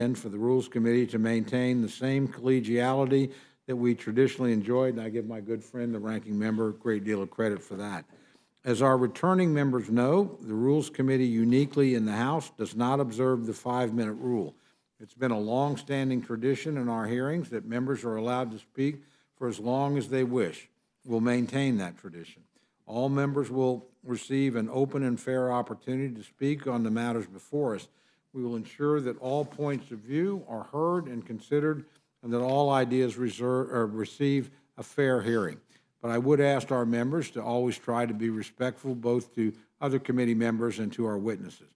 and for the Rules Committee to maintain the same collegiality that we traditionally enjoyed, and I give my good friend, the ranking member, a great deal of credit for that. As our returning members know, the Rules Committee uniquely in the House does not observe the 5-minute rule. It's been a long-standing tradition in our hearings that members are allowed to speak for as long as they wish. We'll maintain that tradition. All members will receive an open and fair opportunity to speak on the matters before us. We will ensure that all points of view are heard and considered and that all ideas receive a fair hearing. But I would ask our members to always try to be respectful both to other committee members and to our witnesses.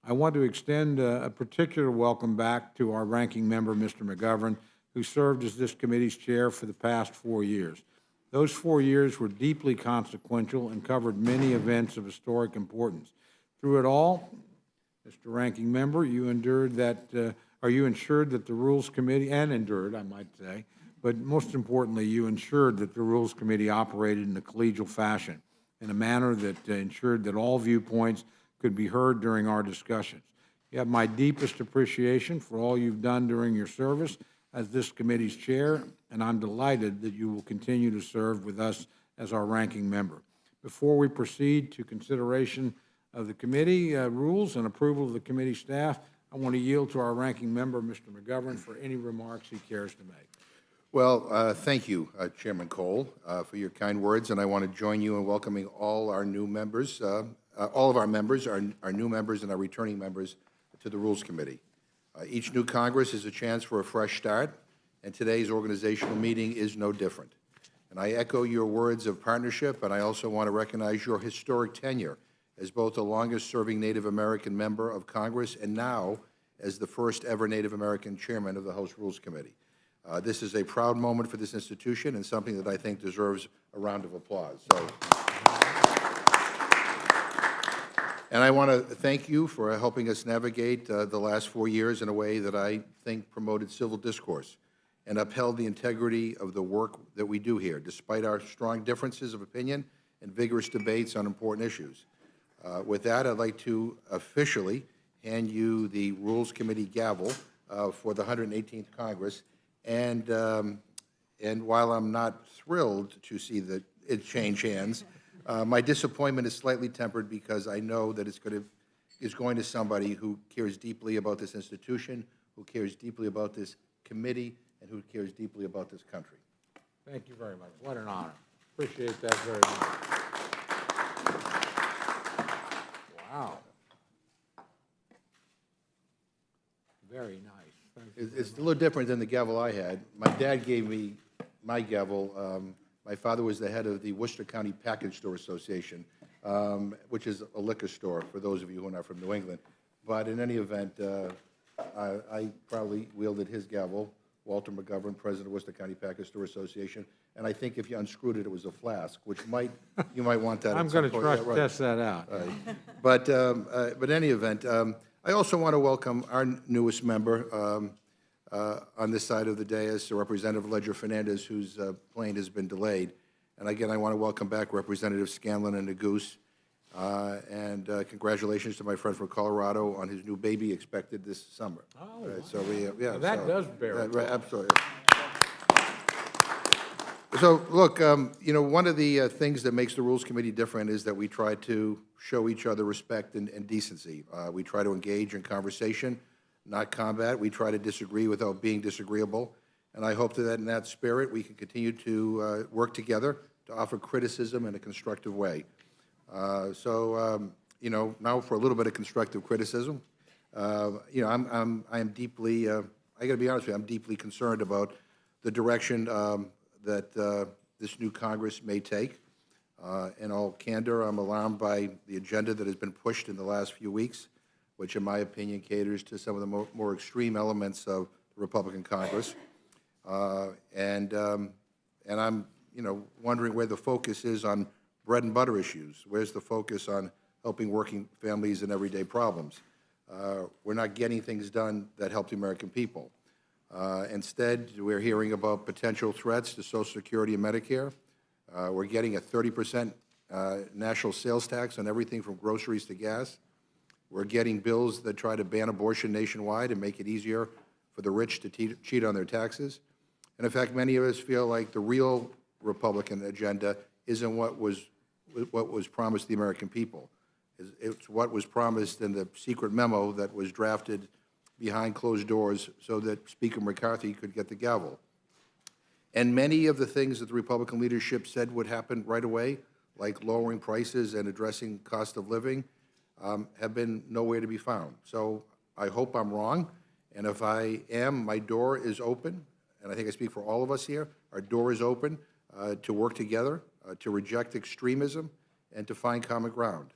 I want to extend a particular welcome back to our ranking member, Mr. McGovern, who served as this committee's chair for the past 4 years. Those 4 years were deeply consequential and covered many events of historic importance. Through it all, Mr. Ranking Member, you ensured that the Rules Committee, and endured, I might say, but most importantly, you ensured that the Rules Committee operated in a collegial fashion, in a manner that ensured that all viewpoints could be heard during our discussions. You have my deepest appreciation for all you've done during your service as this committee's chair, and I'm delighted that you will continue to serve with us as our ranking member. Before we proceed to consideration of the committee rules and approval of the committee staff, I want to yield to our ranking member, Mr. McGovern, for any remarks he cares to make. Well, thank you, Chairman Cole, for your kind words, and I want to join you in welcoming all our new members, all of our members, our new members and our returning members to the Rules Committee. Each new Congress is a chance for a fresh start, and today's organizational meeting is no different. And I echo your words of partnership, and I also want to recognize your historic tenure as both the longest-serving Native American member of Congress and now as the first ever Native American chairman of the House Rules Committee. This is a proud moment for this institution and something that I think deserves a round of applause. And I want to thank you for helping us navigate the last 4 years in a way that I think promoted civil discourse and upheld the integrity of the work that we do here, despite our strong differences of opinion and vigorous debates on important issues. With that, I'd like to officially hand you the Rules Committee gavel for the 118th Congress. And while I'm not thrilled to see that it change hands, my disappointment is slightly tempered because I know that it's going to somebody who cares deeply about this institution, who cares deeply about this committee, and who cares deeply about this country. Thank you very much. What an honor. Appreciate that very much. Wow. Very nice. It's a little different than the gavel I had. My dad gave me my gavel. My father was the head of the Worcester County Package Store Association, which is a liquor store for those of you who are not from New England. But in any event, I probably wielded his gavel, Walter McGovern, President of Worcester County Package Store Association. And I think if you unscrewed it, it was a flask, which you might want that. I'm going to test that out. But in any event, I also want to welcome our newest member on this side of the dais, Representative Ledger Fernandez, whose plane has been delayed. And again, I want to welcome back Representative Scanlon and Neguse. And congratulations to my friend from Colorado on his new baby expected this summer. Oh, right, so we, that does bear it. Right, absolutely. So, look, you know, one of the things that makes the Rules Committee different is that we try to show each other respect and decency. We try to engage in conversation, not combat. We try to disagree without being disagreeable. And I hope that in that spirit, we can continue to work together to offer criticism in a constructive way. You know, now for a little bit of constructive criticism. You know, I am deeply, I got to be honest with you, I'm deeply concerned about the direction that this new Congress may take. In all candor, I'm alarmed by the agenda that has been pushed in the last few weeks, which in my opinion caters to some of the more extreme elements of the Republican Congress. And I'm, you know, wondering where the focus is on bread and butter issues. Where's the focus on helping working families and everyday problems? We're not getting things done that help the American people. Instead, we're hearing about potential threats to Social Security and Medicare. We're getting a 30% national sales tax on everything from groceries to gas. We're getting bills that try to ban abortion nationwide and make it easier for the rich to cheat on their taxes. And in fact, many of us feel like the real Republican agenda isn't what was promised the American people. It's what was promised in the secret memo that was drafted behind closed doors so that Speaker McCarthy could get the gavel. And many of the things that the Republican leadership said would happen right away, like lowering prices and addressing cost of living, have been nowhere to be found. So I hope I'm wrong, and if I am, my door is open, and I think I speak for all of us here. Our door is open to work together, to reject extremism, and to find common ground.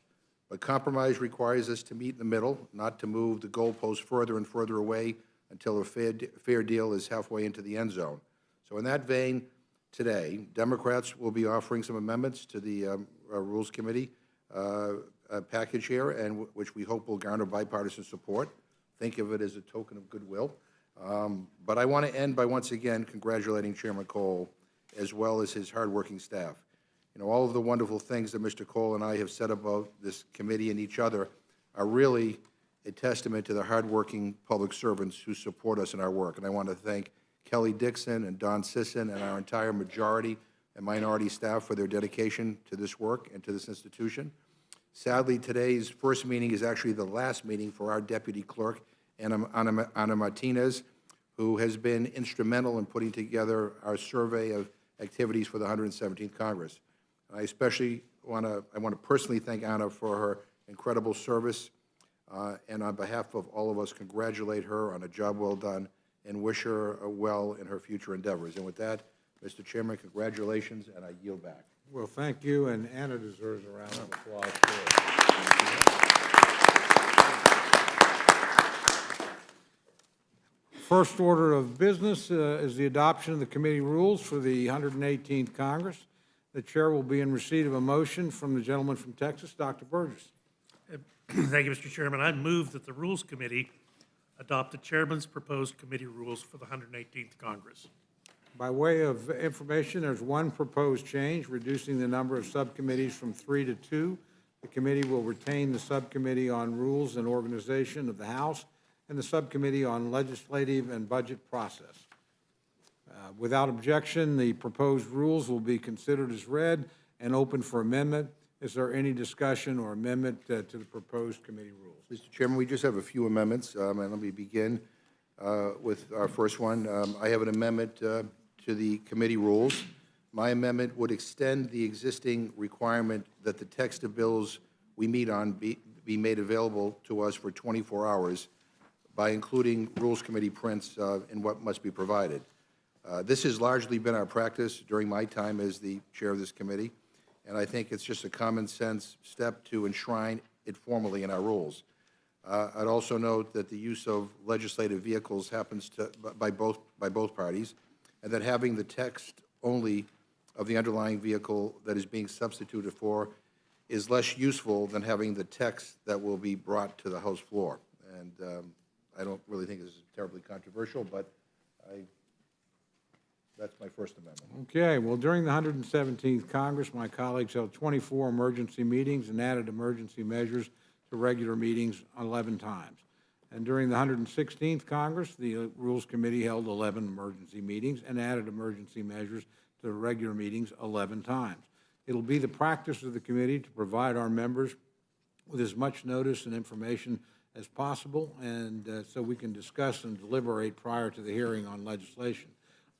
But compromise requires us to meet in the middle, not to move the goalposts further and further away until a fair deal is halfway into the end zone. So in that vein, today, Democrats will be offering some amendments to the Rules Committee package here, and which we hope will garner bipartisan support. Think of it as a token of goodwill. But I want to end by once again congratulating Chairman Cole, as well as his hardworking staff. You know, all of the wonderful things that Mr. Cole and I have said about this committee and each other are really a testament to the hardworking public servants who support us in our work. And I want to thank Kelly Dixon and Don Sisson and our entire majority and minority staff for their dedication to this work and to this institution. Sadly, today's first meeting is actually the last meeting for our deputy clerk, Ana Martinez, who has been instrumental in putting together our survey of activities for the 117th Congress. I especially want to personally thank Ana for her incredible service, and on behalf of all of us, congratulate her on a job well done and wish her well in her future endeavors. And with that, Mr. Chairman, congratulations, and I yield back. Well, thank you, and Anna deserves a round of applause too. First order of business is the adoption of the committee rules for the 118th Congress. The chair will be in receipt of a motion from the gentleman from Texas, Dr. Burgess. Thank you, Mr. Chairman. I move that the Rules Committee adopt the chairman's proposed committee rules for the 118th Congress. By way of information, there's one proposed change, reducing the number of subcommittees from 3 to 2. The committee will retain the Subcommittee on Rules and Organization of the House and the Subcommittee on Legislative and Budget Process. Without objection, the proposed rules will be considered as read and open for amendment. Is there any discussion or amendment to the proposed committee rules? Mr. Chairman, we just have a few amendments, and let me begin with our first one. I have an amendment to the committee rules. My amendment would extend the existing requirement that the text of bills we meet on be made available to us for 24 hours by including Rules Committee prints in what must be provided. This has largely been our practice during my time as the chair of this committee, and I think it's just a common sense step to enshrine it formally in our rules. I'd also note that the use of legislative vehicles happens by both parties, and that having the text only of the underlying vehicle that is being substituted for is less useful than having the text that will be brought to the House floor. And I don't really think this is terribly controversial, but that's my first amendment. Okay, well, during the 117th Congress, my colleagues held 24 emergency meetings and added emergency measures to regular meetings 11 times. And during the 116th Congress, the Rules Committee held 11 emergency meetings and added emergency measures to regular meetings 11 times. It'll be the practice of the committee to provide our members with as much notice and information as possible, and so we can discuss and deliberate prior to the hearing on legislation.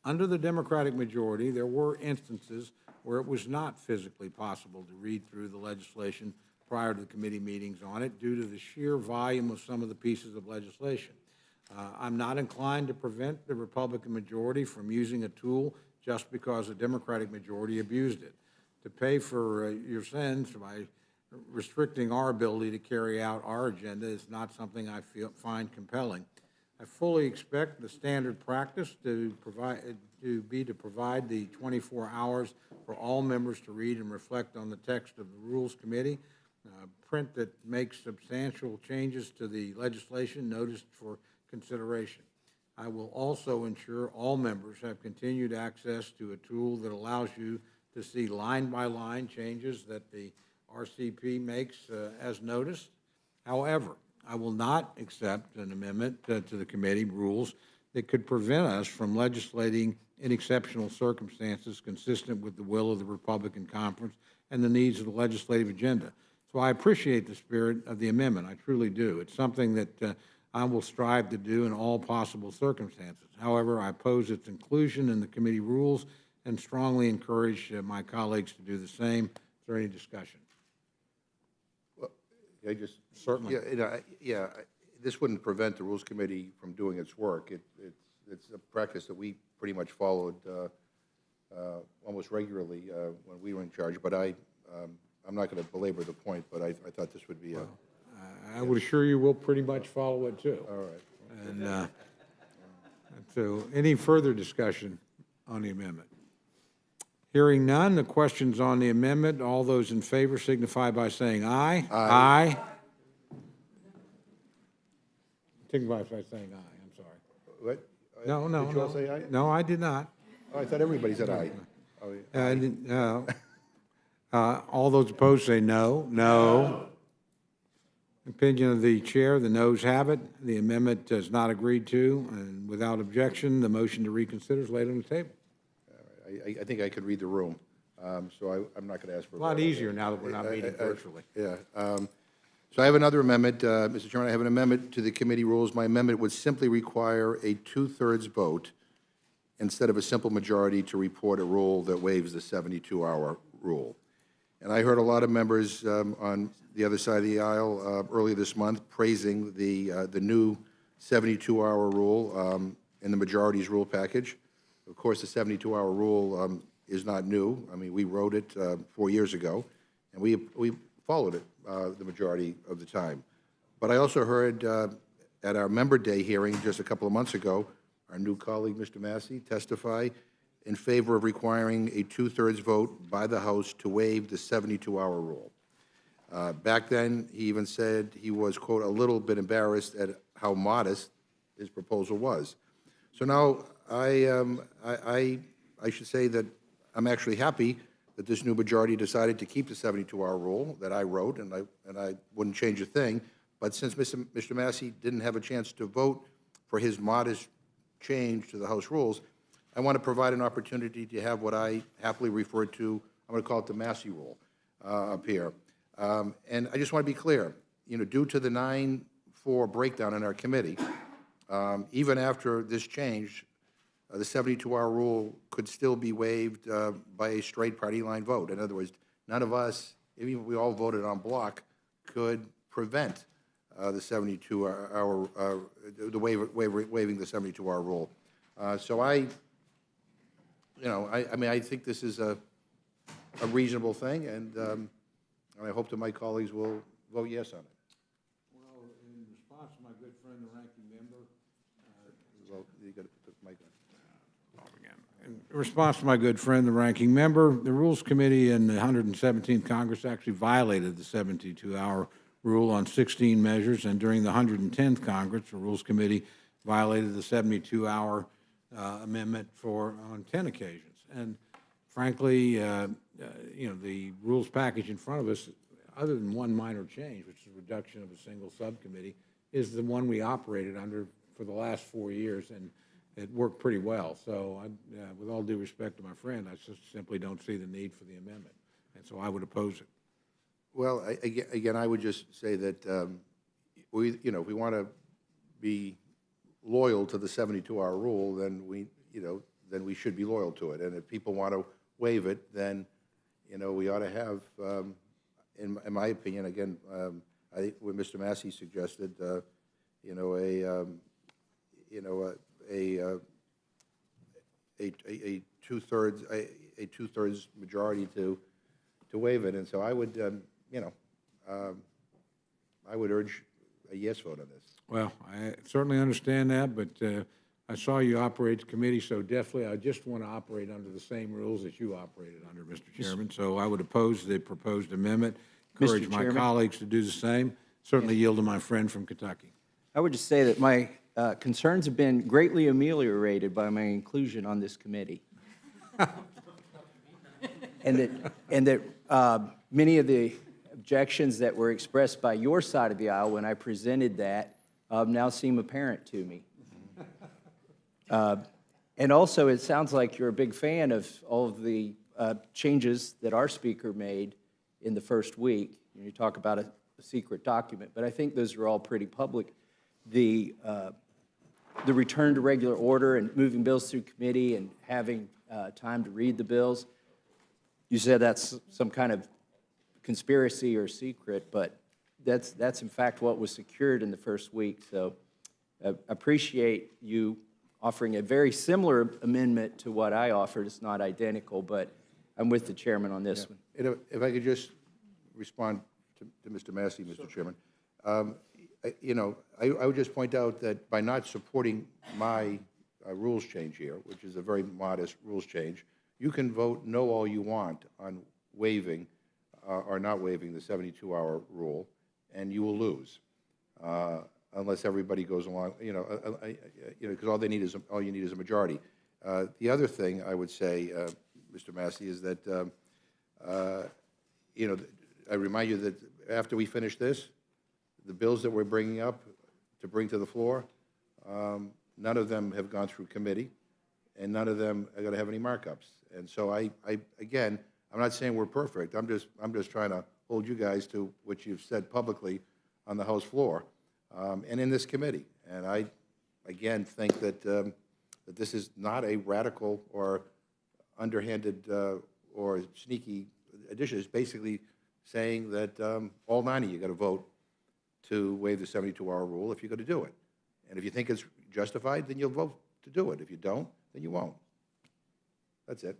Under the Democratic majority, there were instances where it was not physically possible to read through the legislation prior to the committee meetings on it due to the sheer volume of some of the pieces of legislation. I'm not inclined to prevent the Republican majority from using a tool just because the Democratic majority abused it. To pay for your sins by restricting our ability to carry out our agenda is not something I find compelling. I fully expect the standard practice to provide the 24 hours for all members to read and reflect on the text of the Rules Committee. Print that makes substantial changes to the legislation noticed for consideration. I will also ensure all members have continued access to a tool that allows you to see line-by-line changes that the RCP makes as noticed. However, I will not accept an amendment to the committee rules that could prevent us from legislating in exceptional circumstances consistent with the will of the Republican Conference and the needs of the legislative agenda. So I appreciate the spirit of the amendment. I truly do. It's something that I will strive to do in all possible circumstances. However, I oppose its inclusion in the committee rules and strongly encourage my colleagues to do the same. Is there any discussion? I just. Certainly. This wouldn't prevent the Rules Committee from doing its work. It's a practice that we pretty much followed almost regularly when we were in charge, but I'm not going to belabor the point, but I thought this would be a. I would assure you we'll pretty much follow it, too. All right. And so any further discussion on the amendment? Hearing none, the questions on the amendment, all those in favor signify by saying aye. Aye. Signify by saying aye, I'm sorry. What? No, no, Did you all no. say aye? No, I did not. Oh, I thought everybody said aye. Oh, yeah. All those opposed say no. No. Opinion of the chair, the noes have it. The amendment is not agreed to, and without objection, the motion to reconsider is laid on the table. I think I could read the room, so I'm not going to ask for a A lot vote. easier now that we're not meeting virtually. Yeah. So I have another amendment, Mr. Chairman. I have an amendment to the committee rules. My amendment would simply require a two-thirds vote instead of a simple majority to report a rule that waives the 72-hour rule. And I heard a lot of members on the other side of the aisle earlier this month praising the new 72-hour rule in the majority's rule package. Of course, the 72-hour rule is not new. I mean, we wrote it 4 years ago, and we followed it the majority of the time. But I also heard at our member day hearing just a couple of months ago, our new colleague, Mr. Massey, testify in favor of requiring a two-thirds vote by the House to waive the 72-hour rule. Back then, he even said he was, quote, a little bit embarrassed at how modest his proposal was. So now I should say that I'm actually happy that this new majority decided to keep the 72-hour rule that I wrote, and I wouldn't change a thing. But since Mr. Massey didn't have a chance to vote for his modest change to the House rules, I want to provide an opportunity to have what I happily refer to, I'm going to call it the Massey rule up here. And I just want to be clear, due to the 9-4 breakdown in our committee, even after this change, the 72-hour rule could still be waived by a straight party line vote. In other words, none of us, even if we all voted en bloc, could prevent the 72-hour, waiving the 72-hour rule. So I mean, I think this is a reasonable thing, and I hope that my colleagues will vote yes on it. Well, in response to my good friend, the ranking member, Well, you got to put the mic on. in response to my good friend, the ranking member, the Rules Committee in the 117th Congress actually violated the 72-hour rule on 16 measures, and during the 110th Congress, the Rules Committee violated the 72-hour amendment on 10 occasions. And frankly, the rules package in front of us, other than one minor change, which is the reduction of a single subcommittee, is the one we operated under for the last 4 years, and it worked pretty well. So with all due respect to my friend, I just simply don't see the need for the amendment, and so I would oppose it. Well, again, I would just say that if we want to be loyal to the 72-hour rule, then we should be loyal to it. And if people want to waive it, then we ought to have, in my opinion, again, I think what Mr. Massey suggested, a two-thirds majority to waive it. And so I would, I would urge a yes vote on this. Well, I certainly understand that, but I saw you operate the committee so deftly. I just want to operate under the same rules that you operated under, Mr. Chairman. So I would oppose the proposed amendment, encourage my colleagues to do the same, certainly yield to my friend from Kentucky. I would just say that my concerns have been greatly ameliorated by my inclusion on this committee. and that many of the objections that were expressed by your side of the aisle when I presented that now seem apparent to me. And also, it sounds like you're a big fan of all of the changes that our speaker made in the first week. You talk about a secret document, but I think those are all pretty public. The return to regular order and moving bills through committee and having time to read the bills, you said that's some kind of conspiracy or secret, but that's in fact what was secured in the first week. So appreciate you offering a very similar amendment to what I offered. It's not identical, but I'm with the chairman on this one. If I could just respond to Mr. Massey, Mr. Chairman. I would just point out that by not supporting my rules change here, which is a very modest rules change, you can vote no all you want on waiving or not waiving the 72-hour rule, and you will lose. Unless everybody goes along, because all you need is a majority. The other thing I would say, Mr. Massey, is that, I remind you that after we finish this, the bills that we're bringing up to bring to the floor, none of them have gone through committee, and none of them are going to have any markups. And so again, I'm not saying we're perfect. I'm just trying to hold you guys to what you've said publicly on the House floor. And in this committee. And I, again, think that, that this is not a radical or underhanded or sneaky addition. It's basically saying that all 9 of you got to vote to waive the 72-hour rule if you're going to do it. And if you think it's justified, then you'll vote to do it. If you don't, then you won't. That's it.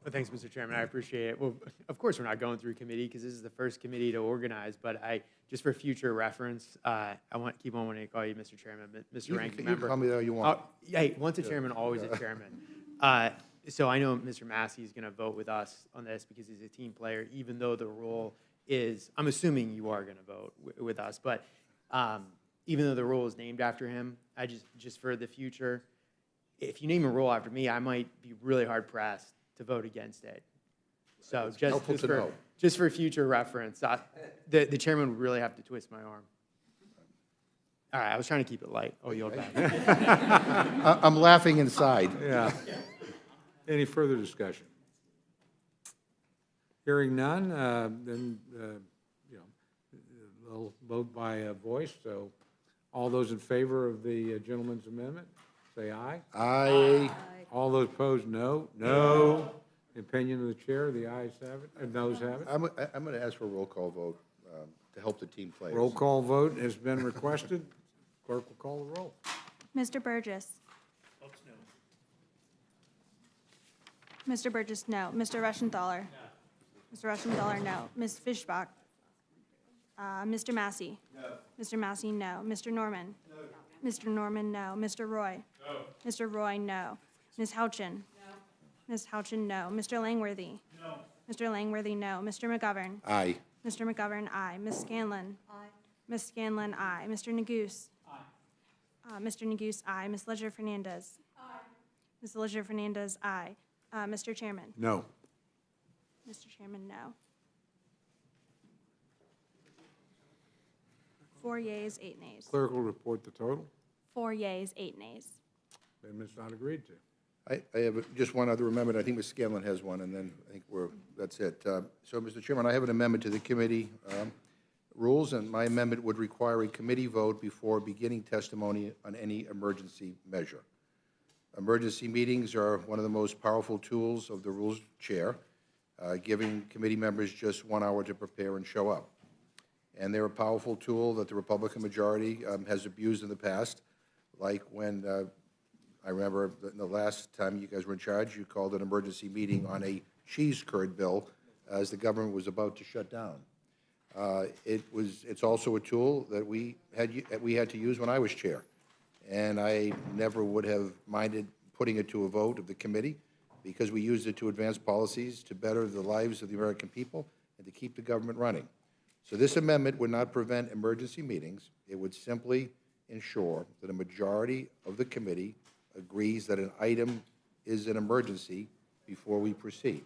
Well, thanks, Mr. Chairman. I appreciate it. Well, of course, we're not going through committee because this is the first committee to organize, but just for future reference, I keep on wanting to call you Mr. Chairman, but Mr. Ranking Member. You can call me whatever you want. Hey, once a chairman, always a chairman. So I know Mr. Massey is going to vote with us on this because he's a team player, even though the rule is, I'm assuming you are going to vote with us, but even though the rule is named after him, I just for the future, if you name a rule after me, I might be really hard pressed to vote against it. So just for future reference, the chairman would really have to twist my arm. All right, I was trying to keep it light. Oh, you back. I'm laughing inside. Yeah. Any further discussion? Hearing none, then, they'll vote by voice. So all those in favor of the gentleman's amendment, say aye. Aye. All those opposed, no. No. Opinion of the chair, the ayes have it, or noes have it. I'm going to ask for a roll call vote to help the team players. Roll call vote has been requested. Clerk will call the roll. Mr. Burgess. Votes no. Mr. Burgess, no. Mr. Reschenthaler. No. Mr. Reschenthaler, no. Ms. Fischbach. Mr. Massey. No. Mr. Massey, no. Mr. Norman. No. Mr. Norman, no. Mr. Roy. No. Mr. Roy, no. Ms. Houchin. No. Ms. Houchin, no. Mr. Langworthy. No. Mr. Langworthy, no. Mr. McGovern. Aye. Mr. McGovern, aye. Ms. Scanlon. Aye. Ms. Scanlon, aye. Mr. Neguse. Aye. Mr. Neguse, aye. Ms. Leger Fernandez. Aye. Ms. Leger Fernandez, aye. Mr. Chairman. No. Mr. Chairman, no. 4 yeas, 8 nays. Clerk will report the total. 4 yeas, 8 nays. Amendment's not agreed to. I have just one other amendment. I think Ms. Scanlon has one, and then I think that's it. So, Mr. Chairman, I have an amendment to the committee rules, and my amendment would require a committee vote before beginning testimony on any emergency measure. Emergency meetings are one of the most powerful tools of the rules chair, giving committee members just 1 hour to prepare and show up. And they're a powerful tool that the Republican majority has abused in the past, like when I remember the last time you guys were in charge, you called an emergency meeting on a cheese curd bill as the government was about to shut down. It's also a tool that we had to use when I was chair, and I never would have minded putting it to a vote of the committee because we used it to advance policies to better the lives of the American people and to keep the government running. So this amendment would not prevent emergency meetings. It would simply ensure that a majority of the committee agrees that an item is an emergency before we proceed.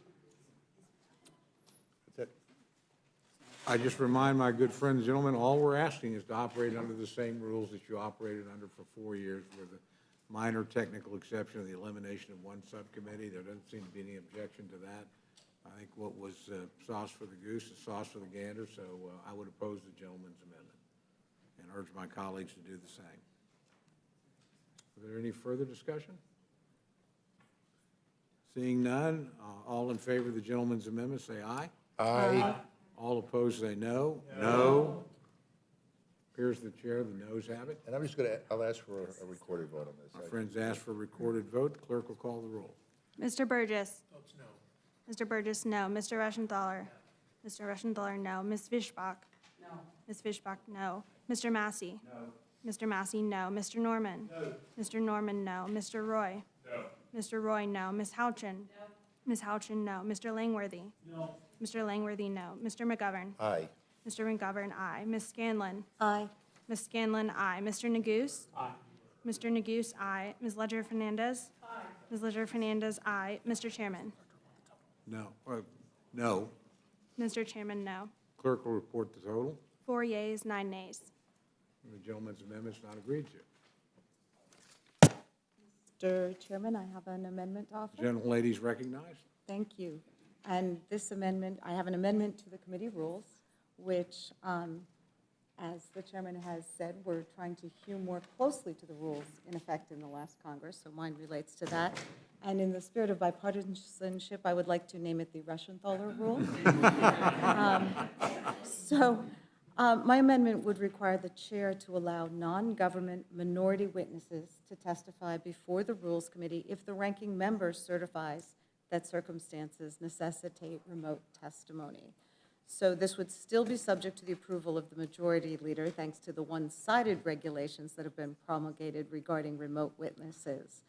That's it. I just remind my good friend, gentlemen, all we're asking is to operate under the same rules that you operated under for 4 years, with a minor technical exception of the elimination of one subcommittee. There doesn't seem to be any objection to that. I think what was sauce for the goose is sauce for the gander, so I would oppose the gentleman's amendment and urge my colleagues to do the same. Are there any further discussion? Seeing none, all in favor of the gentleman's amendment, say aye. Aye. All opposed, say no. No. Appears the chair, the noes have it. And I'm just going to, I'll ask for a recorded vote on this. Our friends asked for a recorded vote. The clerk will call the roll. Mr. Burgess. Votes no. Mr. Burgess, no. Mr. Reschenthaler. Mr. Reschenthaler, no. Ms. Fishbach. No. Ms. Fishbach, no. Mr. Massey. No. Mr. Massey, no. Mr. Norman. No. Mr. Norman, no. Mr. Roy. No. Mr. Roy, no. Ms. Houchin. No. Ms. Houchin, no. Mr. Langworthy. No. Mr. Langworthy, no. Mr. McGovern. Aye. Mr. McGovern, aye. Ms. Scanlon. Aye. Ms. Scanlon, aye. Mr. Neguse. Aye. Mr. Neguse, aye. Ms. Ledger Fernandez. Aye. Ms. Ledger Fernandez, aye. Mr. Chairman. No. No. Mr. Chairman, no. Clerk will report the total. 4 yeas, 9 nays. The gentleman's amendment's not agreed to. Mr. Chairman, I have an amendment to offer. Gentlelady's recognized. Thank you. And this amendment, I have an amendment to the committee rules, which, as the chairman has said, we're trying to hew more closely to the rules in effect in the last Congress, so mine relates to that. And in the spirit of bipartisanship, I would like to name it the Reschenthaler rule. My amendment would require the chair to allow non-government minority witnesses to testify before the Rules Committee if the ranking member certifies that circumstances necessitate remote testimony. So this would still be subject to the approval of the majority leader, thanks to the one-sided regulations that have been promulgated regarding remote witnesses.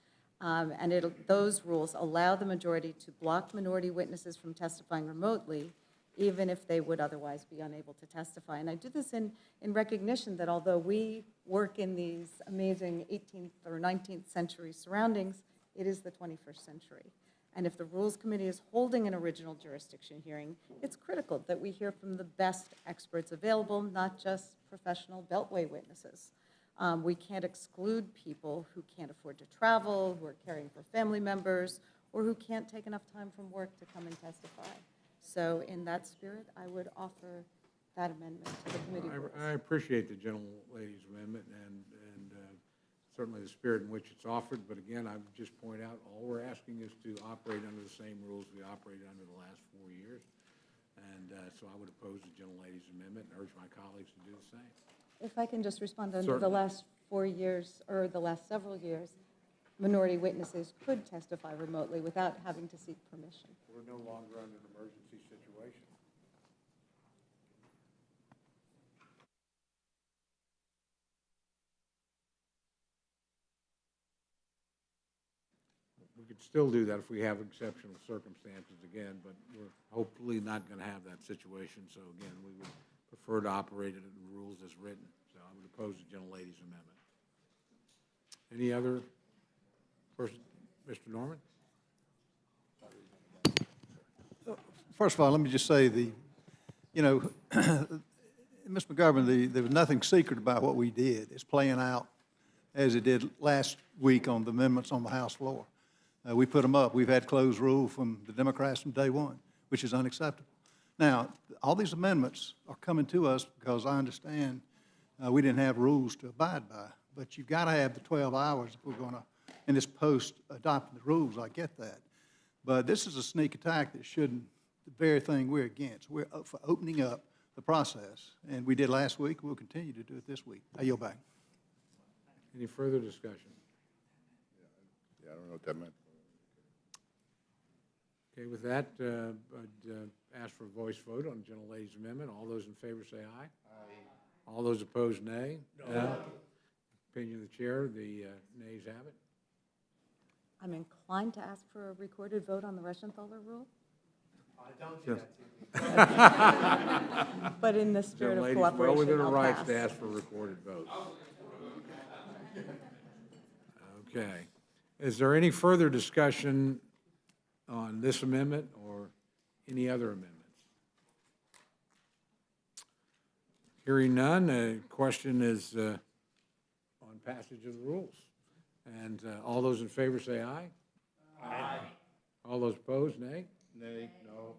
Those rules allow the majority to block minority witnesses from testifying remotely, even if they would otherwise be unable to testify. And I do this in recognition that although we work in these amazing 18th or 19th century surroundings, it is the 21st century. And if the Rules Committee is holding an original jurisdiction hearing, it's critical that we hear from the best experts available, not just professional beltway witnesses. We can't exclude people who can't afford to travel, who are caring for family members, or who can't take enough time from work to come and testify. So in that spirit, I would offer that amendment to the committee rules. I appreciate the gentlelady's amendment and certainly the spirit in which it's offered, but again, I would just point out, all we're asking is to operate under the same rules we operated under the last 4 years. And so I would oppose the gentlelady's amendment and urge my colleagues to do the same. If I can just respond, under Certainly. the last 4 years, or the last several years, minority witnesses could testify remotely without having to seek permission. We're no longer under an emergency situation. We could still do that if we have exceptional circumstances again, but we're hopefully not going to have that situation. So again, we would prefer to operate it in the rules as written. So I would oppose the gentlelady's amendment. Any other person? Mr. Norman? First of all, let me just say Ms. McGovern, there was nothing secret about what we did. It's playing out as it did last week on the amendments on the House floor. We put them up. We've had closed rule from the Democrats from day one, which is unacceptable. Now, all these amendments are coming to us because I understand we didn't have rules to abide by, but you've got to have the 12 hours if we're going to, in this post-adopting the rules, I get that. But this is a sneak attack that shouldn't, the very thing we're against. We're up for opening up the process, and we did last week. We'll continue to do it this week. I yield back. Any further discussion? Yeah, I don't know what that meant. Okay, with that, I'd ask for a voice vote on the gentlelady's amendment. All those in favor say aye. Aye. All those opposed, nay. No. Opinion of the chair, the nays have it. I'm inclined to ask for a recorded vote on the Reschenthaler rule, Don't do that to me. but in the spirit of Gentlelady's cooperation, well within her I'll rights pass. to ask for a recorded vote. Okay. Is there any further discussion on this amendment or any other amendments? Hearing none, the question is on passage of the rules. And all those in favor say aye. Aye. All those opposed, nay? Nay, no.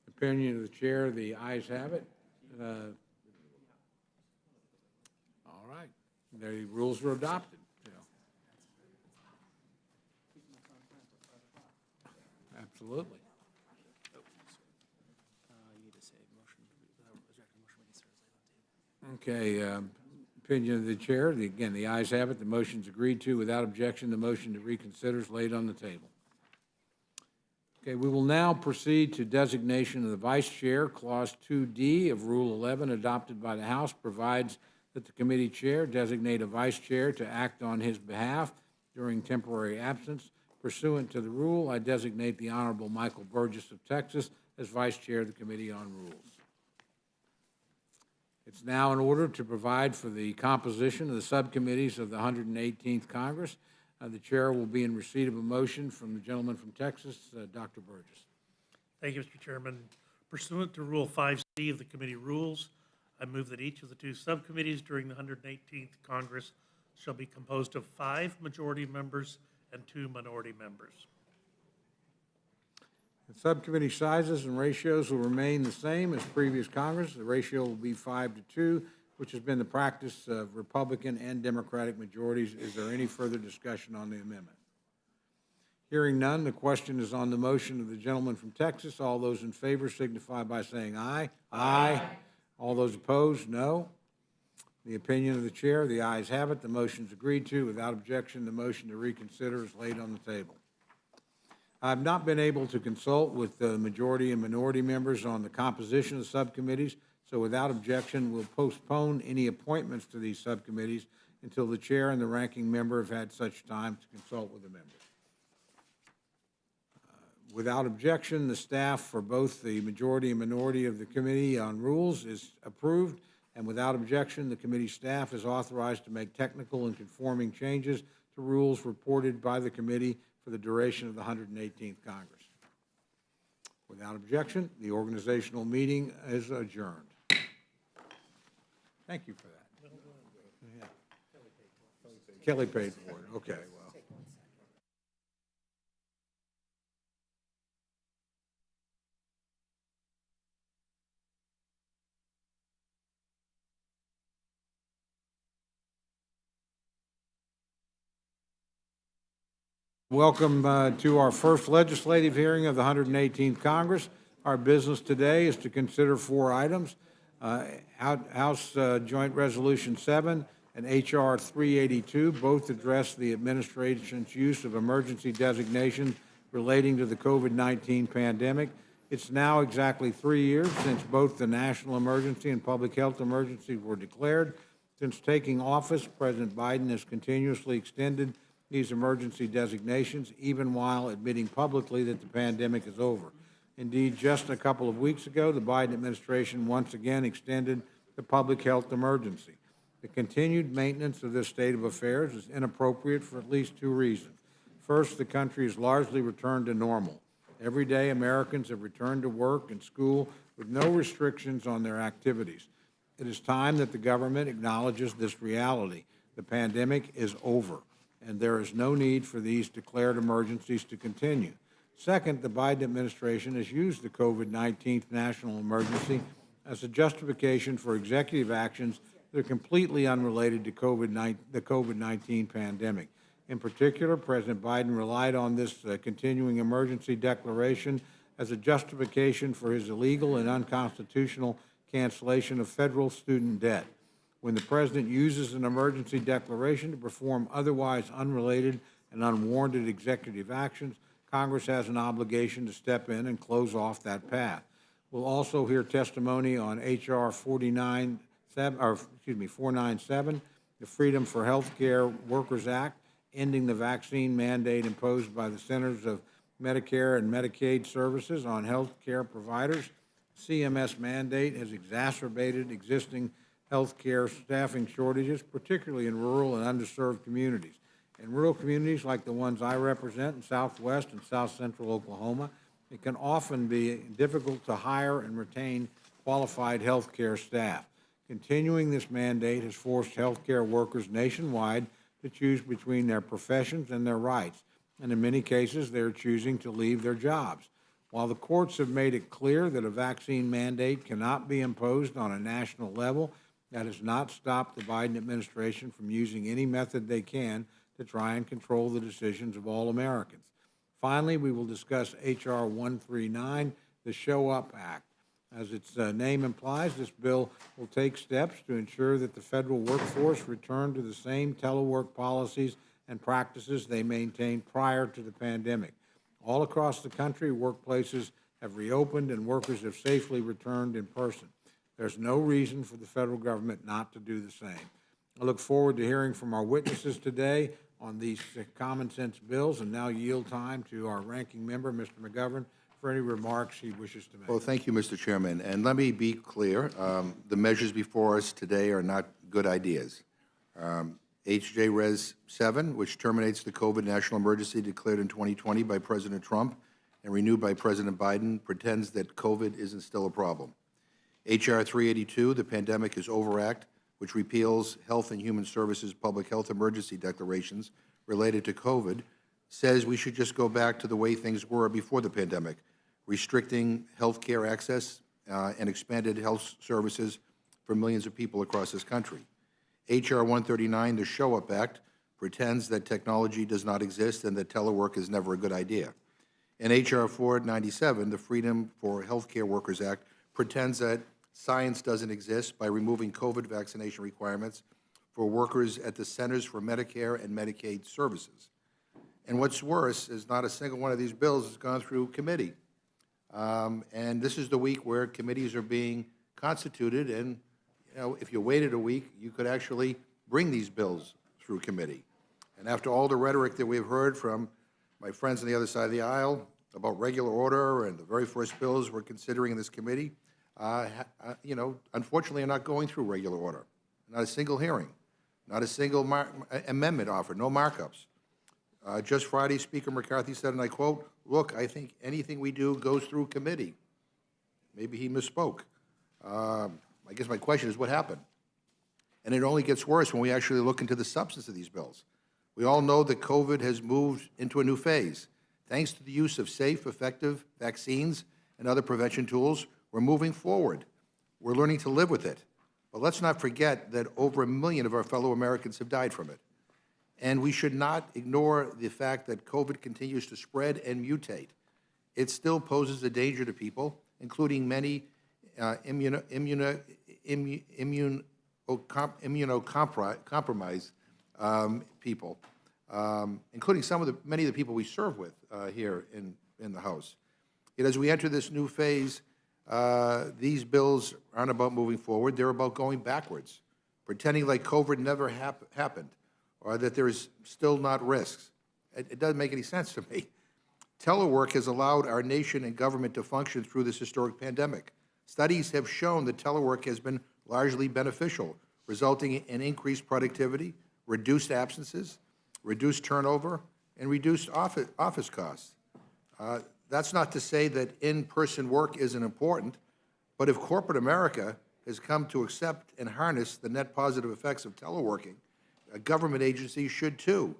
Opinion of the chair, the ayes have it. All right, the rules were adopted. Absolutely. Okay, opinion of the chair, again, the ayes have it, the motion's agreed to. Without objection, the motion to reconsider is laid on the table. Okay, we will now proceed to designation of the vice chair. Clause 2D of Rule 11, adopted by the House, provides that the committee chair designate a vice chair to act on his behalf during temporary absence. Pursuant to the rule, I designate the Honorable Michael Burgess of Texas as vice chair of the Committee on Rules. It's now in order to provide for the composition of the subcommittees of the 118th Congress. The chair will be in receipt of a motion from the gentleman from Texas, Dr. Burgess. Thank you, Mr. Chairman. Pursuant to Rule 5C of the committee rules, I move that each of the two subcommittees during the 118th Congress shall be composed of 5 majority members and 2 minority members. The subcommittee sizes and ratios will remain the same as previous Congress. The ratio will be 5-2, which has been the practice of Republican and Democratic majorities. Is there any further discussion on the amendment? Hearing none, the question is on the motion of the gentleman from Texas. All those in favor signify by saying aye. Aye. All those opposed, no. The opinion of the chair, the ayes have it. The motion is agreed to. Without objection, the motion to reconsider is laid on the table. I have not been able to consult with the majority and minority members on the composition of subcommittees, so without objection, we'll postpone any appointments to these subcommittees until the chair and the ranking member have had such time to consult with the members. Without objection, the staff for both the majority and minority of the Committee on Rules is approved, and without objection, the committee staff is authorized to make technical and conforming changes to rules reported by the committee for the duration of the 118th Congress. Without objection, the organizational meeting is adjourned. Thank you for that. Yeah. Kelly paid for it. Okay, well. Welcome to our first legislative hearing of the 118th Congress. Our business today is to consider 4 items. House Joint Resolution 7 and H.R. 382 both address the administration's use of emergency designations relating to the COVID-19 pandemic. It's now exactly 3 years since both the national emergency and public health emergency were declared. Since taking office, President Biden has continuously extended these emergency designations, even while admitting publicly that the pandemic is over. Indeed, just a couple of weeks ago, the Biden administration once again extended the public health emergency. The continued maintenance of this state of affairs is inappropriate for at least 2 reasons. First, the country has largely returned to normal. Every day, Americans have returned to work and school with no restrictions on their activities. It is time that the government acknowledges this reality. The pandemic is over, and there is no need for these declared emergencies to continue. Second, the Biden administration has used the COVID-19 national emergency as a justification for executive actions that are completely unrelated to the COVID-19 pandemic. In particular, President Biden relied on this continuing emergency declaration as a justification for his illegal and unconstitutional cancellation of federal student debt. When the president uses an emergency declaration to perform otherwise unrelated and unwarranted executive actions, Congress has an obligation to step in and close off that path. We'll also hear testimony on H.R. 497, the Freedom for Healthcare Workers Act, ending the vaccine mandate imposed by the Centers of Medicare and Medicaid Services on healthcare providers. CMS mandate has exacerbated existing healthcare staffing shortages, particularly in rural and underserved communities. In rural communities like the ones I represent in southwest and south central Oklahoma, it can often be difficult to hire and retain qualified healthcare staff. Continuing this mandate has forced healthcare workers nationwide to choose between their professions and their rights, and in many cases, they're choosing to leave their jobs. While the courts have made it clear that a vaccine mandate cannot be imposed on a national level, that has not stopped the Biden administration from using any method they can to try and control the decisions of all Americans. Finally, we will discuss H.R. 139, the Show Up Act. As its name implies, this bill will take steps to ensure that the federal workforce return to the same telework policies and practices they maintained prior to the pandemic. All across the country, workplaces have reopened and workers have safely returned in person. There's no reason for the federal government not to do the same. I look forward to hearing from our witnesses today on these common sense bills, and now yield time to our ranking member, Mr. McGovern, for any remarks he wishes to make. Well, thank you, Mr. Chairman. And let me be clear, the measures before us today are not good ideas. H.J. Res. 7, which terminates the COVID national emergency declared in 2020 by President Trump and renewed by President Biden, pretends that COVID isn't still a problem. H.R. 382, the Pandemic is Over Act, which repeals Health and Human Services public health emergency declarations related to COVID, says we should just go back to the way things were before the pandemic, restricting health care access and expanded health services for millions of people across this country. H.R. 139, the Show Up Act, pretends that technology does not exist and that telework is never a good idea. And H.R. 497, the Freedom for Healthcare Workers Act, pretends that science doesn't exist by removing COVID vaccination requirements for workers at the Centers for Medicare and Medicaid Services. And what's worse is not a single one of these bills has gone through committee. And this is the week where committees are being constituted, and you know, if you waited a week, you could actually bring these bills through committee. And after all the rhetoric that we've heard from my friends on the other side of the aisle about regular order and the very first bills we're considering in this committee, you know, unfortunately are not going through regular order. Not a single hearing, not a single amendment offered, no markups. Just Friday, Speaker McCarthy said, and I quote, "Look, I think anything we do goes through committee." Maybe he misspoke. I guess my question is, what happened? And it only gets worse when we actually look into the substance of these bills. We all know that COVID has moved into a new phase. Thanks to the use of safe, effective vaccines and other prevention tools, we're moving forward. We're learning to live with it. But let's not forget that over 1 million of our fellow Americans have died from it. And we should not ignore the fact that COVID continues to spread and mutate. It still poses a danger to people, including many immunocompromised people, including many of the people we serve with here in the House. Yet as we enter this new phase, these bills aren't about moving forward, they're about going backwards, pretending like COVID never happened, or that there is still not risks. It doesn't make any sense to me. Telework has allowed our nation and government to function through this historic pandemic. Studies have shown that telework has been largely beneficial, resulting in increased productivity, reduced absences, reduced turnover, and reduced office costs. That's not to say that in-person work isn't important, but if corporate America has come to accept and harness the net positive effects of teleworking, government agencies should too.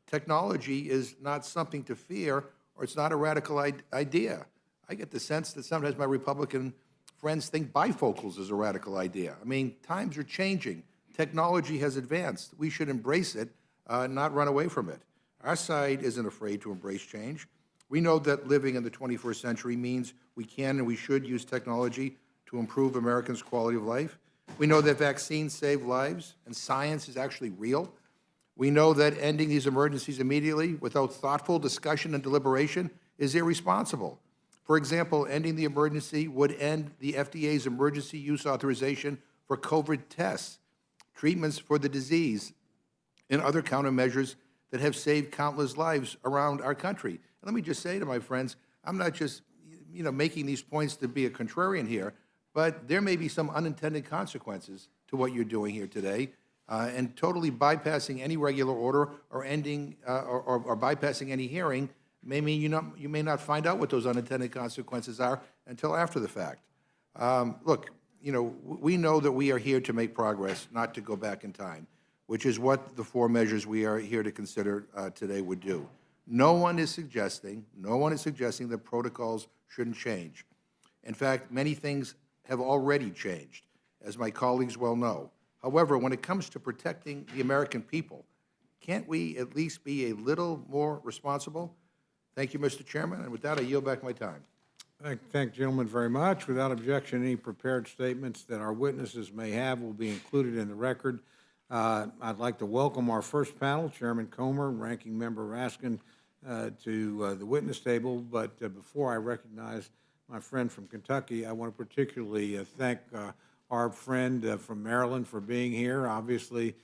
Technology is not something to fear, or it's not a radical idea. I get the sense that sometimes my Republican friends think bifocals is a radical idea. I mean, times are changing. Technology has advanced. We should embrace it, not run away from it. Our side isn't afraid to embrace change. We know that living in the 21st century means we can and we should use technology to improve Americans' quality of life. We know that vaccines save lives and science is actually real. We know that ending these emergencies immediately without thoughtful discussion and deliberation is irresponsible. For example, ending the emergency would end the FDA's emergency use authorization for COVID tests, treatments for the disease, and other countermeasures that have saved countless lives around our country. And let me just say to my friends, I'm not just making these points to be a contrarian here, but there may be some unintended consequences to what you're doing here today, and totally bypassing any regular order or ending or bypassing any hearing may mean you may not find out what those unintended consequences are until after the fact. Look, you know, we know that we are here to make progress, not to go back in time, which is what the 4 measures we are here to consider today would do. No one is suggesting that protocols shouldn't change. In fact, many things have already changed, as my colleagues well know. However, when it comes to protecting the American people, can't we at least be a little more responsible? Thank you, Mr. Chairman, and with that, I yield back my time. Thank you, gentlemen, very much. Without objection, any prepared statements that our witnesses may have will be included in the record. I'd like to welcome our first panel, Chairman Comer and Ranking Member Raskin, to the witness table. But before I recognize my friend from Kentucky, I want to particularly thank our friend from Maryland for being here, obviously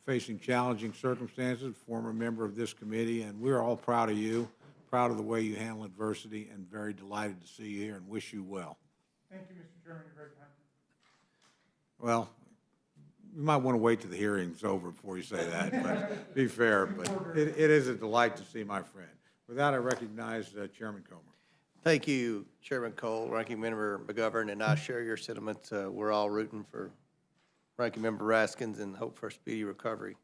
facing challenging circumstances, former member of this committee, and we're all proud of you. Proud of the way you handle adversity, and very delighted to see you here and wish you well. Thank you, Mr. Chairman, you're very kind. Well, you might want to wait till the hearing's over before you say that, but be fair, but it is a delight to see my friend. With that, I recognize Chairman Comer. Thank you, Chairman Cole, Ranking Member McGovern, and I share your sentiments. We're all rooting for Ranking Member Raskins and hope for a speedy recovery.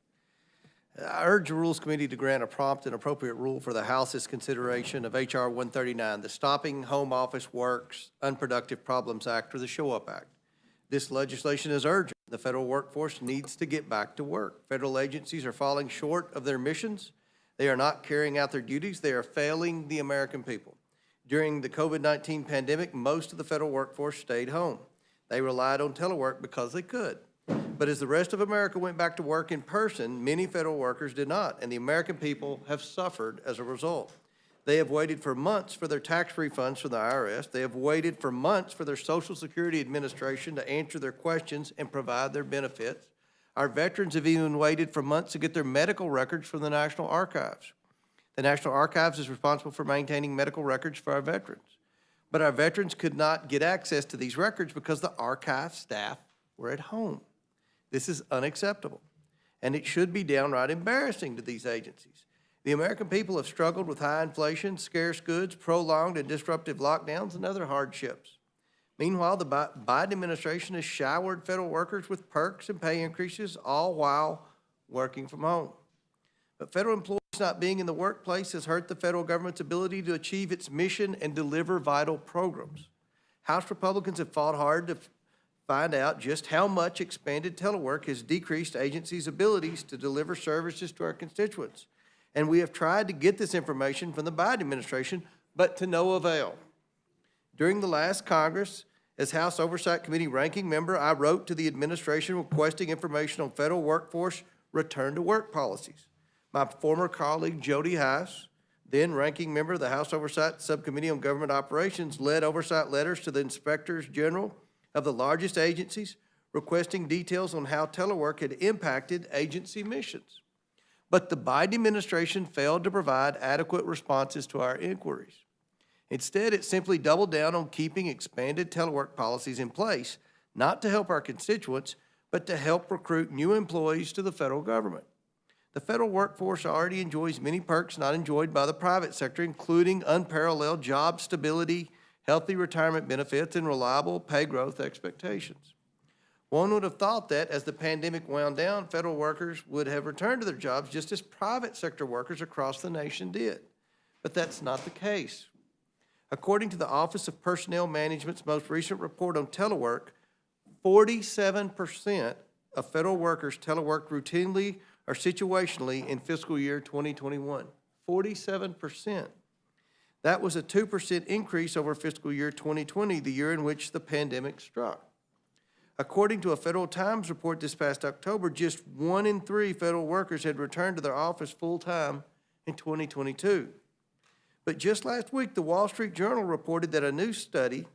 I urge the Rules Committee to grant a prompt and appropriate rule for the House's consideration of H.R. 139, the Stopping Home Office Work's Unproductive Problems Act, or the Show Up Act. This legislation is urgent. The federal workforce needs to get back to work. Federal agencies are falling short of their missions. They are not carrying out their duties. They are failing the American people. During the COVID-19 pandemic, most of the federal workforce stayed home. They relied on telework because they could. But as the rest of America went back to work in person, many federal workers did not, and the American people have suffered as a result. They have waited for months for their tax refunds from the IRS. They have waited for months for their Social Security Administration to answer their questions and provide their benefits. Our veterans have even waited for months to get their medical records from the National Archives. The National Archives is responsible for maintaining medical records for our veterans. But our veterans could not get access to these records because the archive staff were at home. This is unacceptable, and it should be downright embarrassing to these agencies. The American people have struggled with high inflation, scarce goods, prolonged and disruptive lockdowns, and other hardships. Meanwhile, the Biden administration has showered federal workers with perks and pay increases, all while working from home. But federal employees not being in the workplace has hurt the federal government's ability to achieve its mission and deliver vital programs. House Republicans have fought hard to find out just how much expanded telework has decreased agencies' abilities to deliver services to our constituents. And we have tried to get this information from the Biden administration, but to no avail. During the last Congress, as House Oversight Committee ranking member, I wrote to the administration requesting information on federal workforce return-to-work policies. My former colleague, Jody Heiss, then ranking member of the House Oversight Subcommittee on Government Operations, led oversight letters to the inspectors general of the largest agencies requesting details on how telework had impacted agency missions. But the Biden administration failed to provide adequate responses to our inquiries. Instead, it simply doubled down on keeping expanded telework policies in place, not to help our constituents, but to help recruit new employees to the federal government. The federal workforce already enjoys many perks not enjoyed by the private sector, including unparalleled job stability, healthy retirement benefits, and reliable pay growth expectations. One would have thought that as the pandemic wound down, federal workers would have returned to their jobs just as private sector workers across the nation did. But that's not the case. According to the Office of Personnel Management's most recent report on telework, 47% of federal workers teleworked routinely or situationally in fiscal year 2021. 47%. That was a 2% increase over fiscal year 2020, the year in which the pandemic struck. According to a Federal Times report this past October, just 1 in 3 federal workers had returned to their office full-time in 2022. But just last week, the Wall Street Journal reported that a new study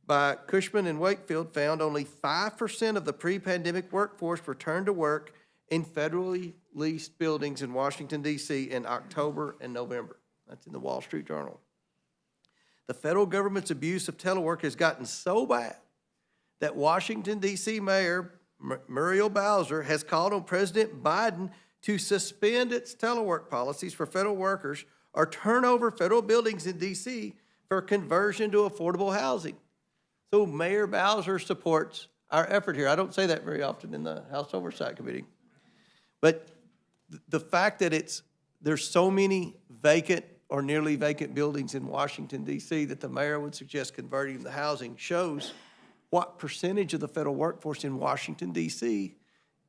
by Cushman and Wakefield found only 5% of the pre-pandemic workforce returned to work in federally leased buildings in Washington, D.C. in October and November. That's in the Wall Street Journal. The federal government's abuse of telework has gotten so bad that Washington, D.C. Mayor Muriel Bowser has called on President Biden to suspend its telework policies for federal workers or turn over federal buildings in D.C. for conversion to affordable housing. So Mayor Bowser supports our effort here. I don't say that very often in the House Oversight Committee. But the fact that there's so many vacant or nearly vacant buildings in Washington, D.C. that the mayor would suggest converting to housing shows what percentage of the federal workforce in Washington, D.C.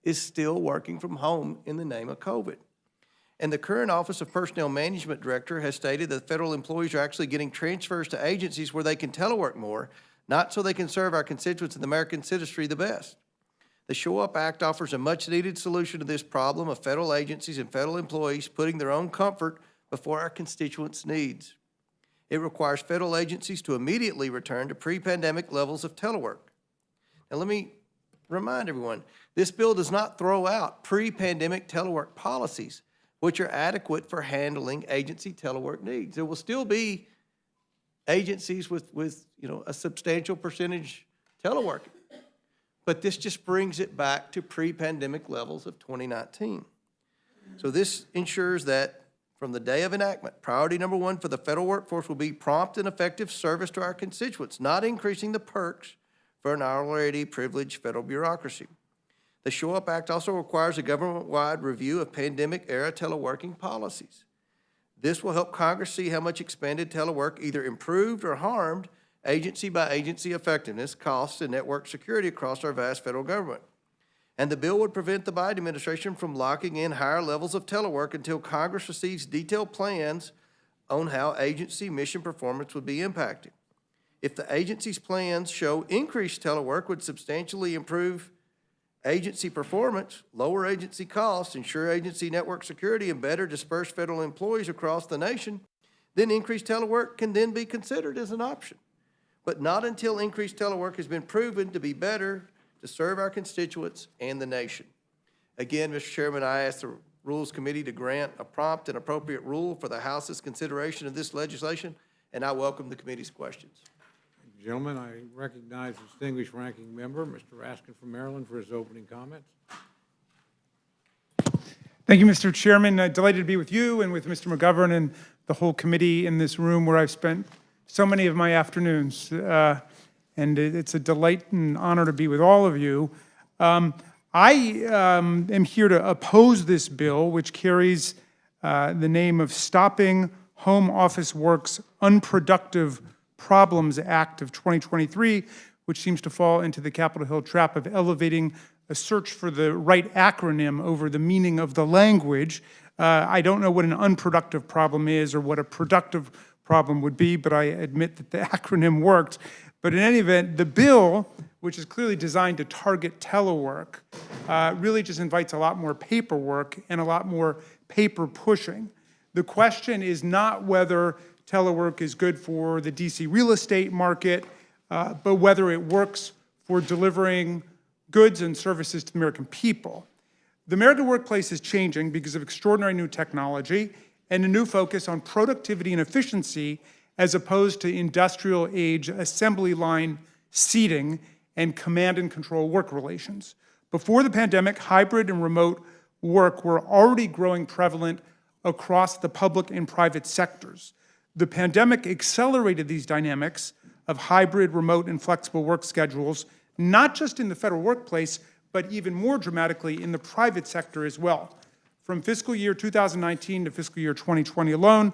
is still working from home in the name of COVID. And the current Office of Personnel Management Director has stated that federal employees are actually getting transfers to agencies where they can telework more, not so they can serve our constituents in the American citizenry the best. The Show Up Act offers a much-needed solution to this problem of federal agencies and federal employees putting their own comfort before our constituents' needs. It requires federal agencies to immediately return to pre-pandemic levels of telework. Now, let me remind everyone, this bill does not throw out pre-pandemic telework policies, which are adequate for handling agency telework needs. There will still be agencies with a substantial percentage teleworking. But this just brings it back to pre-pandemic levels of 2019. So this ensures that from the day of enactment, priority number one for the federal workforce will be prompt and effective service to our constituents, not increasing the perks for an already privileged federal bureaucracy. The Show Up Act also requires a government-wide review of pandemic-era teleworking policies. This will help Congress see how much expanded telework either improved or harmed agency by agency effectiveness, costs, and network security across our vast federal government. And the bill would prevent the Biden administration from locking in higher levels of telework until Congress receives detailed plans on how agency mission performance would be impacted. If the agency's plans show increased telework would substantially improve agency performance, lower agency costs, ensure agency network security, and better disperse federal employees across the nation, then increased telework can then be considered as an option. But not until increased telework has been proven to be better to serve our constituents and the nation. Again, Mr. Chairman, I ask the Rules Committee to grant a prompt and appropriate rule for the House's consideration of this legislation, and I welcome the committee's questions. Gentlemen, I recognize the distinguished ranking member, Mr. Raskin from Maryland, for his opening comments. Thank you, Mr. Chairman. Delighted to be with you and with Mr. McGovern and the whole committee in this room where I've spent so many of my afternoons. And it's a delight and honor to be with all of you. I am here to oppose this bill, which carries the name of Stopping Home Office Work's Unproductive Problems Act of 2023, which seems to fall into the Capitol Hill trap of elevating a search for the right acronym over the meaning of the language. I don't know what an unproductive problem is or what a productive problem would be, but I admit that the acronym worked. But in any event, the bill, which is clearly designed to target telework, really just invites a lot more paperwork and a lot more paper pushing. The question is not whether telework is good for the DC real estate market, but whether it works for delivering goods and services to the American people. The American workplace is changing because of extraordinary new technology and a new focus on productivity and efficiency as opposed to industrial age assembly line seating and command and control work relations. Before the pandemic, hybrid and remote work were already growing prevalent across the public and private sectors. The pandemic accelerated these dynamics of hybrid, remote, and flexible work schedules, not just in the federal workplace, but even more dramatically in the private sector as well. From fiscal year 2019 to fiscal year 2020 alone,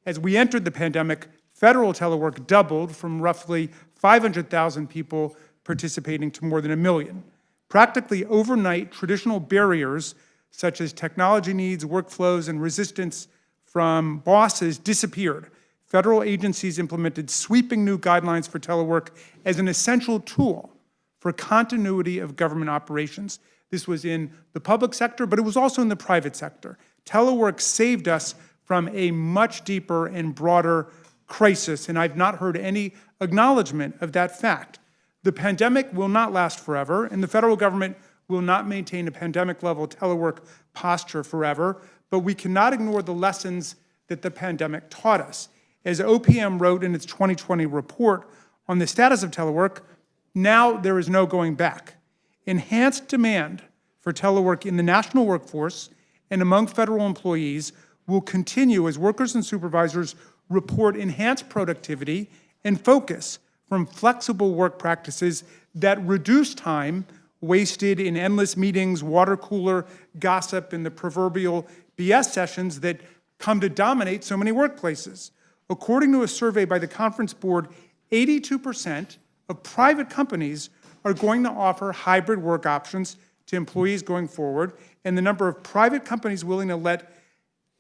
as we entered the pandemic, federal telework doubled from roughly 500,000 people participating to more than 1 million. Practically overnight, traditional barriers such as technology needs, workflows, and resistance from bosses disappeared. Federal agencies implemented sweeping new guidelines for telework as an essential tool for continuity of government operations. This was in the public sector, but it was also in the private sector. Telework saved us from a much deeper and broader crisis, and I've not heard any acknowledgement of that fact. The pandemic will not last forever, and the federal government will not maintain a pandemic-level telework posture forever, but we cannot ignore the lessons that the pandemic taught us. As OPM wrote in its 2020 report on the status of telework, now there is no going back. Enhanced demand for telework in the national workforce and among federal employees will continue as workers and supervisors report enhanced productivity and focus from flexible work practices that reduce time wasted in endless meetings, water cooler gossip, and the proverbial BS sessions that come to dominate so many workplaces. According to a survey by the Conference Board, 82% of private companies are going to offer hybrid work options to employees going forward, and the number of private companies willing to let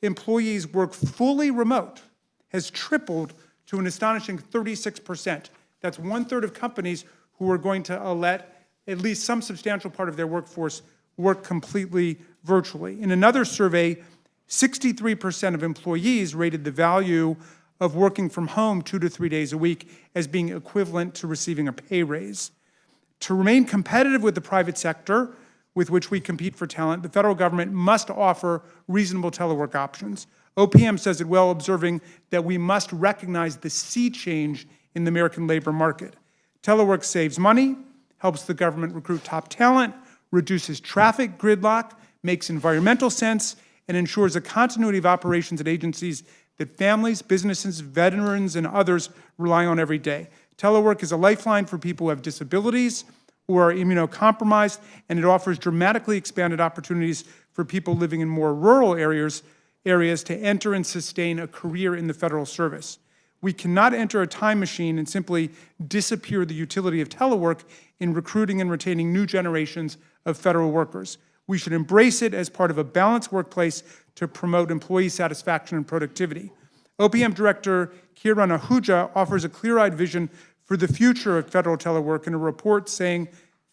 employees work fully remote has tripled to an astonishing 36%. That's 1/3 of companies who are going to let at least some substantial part of their workforce work completely virtually. In another survey, 63% of employees rated the value of working from home 2 to 3 days a week as being equivalent to receiving a pay raise. To remain competitive with the private sector, with which we compete for talent, the federal government must offer reasonable telework options. OPM says it well, observing that we must recognize the sea change in the American labor market. Telework saves money, helps the government recruit top talent, reduces traffic gridlock, makes environmental sense, and ensures a continuity of operations at agencies that families, businesses, veterans, and others rely on every day. Telework is a lifeline for people who have disabilities, who are immunocompromised, and it offers dramatically expanded opportunities for people living in more rural areas to enter and sustain a career in the federal service. We cannot enter a time machine and simply disappear the utility of telework in recruiting and retaining new generations of federal workers. We should embrace it as part of a balanced workplace to promote employee satisfaction and productivity. OPM Director Kiran Ahuja offers a clear-eyed vision for the future of federal telework in a report saying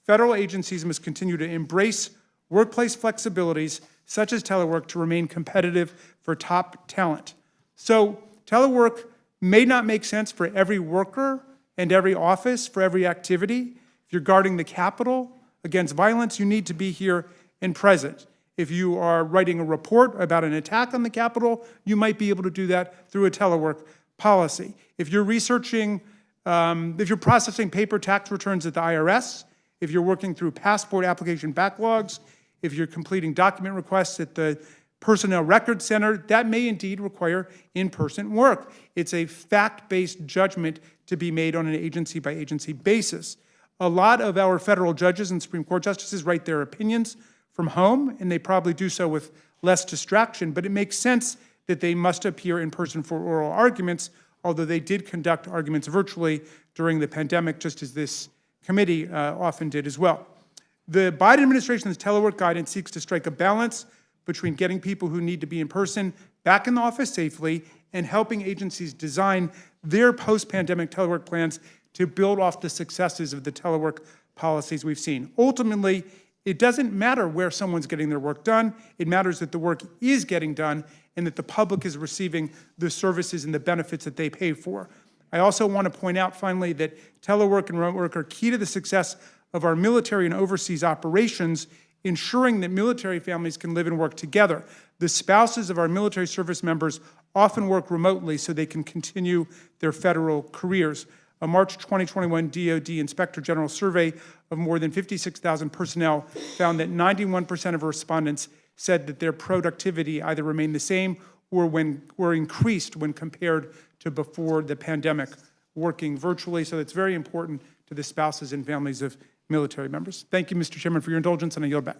federal agencies must continue to embrace workplace flexibilities such as telework to remain competitive for top talent. So telework may not make sense for every worker and every office, for every activity. If you're guarding the Capitol against violence, you need to be here and present. If you are writing a report about an attack on the Capitol, you might be able to do that through a telework policy. If you're researching, if you're processing paper tax returns at the IRS, if you're working through passport application backlogs, if you're completing document requests at the Personnel Records Center, that may indeed require in-person work. It's a fact-based judgment to be made on an agency-by-agency basis. A lot of our federal judges and Supreme Court justices write their opinions from home, and they probably do so with less distraction, but it makes sense that they must appear in person for oral arguments, although they did conduct arguments virtually during the pandemic, just as this committee often did as well. The Biden administration's telework guidance seeks to strike a balance between getting people who need to be in person back in the office safely and helping agencies design their post-pandemic telework plans to build off the successes of the telework policies we've seen. Ultimately, it doesn't matter where someone's getting their work done. It matters that the work is getting done and that the public is receiving the services and the benefits that they pay for. I also want to point out, finally, that telework and remote work are key to the success of our military and overseas operations, ensuring that military families can live and work together. The spouses of our military service members often work remotely so they can continue their federal careers. A March 2021 DoD Inspector General survey of more than 56,000 personnel found that 91% of respondents said that their productivity either remained the same or increased when compared to before the pandemic, working virtually. So it's very important to the spouses and families of military members. Thank you, Mr. Chairman, for your indulgence, and I yield back.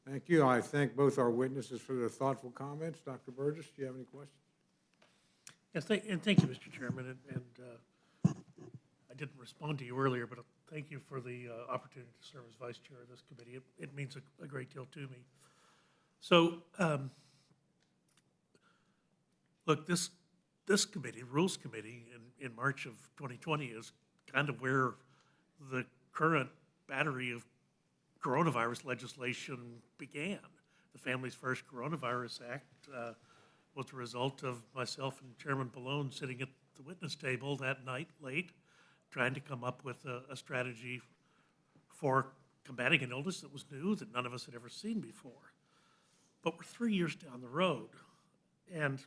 Thank you. I thank both our witnesses for their thoughtful comments. Dr. Burgess, do you have any questions? Yes, thank you, Mr. Chairman, and I didn't respond to you earlier, but thank you for the opportunity to serve as vice chair of this committee. It means a great deal to me. So, look, this committee, Rules Committee, in March of 2020 is kind of where the current battery of coronavirus legislation began. The Families First Coronavirus Act was the result of myself and Chairman Pallone sitting at the witness table that night late, trying to come up with a strategy for combating an illness that was new, that none of us had ever seen before. But we're 3 years down the road. And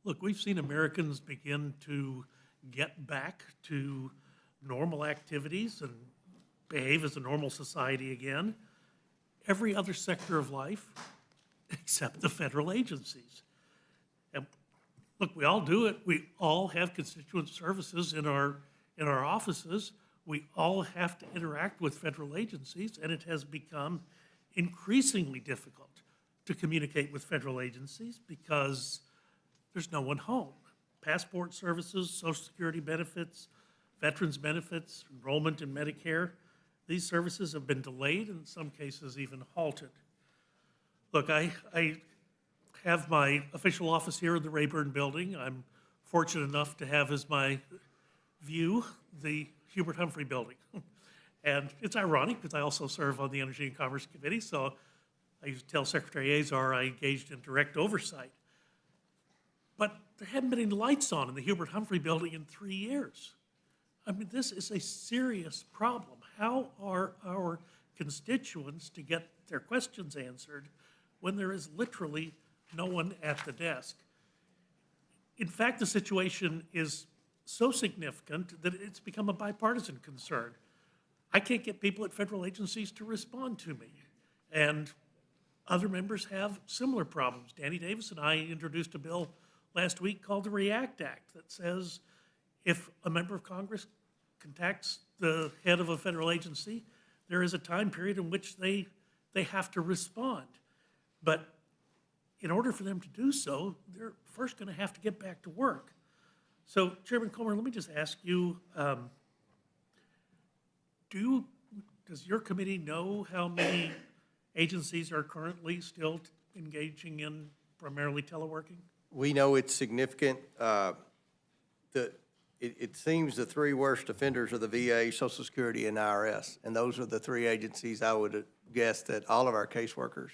look, we've seen Americans begin to get back to normal activities and behave as a normal society again. Every other sector of life except the federal agencies. And look, we all do it. We all have constituent services in our offices. We all have to interact with federal agencies, and it has become increasingly difficult to communicate with federal agencies because there's no one home. Passport services, Social Security benefits, veterans benefits, enrollment in Medicare, these services have been delayed, in some cases even halted. Look, I have my official office here in the Rayburn Building. I'm fortunate enough to have as my view the Hubert Humphrey Building. And it's ironic because I also serve on the Energy and Commerce Committee, so I used to tell Secretary Azar I engaged in direct oversight. But there haven't been any lights on in the Hubert Humphrey Building in 3 years. I mean, this is a serious problem. How are our constituents to get their questions answered when there is literally no one at the desk? In fact, the situation is so significant that it's become a bipartisan concern. I can't get people at federal agencies to respond to me. And other members have similar problems. Danny Davis and I introduced a bill last week called the REACT Act that says if a member of Congress contacts the head of a federal agency, there is a time period in which they have to respond. But in order for them to do so, they're first going to have to get back to work. So, Chairman Comer, let me just ask you, does your committee know how many agencies are currently still engaging in primarily teleworking? We know it's significant. It seems the three worst offenders are the VA, Social Security, and IRS. And those are the three agencies I would guess that all of our caseworkers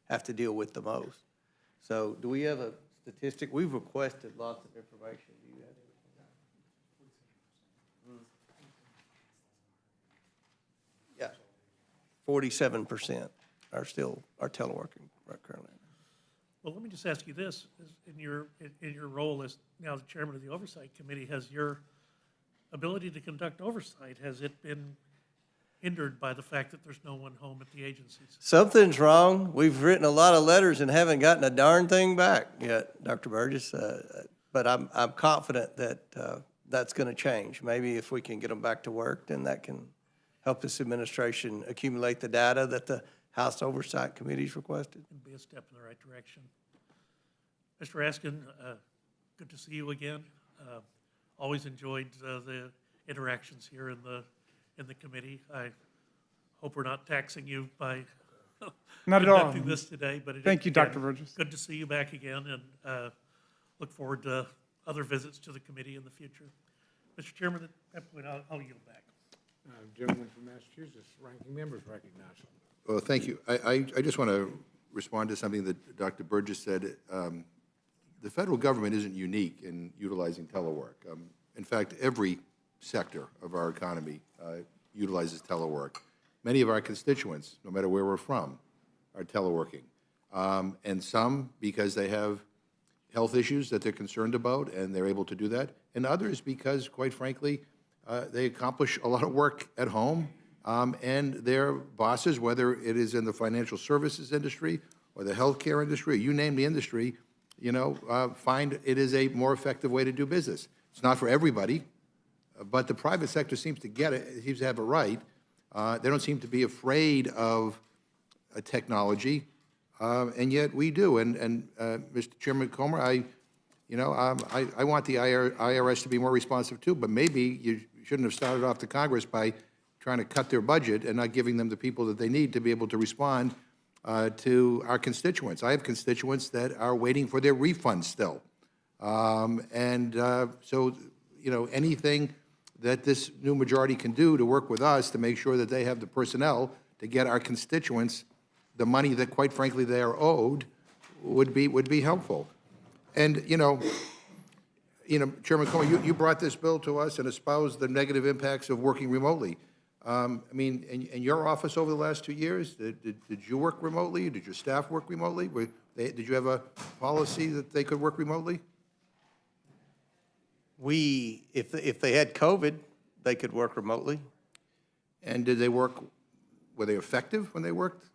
have to deal with the most. So do we have a statistic? We've requested lots of information. Do you have it? Yeah. 47% are teleworking right currently. Well, let me just ask you this, in your role as now the chairman of the Oversight Committee, has your ability to conduct oversight, has it been hindered by the fact that there's no one home at the agencies? Something's wrong. We've written a lot of letters and haven't gotten a darn thing back yet, Dr. Burgess. But I'm confident that that's going to change. Maybe if we can get them back to work, then that can help this administration accumulate the data that the House Oversight Committee's requested. It'd be a step in the right direction. Mr. Raskin, good to see you again. Always enjoyed the interactions here in the committee. I hope we're not taxing you by Not at all. conducting this today, but it is, Thank you, again, Dr. Burgess. good to see you back again, and look forward to other visits to the committee in the future. Mr. Chairman, at that point, I'll yield back. Gentleman from Massachusetts, ranking members recognized. Well, thank you. I just want to respond to something that Dr. Burgess said. The federal government isn't unique in utilizing telework. In fact, every sector of our economy utilizes telework. Many of our constituents, no matter where we're from, are teleworking. And some because they have health issues that they're concerned about and they're able to do that, and others because, quite frankly, they accomplish a lot of work at home, and their bosses, whether it is in the financial services industry or the healthcare industry, you name the industry, find it is a more effective way to do business. It's not for everybody, but the private sector seems to get it, seems to have it right. They don't seem to be afraid of technology, and yet we do. And Mr. Chairman Comer, I want the IRS to be more responsive too, but maybe you shouldn't have started off the Congress by trying to cut their budget and not giving them the people that they need to be able to respond to our constituents. I have constituents that are waiting for their refunds still. So, anything that this new majority can do to work with us to make sure that they have the personnel to get our constituents the money that, quite frankly, they are owed would be helpful. And, Chairman Comer, you brought this bill to us and espoused the negative impacts of working remotely. In your office over the last 2 years, did you work remotely? Did your staff work remotely? Did you have a policy that they could work remotely? If they had COVID, they could work remotely. And were they effective when they worked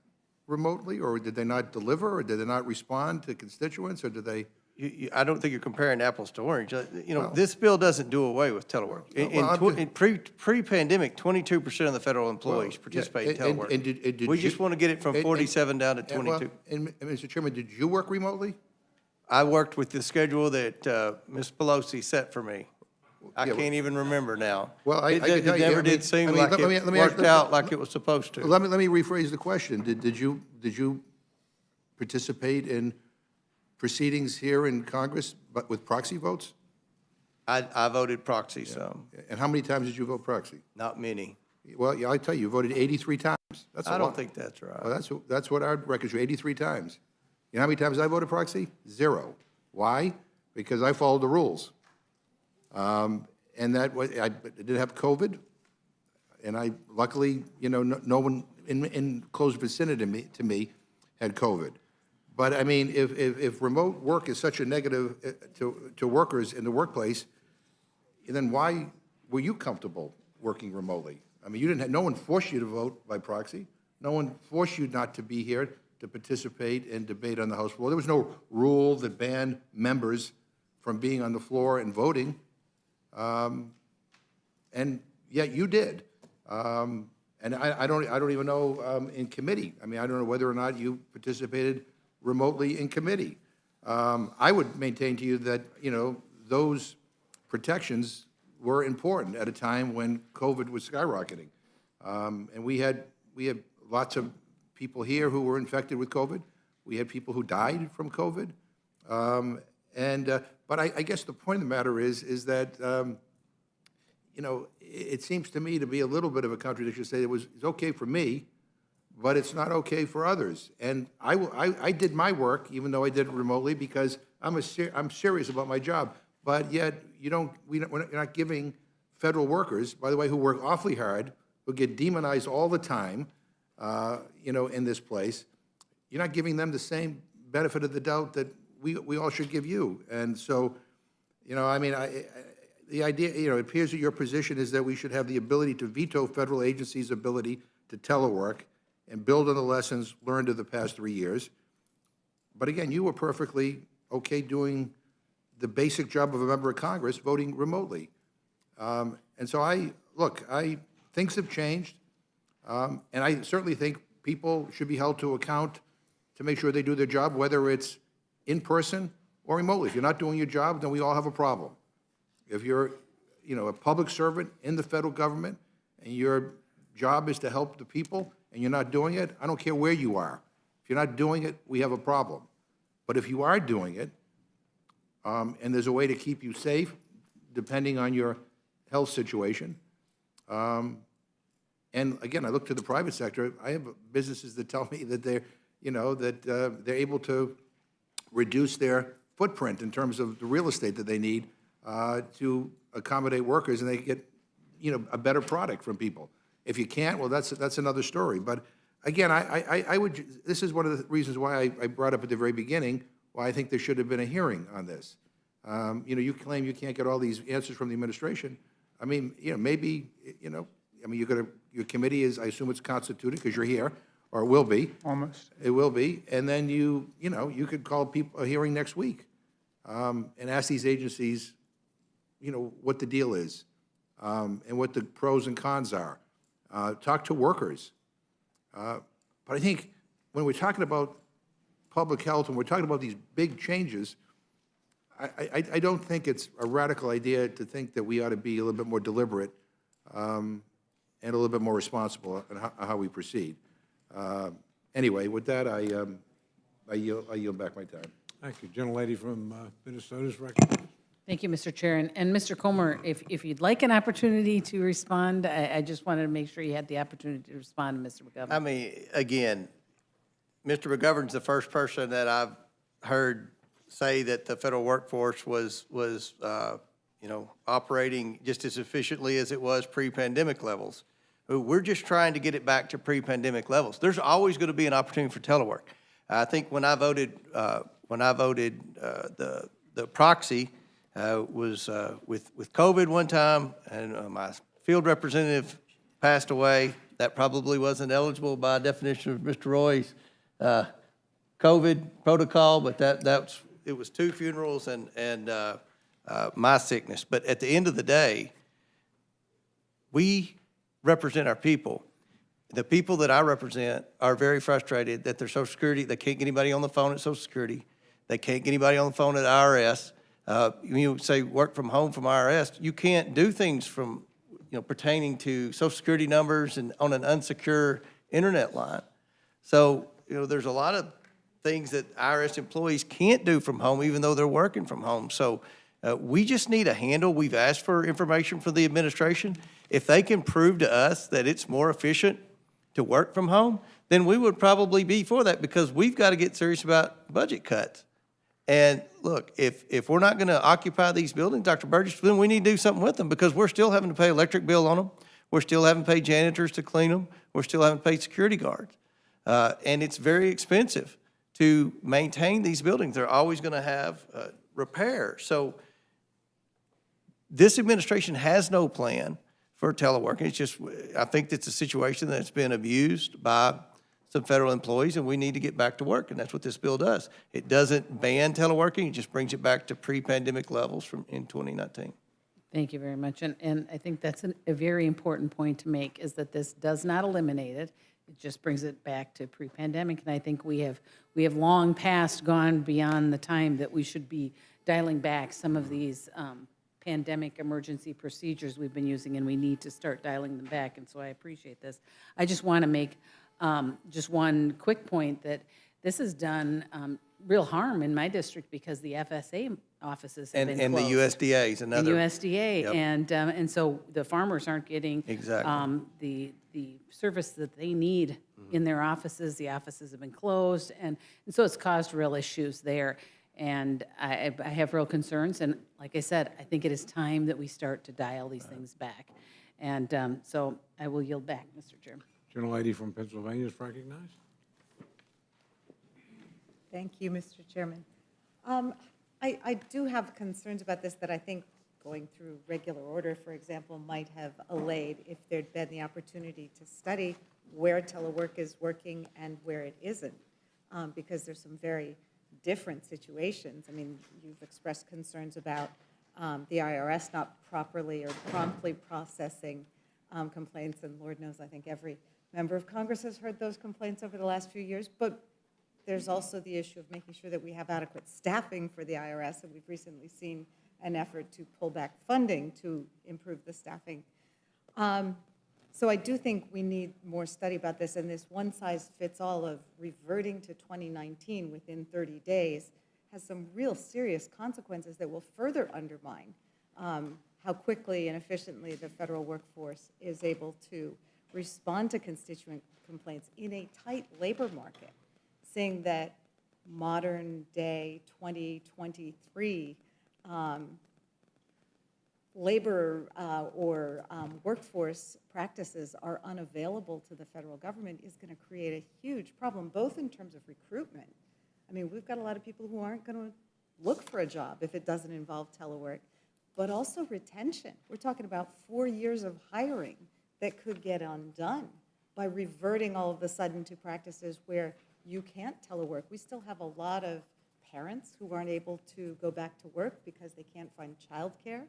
remotely, or did they not deliver, or did they not respond to constituents, or did they I don't think you're comparing apples to orange. You know, this bill doesn't do away with telework. In pre-pandemic, 22% of the federal employees participate in telework. Did We you- just want to get it from and- 47 down to and, well, 22. And, Mr. Chairman, did you work remotely? I worked with the schedule that Ms. Pelosi set for me. I Yeah, can't even remember now. Well, I It can tell you, never I mean- did seem I mean, like let me- it let me ask- worked out like it was supposed to. Let me rephrase the question. Did you participate in proceedings here in Congress, but with proxy votes? I voted proxy, so And how many times did you vote proxy? not many. Well, yeah, I tell you, you voted 83 times. That's a I don't lot. think that's right. Well, that's what our records show, 83 times. You know how many times I voted proxy? 0. Why? Because I followed the rules. And that was, I did have COVID, and I, luckily, you know, no one in close vicinity to me had COVID. But I mean, if remote work is such a negative to workers in the workplace, then why were you comfortable working remotely? I mean, you didn't have, no one forced you to vote by proxy. No one forced you not to be here to participate and debate on the House floor. There was no rule that banned members from being on the floor and voting. And yet you did. And I don't even know in committee. I mean, I don't know whether or not you participated remotely in committee. I would maintain to you that, you know, those protections were important at a time when COVID was skyrocketing. And we had lots of people here who were infected with COVID. We had people who died from COVID. But I guess the point of the matter is that, you know, it seems to me to be a little bit of a contradiction to say it's okay for me, but it's not okay for others. And I did my work, even though I did it remotely, because I'm serious about my job. But yet, we're not giving federal workers, by the way, who work awfully hard, who get demonized all the time, you know, in this place, you're not giving them the same benefit of the doubt that we all should give you. And so, you know, I mean, the idea, you know, it appears that your position is that we should have the ability to veto federal agencies' ability to telework and build on the lessons learned of the past 3 years. But again, you were perfectly okay doing the basic job of a member of Congress, voting remotely. And so things have changed, and I certainly think people should be held to account to make sure they do their job, whether it's in person or remotely. If you're not doing your job, then we all have a problem. If you're, you know, a public servant in the federal government and your job is to help the people and you're not doing it, I don't care where you are. If you're not doing it, we have a problem. But if you are doing it, and there's a way to keep you safe, depending on your health situation. And again, I look to the private sector. I have businesses that tell me that they're, you know, that they're able to reduce their footprint in terms of the real estate that they need to accommodate workers, and they get, you know, a better product from people. If you can't, well, that's another story. But again, I would. This is one of the reasons why I brought up at the very beginning why I think there should have been a hearing on this. You know, you claim you can't get all these answers from the administration. I mean, you know, maybe, you know, I mean, your committee is, I assume it's constituted because you're here, or it will be. Almost. It will be, and then you know, you could call people a hearing next week and ask these agencies, you know, what the deal is and what the pros and cons are. Talk to workers. But I think when we're talking about public health and we're talking about these big changes, I don't think it's a radical idea to think that we ought to be a little bit more deliberate and a little bit more responsible in how we proceed. Anyway, with that, I yield back my time. Thank you. Gentlelady from Minnesota's recognized. Thank you, Mr. Chair. And Mr. Comer, if you'd like an opportunity to respond, I just wanted to make sure you had the opportunity to respond to Mr. McGovern. I mean, again, Mr. McGovern's the first person that I've heard say that the federal workforce was you know, operating just as efficiently as it was pre-pandemic levels. We're just trying to get it back to pre-pandemic levels. There's always going to be an opportunity for telework. I think when I voted the proxy was with COVID one time, and my field representative passed away. That probably wasn't eligible by definition of Mr. Roy's COVID protocol, but that's was 2 funerals and my sickness. But at the end of the day, we represent our people. The people that I represent are very frustrated that their Social Security, they can't get anybody on the phone at Social Security. They can't get anybody on the phone at IRS. You say work from home from IRS, you can't do things from, pertaining to Social Security numbers and on an unsecure internet line. So, there's a lot of things that IRS employees can't do from home, even though they're working from home. So we just need a handle. We've asked for information from the administration. If they can prove to us that it's more efficient to work from home, then we would probably be for that, because we've got to get serious about budget cuts. And look, if we're not going to occupy these buildings, Dr. Burgess, then we need to do something with them, because we're still having to pay electric bill on them. We're still having to pay janitors to clean them. We're still having to pay security guards. And it's very expensive to maintain these buildings. They're always going to have repairs. So this administration has no plan for telework. It's just, I think it's a situation that's been abused by some federal employees, and we need to get back to work, and that's what this bill does. It doesn't ban teleworking, it just brings it back to pre-pandemic levels from in 2019. Thank you very much. And I think that's a very important point to make, is that this does not eliminate it. It just brings it back to pre-pandemic. And I think we have long past gone beyond the time that we should be dialing back some of these pandemic emergency procedures we've been using, and we need to start dialing them back. And so I appreciate this. I just want to make just one quick point that this has done real harm in my district, because the FSA offices have been And the closed. USDA is another. And USDA, Yep. and so the farmers aren't getting Exactly. the service that they need in their offices. The offices have been closed, and so it's caused real issues there. And I have real concerns, and like I said, I think it is time that we start to dial these things back. And so I will yield back, Mr. Chairman. Gentlelady from Pennsylvania is recognized. Thank you, Mr. Chairman. I do have concerns about this that I think going through regular order, for example, might have allayed if there'd been the opportunity to study where telework is working and where it isn't, because there's some very different situations. I mean, you've expressed concerns about the IRS not properly or promptly processing complaints, and Lord knows, I think every member of Congress has heard those complaints over the last few years, but there's also the issue of making sure that we have adequate staffing for the IRS, and we've recently seen an effort to pull back funding to improve the staffing. So I do think we need more study about this, and this one-size-fits-all of reverting to 2019 within 30 days has some real serious consequences that will further undermine how quickly and efficiently the federal workforce is able to respond to constituent complaints in a tight labor market, saying that modern-day 2023 labor or workforce practices are unavailable to the federal government is going to create a huge problem, both in terms of recruitment. I mean, we've got a lot of people who aren't going to look for a job if it doesn't involve telework, but also retention. We're talking about 4 years of hiring that could get undone by reverting all of a sudden to practices where you can't telework. We still have a lot of parents who aren't able to go back to work because they can't find childcare.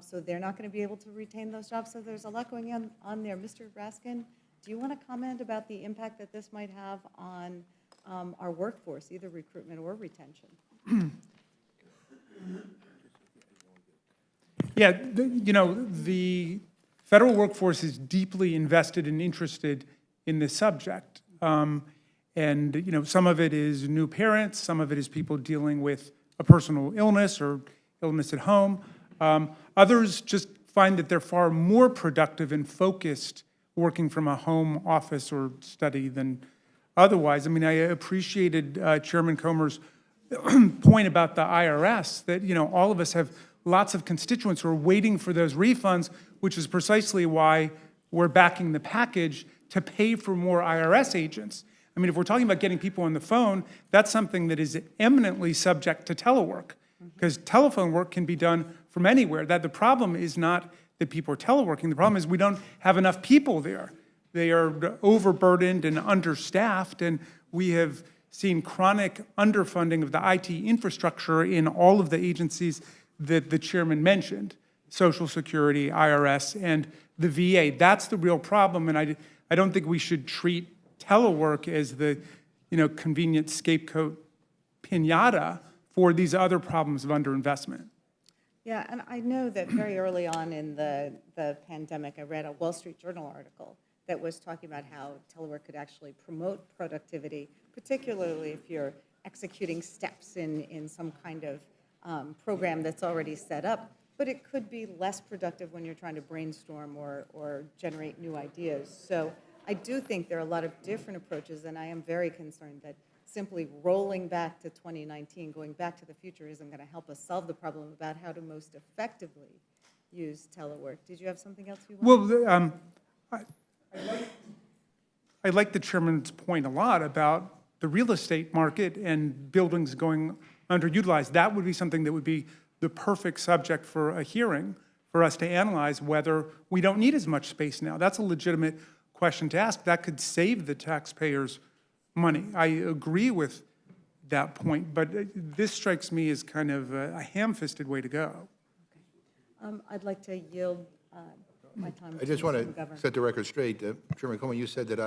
So they're not going to be able to retain those jobs. So there's a lot going on there. Mr. Raskin, do you want to comment about the impact that this might have on our workforce, either recruitment or retention? Yeah, the federal workforce is deeply invested and interested in this subject. And some of it is new parents, some of it is people dealing with a personal illness or illness at home. Others just find that they're far more productive and focused working from a home office or study than otherwise. I mean, I appreciated Chairman Comer's point about the IRS, that, all of us have lots of constituents who are waiting for those refunds, which is precisely why we're backing the package to pay for more IRS agents. I mean, if we're talking about getting people on the phone, that's something that is eminently subject to telework, because telephone work can be done from anywhere. That the problem is not that people are teleworking. The problem is we don't have enough people there. They are overburdened and understaffed, and we have seen chronic underfunding of the IT infrastructure in all of the agencies that the chairman mentioned, Social Security, IRS, and the VA. That's the real problem, and I don't think we should treat telework as the, convenient scapegoat pinata for these other problems of underinvestment. Yeah, and I know that very early on in the pandemic, I read a Wall Street Journal article that was talking about how telework could actually promote productivity, particularly if you're executing steps in some kind of program that's already set up. But it could be less productive when you're trying to brainstorm or generate new ideas. So I do think there are a lot of different approaches, and I am very concerned that simply rolling back to 2019, going back to the future, isn't going to help us solve the problem about how to most effectively use telework. Did you have something else you wanted? Well, I like the chairman's point a lot about the real estate market and buildings going underutilized. That would be something that would be the perfect subject for a hearing for us to analyze whether we don't need as much space now. That's a legitimate question to ask. That could save the taxpayers money. I agree with that point, but this strikes me as kind of a ham-fisted way to go. I'd like to yield my time to I just Mr. want to McGovern. set the record straight. Chairman Coleman, you said that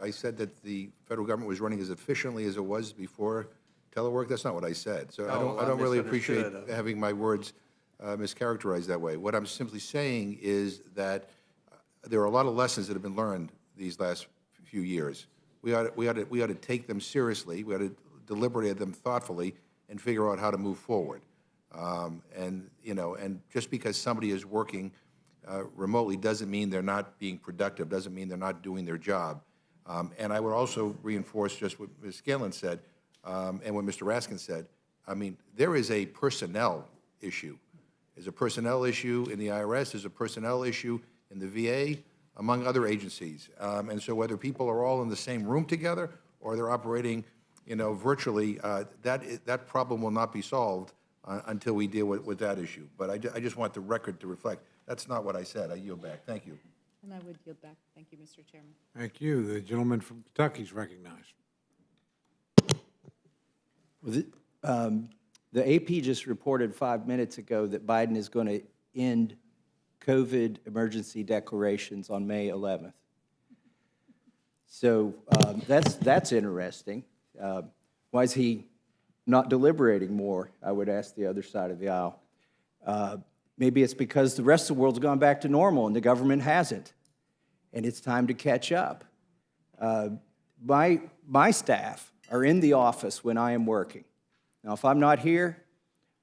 I said that the federal government was running as efficiently as it was before telework. That's not what I said. So Oh, I don't really misunderstood. appreciate having my words mischaracterized that way. What I'm simply saying is that there are a lot of lessons that have been learned these last few years. We ought to take them seriously. We ought to deliberate them thoughtfully and figure out how to move forward. And just because somebody is working remotely doesn't mean they're not being productive, doesn't mean they're not doing their job. And I would also reinforce just what Ms. Scanlon said and what Mr. Raskin said. I mean, there is a personnel issue. There's a personnel issue in the IRS, there's a personnel issue in the VA, among other agencies. And so whether people are all in the same room together or they're operating, virtually, that problem will not be solved until we deal with that issue. But I just want the record to reflect, that's not what I said. I yield back. Thank you. And I would yield back. Thank you, Mr. Chairman. Thank you. The gentleman from Kentucky is recognized. The AP just reported 5 minutes ago that Biden is going to end COVID emergency declarations on May 11th. So that's interesting. Why is he not deliberating more, I would ask the other side of the aisle. Maybe it's because the rest of the world's gone back to normal and the government hasn't, and it's time to catch up. My staff are in the office when I am working. Now, if I'm not here,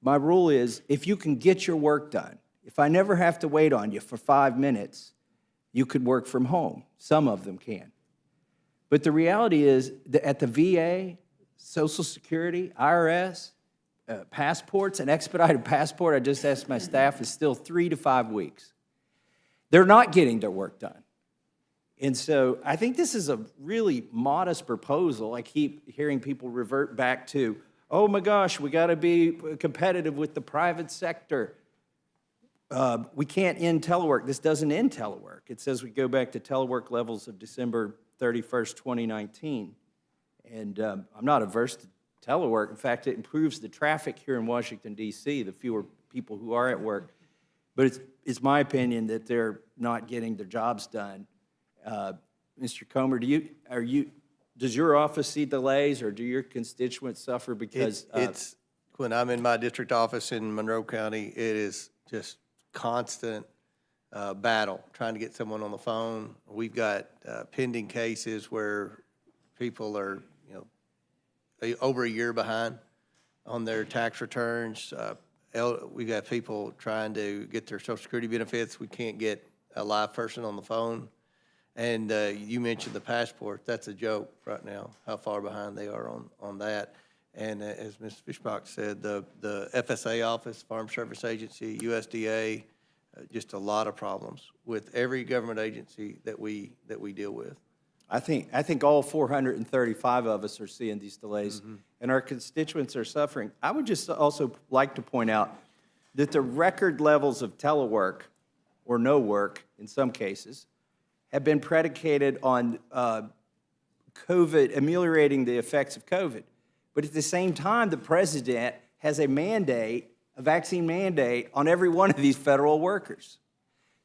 my rule is if you can get your work done, if I never have to wait on you for 5 minutes, you could work from home. Some of them can. But the reality is that at the VA, Social Security, IRS, passports, an expedited passport, I just asked my staff, is still 3 to 5 weeks. They're not getting their work done. And so I think this is a really modest proposal. I keep hearing people revert back to, oh my gosh, we got to be competitive with the private sector. We can't end telework. This doesn't end telework. It says we go back to telework levels of December 31st, 2019. And I'm not averse to telework. In fact, it improves the traffic here in Washington, D.C., the fewer people who are at work. But it's my opinion that they're not getting their jobs done. Mr. Comer, does your office see delays, or do your constituents suffer because It's when I'm in my district office in Monroe County, it is just constant battle trying to get someone on the phone. We've got pending cases where people are, over a year behind on their tax returns. We got people trying to get their Social Security benefits. We can't get a live person on the phone. And you mentioned the passport. That's a joke right now, how far behind they are on that. And as Ms. Fishbach said, the FSA office, Farm Service Agency, USDA, just a lot of problems with every government agency that we deal with. I think all 435 of us are seeing these delays, and our constituents are suffering. I would just also like to point out that the record levels of telework, or no work in some cases, have been predicated on COVID, ameliorating the effects of COVID. But at the same time, the president has a mandate, a vaccine mandate on every one of these federal workers.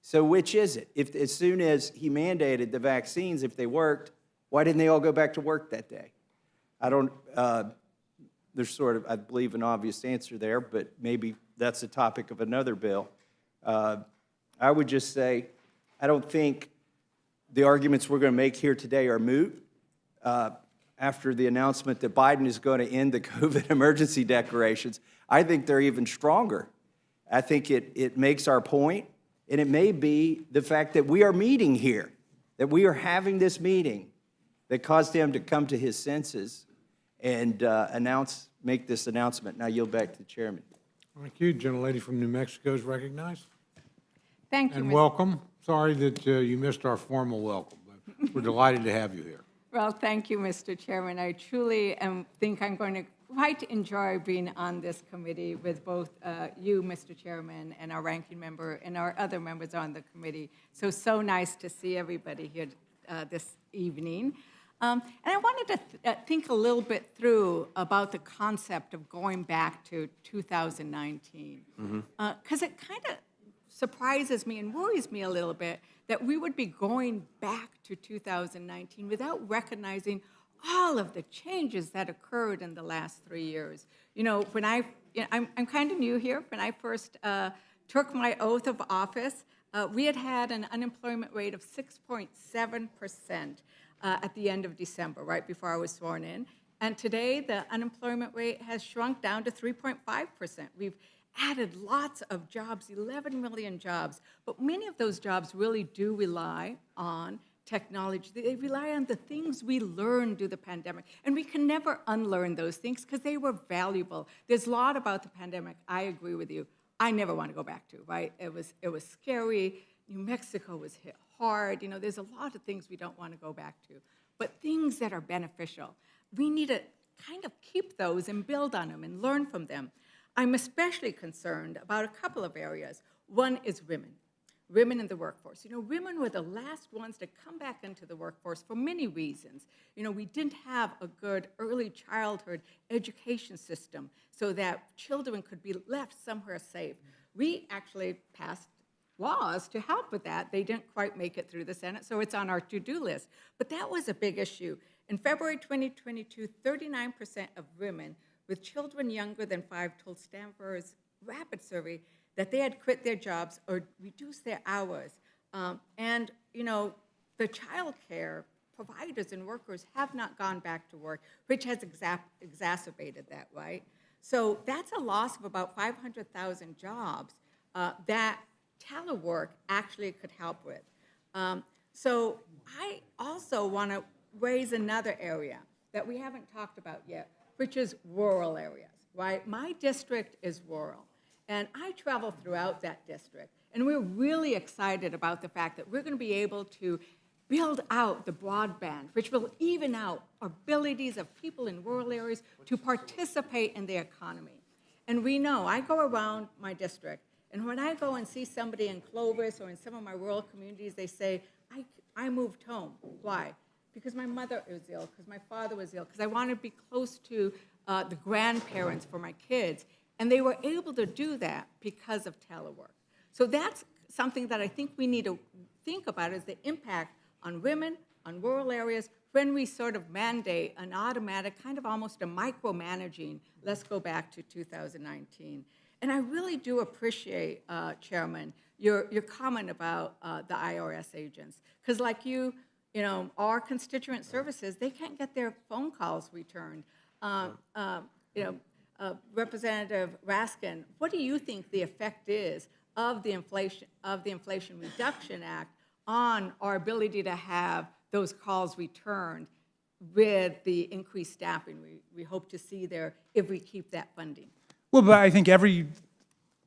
So which is it? If, as soon as he mandated the vaccines, if they worked, why didn't they all go back to work that day? I don't, there's sort of, I believe, an obvious answer there, but maybe that's the topic of another bill. I would just say, I don't think the arguments we're going to make here today are moot. After the announcement that Biden is going to end the COVID emergency declarations, I think they're even stronger. I think it makes our point, and it may be the fact that we are meeting here, that we are having this meeting that caused him to come to his senses and make this announcement. Now yield back to the chairman. Thank you. Gentlelady from New Mexico is recognized. Thank you, And Mr. welcome. Sorry that you missed our formal welcome, but we're delighted to have you here. Well, thank you, Mr. Chairman. I truly think I'm going to quite enjoy being on this committee with both you, Mr. Chairman, and our ranking member and our other members on the committee. So nice to see everybody here this evening. And I wanted to think a little bit through about the concept of going back to 2019. Because it kind of surprises me and worries me a little bit that we would be going back to 2019 without recognizing all of the changes that occurred in the last 3 years. You know, when I'm kind of new here. When I first took my oath of office, we had an unemployment rate of 6.7% at the end of December, right before I was sworn in. And today, the unemployment rate has shrunk down to 3.5%. We've added lots of jobs, 11 million jobs, but many of those jobs really do rely on technology. They rely on the things we learned through the pandemic, and we can never unlearn those things because they were valuable. There's a lot about the pandemic, I agree with you, I never want to go back to, right? It was scary. New Mexico was hit hard. You know, there's a lot of things we don't want to go back to, but things that are beneficial, we need to kind of keep those and build on them and learn from them. I'm especially concerned about a couple of areas. One is women in the workforce. You know, women were the last ones to come back into the workforce for many reasons. You know, we didn't have a good early childhood education system so that children could be left somewhere safe. We actually passed laws to help with that. They didn't quite make it through the Senate, so it's on our to-do list. But that was a big issue. In February 2022, 39% of women with children younger than 5 told Stanford's rapid survey that they had quit their jobs or reduced their hours. And, you know, the child care providers and workers have not gone back to work, which has exacerbated that, right? So that's a loss of about 500,000 jobs that Telework actually could help with. So I also want to raise another area that we haven't talked about yet, which is rural areas, right? My district is rural, and I travel throughout that district, and we're really excited about the fact that we're going to be able to build out the broadband, which will even out abilities of people in rural areas to participate in the economy. And we know, I go around my district, and when I go and see somebody in Clovis or in some of my rural communities, they say, I moved home. Why? Because my mother was ill, because my father was ill, because I want to be close to the grandparents for my kids. And they were able to do that because of telework. So that's something that I think we need to think about is the impact on women, on rural areas, when we sort of mandate an automatic, kind of almost a micromanaging, let's go back to 2019. And I really do appreciate, Chairman, your comment about the IRS agents. Because like you know, our constituent services, they can't get their phone calls returned. Representative Raskin, what do you think the effect is of the Inflation Reduction Act on our ability to have those calls returned with the increased staffing we hope to see there if we keep that funding? Well, but I think every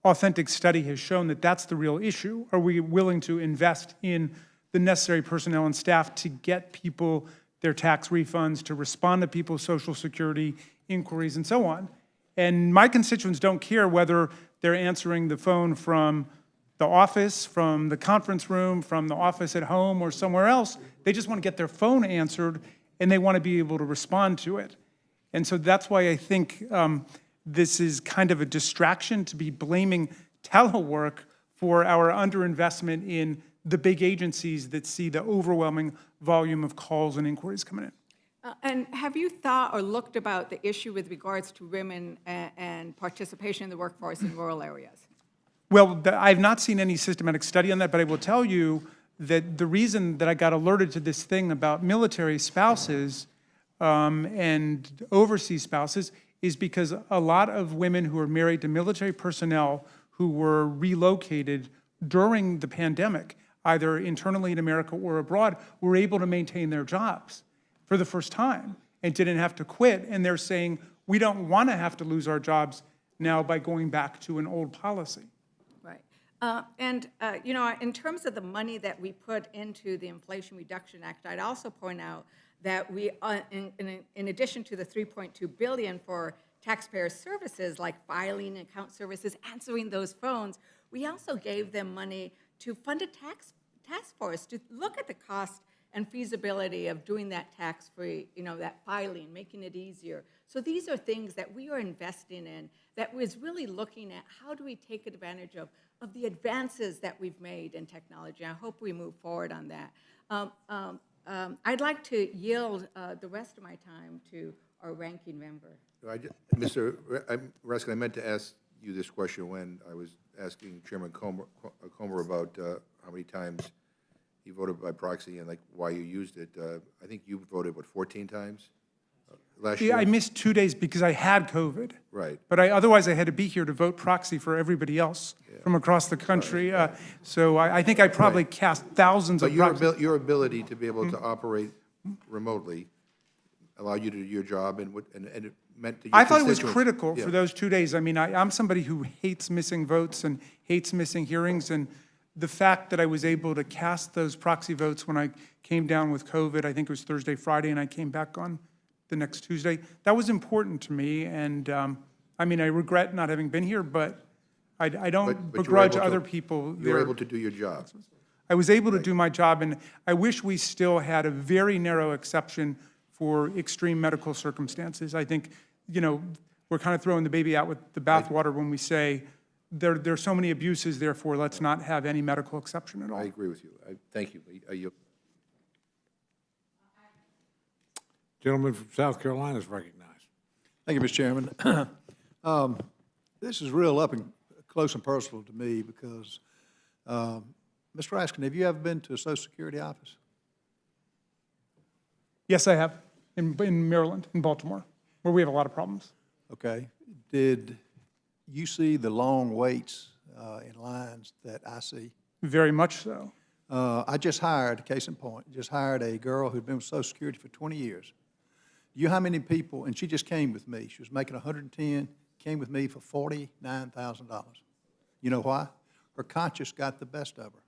authentic study has shown that that's the real issue. Are we willing to invest in the necessary personnel and staff to get people their tax refunds, to respond to people's Social Security inquiries and so on? And my constituents don't care whether they're answering the phone from the office, from the conference room, from the office at home, or somewhere else. They just want to get their phone answered and they want to be able to respond to it. And so that's why I think this is kind of a distraction to be blaming telework for our underinvestment in the big agencies that see the overwhelming volume of calls and inquiries coming in. And have you thought or looked about the issue with regards to women and participation in the workforce in rural areas? Well, I've not seen any systematic study on that, but I will tell you that the reason that I got alerted to this thing about military spouses and overseas spouses is because a lot of women who are married to military personnel who were relocated during the pandemic, either internally in America or abroad, were able to maintain their jobs for the first time and didn't have to quit. And they're saying, we don't want to have to lose our jobs now by going back to an old policy. Right. You know, in terms of the money that we put into the Inflation Reduction Act, I'd also point out that we, in addition to the $3.2 billion for taxpayer services like filing, account services, answering those phones, we also gave them money to fund a task force to look at the cost and feasibility of doing that tax-free, you know, that filing, making it easier. So these are things that we are investing in that was really looking at how do we take advantage of the advances that we've made in technology. I hope we move forward on that. I'd like to yield the rest of my time to our ranking member. Mr. Raskin, I meant to ask you this question when I was asking Chairman Comer about how many times he voted by proxy and like why you used it. I think you voted, what, 14 times last year? Yeah, I missed 2 days because I had COVID. Right. But otherwise I had to be here to vote proxy for everybody else from across the country. So I think I probably cast thousands But of proxies. your ability to be able to operate remotely allowed you to do your job and it meant that your I thought it was constituents- critical Yeah. for those 2 days. I mean, I'm somebody who hates missing votes and hates missing hearings, and the fact that I was able to cast those proxy votes when I came down with COVID, I think it was Thursday, Friday, and I came back on the next Tuesday, that was important to me. And I mean, I regret not having been here, but I don't But you were begrudge able to- other people. You were able to do your job. I was able to do my job, and I wish we still had a very narrow exception for extreme medical circumstances. I think, you know, we're kind of throwing the baby out with the bathwater when we say there are so many abuses, therefore let's not have any medical exception at all. I agree with you. Thank you. Gentleman from South Carolina is recognized. Thank you, Mr. Chairman. This is real up and close and personal to me because, Mr. Raskin, have you ever been to a Social Security office? Yes, I have, in Maryland, in Baltimore, where we have a lot of problems. Okay. Did you see the long waits in lines that I see? Very much so. I just hired, case in point, a girl who'd been with Social Security for 20 years. You know how many people, and she just came with me. She was making 110, came with me for $49,000. You know why? Her conscience got the best of her.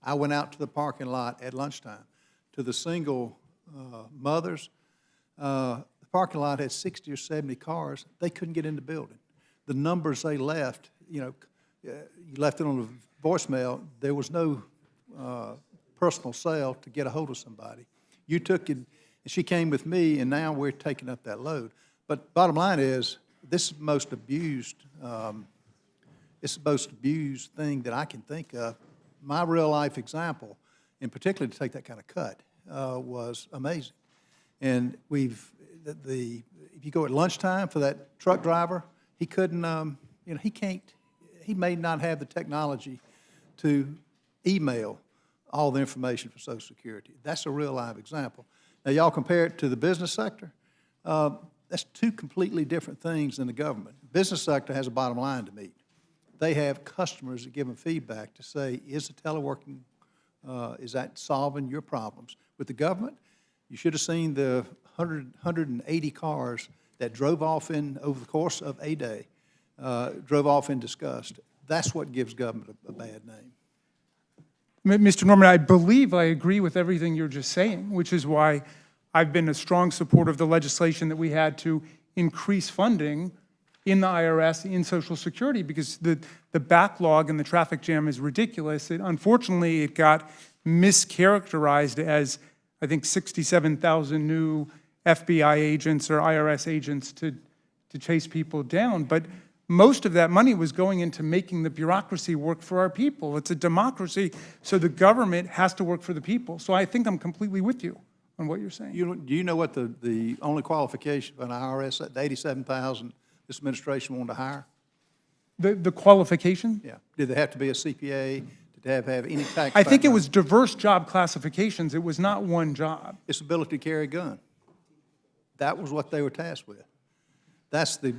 I went out to the parking lot at lunchtime to the single mothers. The parking lot had 60 or 70 cars. They couldn't get in the building. The numbers they left, you know, you left it on the voicemail. There was no personal cell to get a hold of somebody. You took it, and she came with me, and now we're taking up that load. But bottom line is, this is the most abused, thing that I can think of. My real life example, and particularly to take that kind of cut, was amazing. And if you go at lunchtime for that truck driver, he couldn't, he may not have the technology to email all the information for Social Security. That's a real live example. Now, y'all compare it to the business sector. That's two completely different things in the government. Business sector has a bottom line to meet. They have customers that give them feedback to say, is the teleworking, is that solving your problems? With the government, you should have seen the 180 cars that drove off over the course of a day, drove off in disgust. That's what gives government a bad name. Mr. Norman, I believe I agree with everything you're just saying, which is why I've been a strong supporter of the legislation that we had to increase funding in the IRS, in Social Security, because the backlog and the traffic jam is ridiculous. Unfortunately, it got mischaracterized as I think, 67,000 new FBI agents or IRS agents to chase people down. But most of that money was going into making the bureaucracy work for our people. It's a democracy, so the government has to work for the people. So I think I'm completely with you on what you're saying. Do you know what the only qualification of an IRS, the 87,000 this administration wanted to hire? The qualification? Yeah. Did they have to be a CPA? Did they have any tax? I think it background? was diverse job classifications. It was not one job. Its ability to carry a gun. That was what they were tasked with. That's the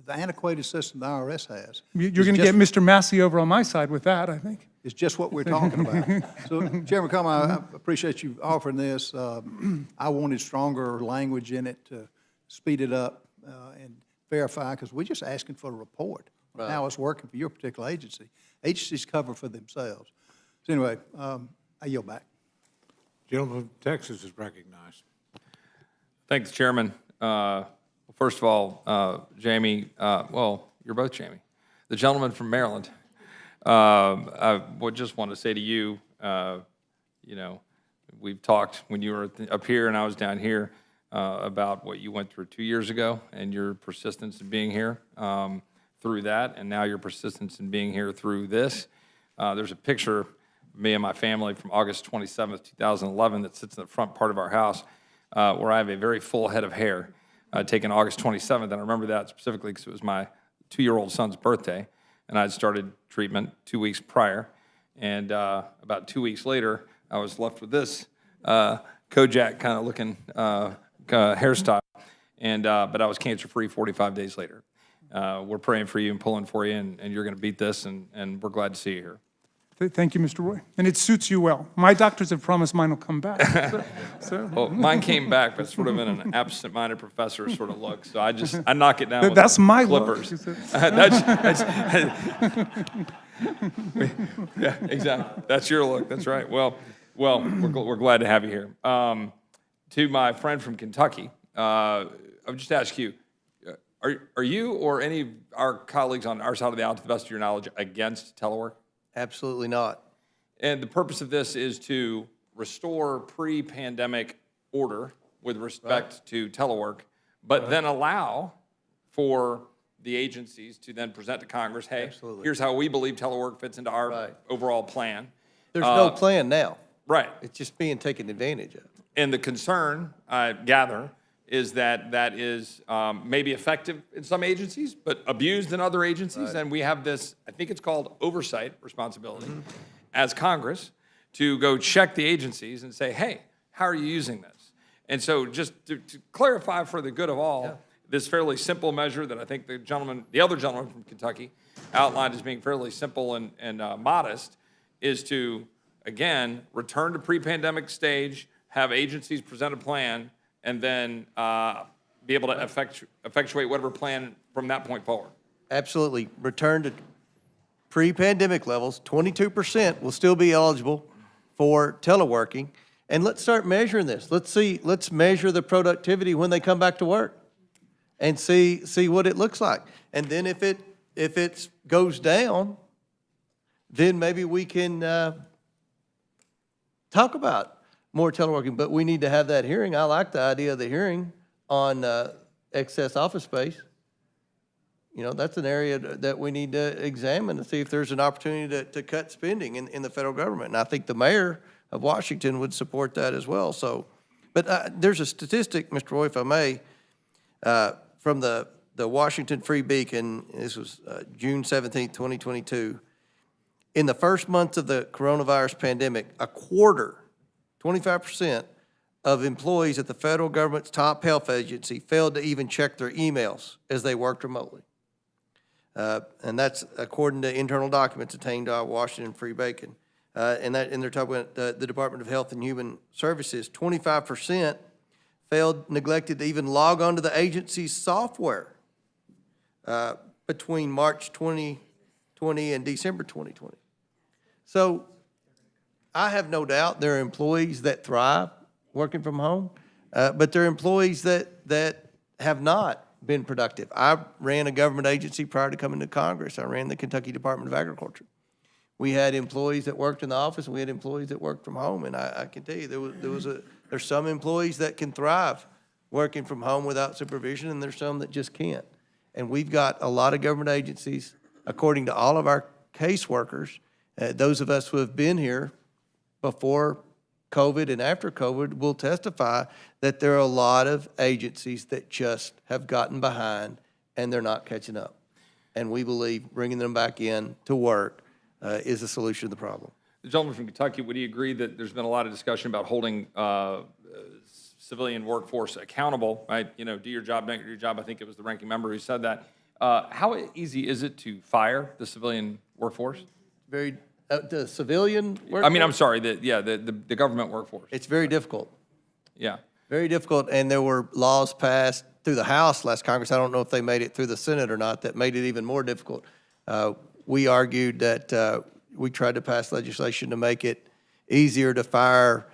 antiquated system the IRS has. You're going to get Mr. Massey over on my side with that, I think. It's just what we're talking about. So, Chairman Comer, I appreciate you offering this. I wanted stronger language in it to speed it up and verify, because we're just asking for a report on how it's working for your particular agency. Agencies cover for themselves. So anyway, I yield back. Gentleman from Texas is recognized. Thanks, Chairman. First of all, Jamie, well, you're both Jamie. The gentleman from Maryland, I would just want to say to you, you know, we've talked when you were up here and I was down here about what you went through 2 years ago and your persistence in being here through that, and now your persistence in being here through this. There's a picture of me and my family from August 27th, 2011 that sits in the front part of our house where I have a very full head of hair taken August 27th, and I remember that specifically because it was my 2-year-old son's birthday, and I'd started treatment 2 weeks prior, and about 2 weeks later, I was left with this Kojak kind of looking hairstyle, and but I was cancer-free 45 days later. We're praying for you and pulling for you, and you're going to beat this, and we're glad to see you here. Thank you, Mr. Roy. And it suits you well. My doctors have promised mine will come back. Well, mine came back, but sort of in an absent-minded professor sort of look. So I knock it down with That's my clippers. look. Yeah, exactly. That's your look. That's right. Well, we're glad to have you here. To my friend from Kentucky, I would just ask you, are you or any of our colleagues on our side of the aisle, to the best of your knowledge, against telework? Absolutely not. And the purpose of this is to restore pre-pandemic order with respect to telework, but then allow for the agencies to then present to Congress, hey, here's how we believe telework fits into our overall plan. There's no plan now. Right. It's just being taken advantage of. And the concern, I gather, is that that is maybe effective in some agencies, but abused in other agencies. And we have this, I think it's called oversight responsibility as Congress to go check the agencies and say, hey, how are you using this? And so just to clarify for the good of all, this fairly simple measure that I think the other gentleman from Kentucky outlined as being fairly simple and modest is to, again, return to pre-pandemic stage, have agencies present a plan, and then be able to effectuate whatever plan from that point forward. Absolutely. Return to pre-pandemic levels. 22% will still be eligible for teleworking. And let's start measuring this. Let's measure the productivity when they come back to work and see what it looks like. And then if it goes down, then maybe we can talk about more teleworking, but we need to have that hearing. I like the idea of the hearing on excess office space. You know, that's an area that we need to examine to see if there's an opportunity to cut spending in the federal government. And I think the mayor of Washington would support that as well. So, but there's a statistic, Mr. Roy, if I may, from the Washington Free Beacon. This was June 17th, 2022. In the first months of the coronavirus pandemic, a quarter, 25% of employees at the federal government's top health agency failed to even check their emails as they worked remotely. And that's according to internal documents obtained by Washington Free Beacon. And they're talking about the Department of Health and Human Services. 25% neglected to even log onto the agency's software between March 2020 and December 2020. So I have no doubt there are employees that thrive working from home, but there are employees that have not been productive. I ran a government agency prior to coming to Congress. I ran the Kentucky Department of Agriculture. We had employees that worked in the office, and we had employees that worked from home. And I can tell you, there's some employees that can thrive working from home without supervision, and there's some that just can't. And we've got a lot of government agencies, according to all of our caseworkers, those of us who have been here before COVID and after COVID will testify that there are a lot of agencies that just have gotten behind and they're not catching up. And we believe bringing them back in to work is a solution to the problem. The gentleman from Kentucky, would he agree that there's been a lot of discussion about holding civilian workforce accountable, right? You know, do your job, don't do your job. I think it was the ranking member who said that. How easy is it to fire the civilian workforce? Very, the civilian workforce? I mean, I'm sorry, the government workforce. It's very difficult. Yeah. Very difficult, and there were laws passed through the House last Congress. I don't know if they made it through the Senate or not, that made it even more difficult. We argued that we tried to pass legislation to make it easier to fire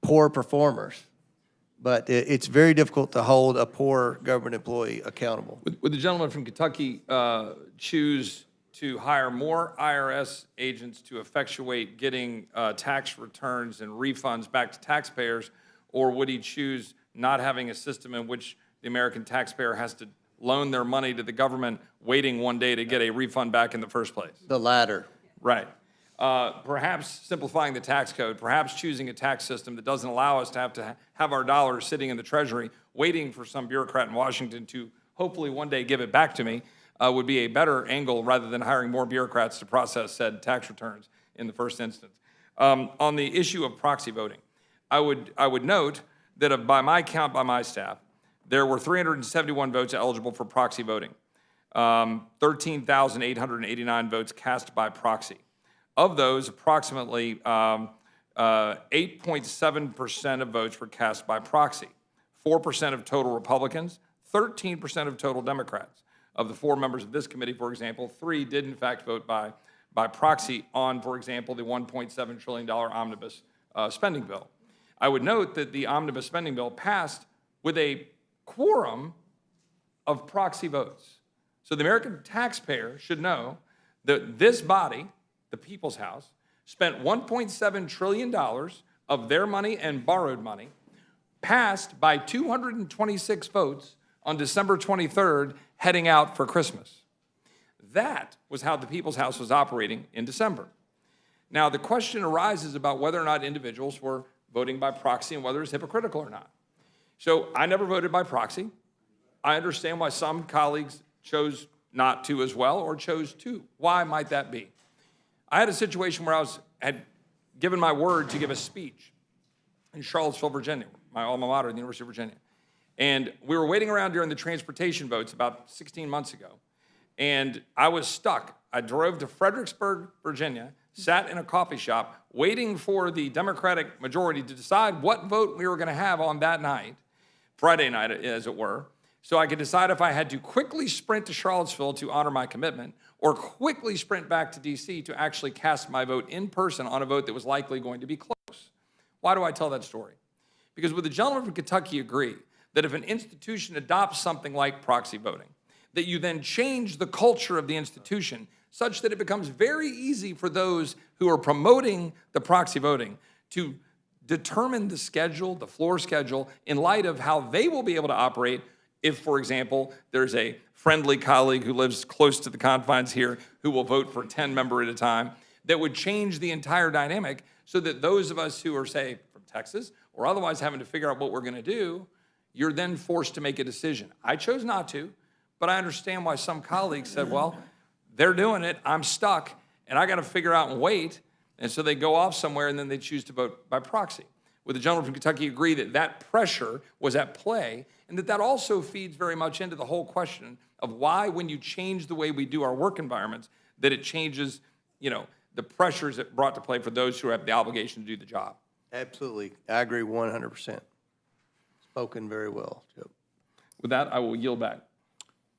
poor performers. But it's very difficult to hold a poor government employee accountable. Would the gentleman from Kentucky choose to hire more IRS agents to effectuate getting tax returns and refunds back to taxpayers, or would he choose not having a system in which the American taxpayer has to loan their money to the government, waiting one day to get a refund back in the first place? The latter. Right. Perhaps simplifying the tax code, perhaps choosing a tax system that doesn't allow us to have our dollars sitting in the Treasury, waiting for some bureaucrat in Washington to hopefully one day give it back to me, would be a better angle rather than hiring more bureaucrats to process said tax returns in the first instance. On the issue of proxy voting, I would note that by my count, by my staff, there were 371 votes eligible for proxy voting, 13,889 votes cast by proxy. Of those, approximately 8.7% of votes were cast by proxy, 4% of total Republicans, 13% of total Democrats. Of the 4 members of this committee, for example, 3 did in fact vote by proxy on, for example, the $1.7 trillion omnibus spending bill. I would note that the omnibus spending bill passed with a quorum of proxy votes. So the American taxpayer should know that this body, the People's House, spent $1.7 trillion of their money and borrowed money, passed by 226 votes on December 23rd, heading out for Christmas. That was how the People's House was operating in December. Now, the question arises about whether or not individuals were voting by proxy and whether it's hypocritical or not. So I never voted by proxy. I understand why some colleagues chose not to as well, or chose to. Why might that be? I had a situation where I had given my word to give a speech in Charlottesville, Virginia, my alma mater, the University of Virginia. And we were waiting around during the transportation votes about 16 months ago. And I was stuck. I drove to Fredericksburg, Virginia, sat in a coffee shop, waiting for the Democratic majority to decide what vote we were going to have on that night, Friday night, as it were, so I could decide if I had to quickly sprint to Charlottesville to honor my commitment or quickly sprint back to D.C. to actually cast my vote in person on a vote that was likely going to be close. Why do I tell that story? Because would the gentleman from Kentucky agree that if an institution adopts something like proxy voting, that you then change the culture of the institution such that it becomes very easy for those who are promoting the proxy voting to determine the schedule, the floor schedule, in light of how they will be able to operate if, for example, there's a friendly colleague who lives close to the confines here who will vote for 10 members at a time, that would change the entire dynamic so that those of us who are, say, from Texas or otherwise having to figure out what we're going to do, you're then forced to make a decision. I chose not to, but I understand why some colleagues said, well, they're doing it, I'm stuck, and I got to figure out and wait, and so they go off somewhere and then they choose to vote by proxy. Would the gentleman from Kentucky agree that that pressure was at play and that that also feeds very much into the whole question of why, when you change the way we do our work environments, that it changes, the pressures that brought to play for those who have the obligation to do the job? Absolutely. I agree 100%. Spoken very well, Joe. With that, I will yield back.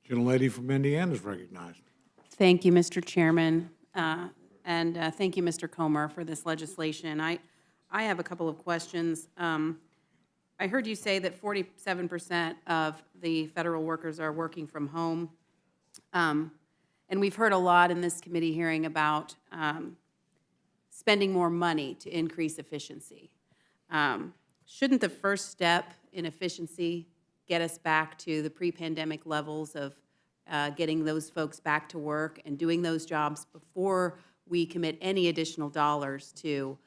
Gentlelady from Indiana is recognized. Thank you, Mr. Chairman, and thank you, Mr. Comer, for this legislation. I have a couple of questions. I heard you say that 47% of the federal workers are working from home. And we've heard a lot in this committee hearing about spending more money to increase efficiency. Shouldn't the first step in efficiency get us back to the pre-pandemic levels of getting those folks back to work and doing those jobs before we commit any additional dollars to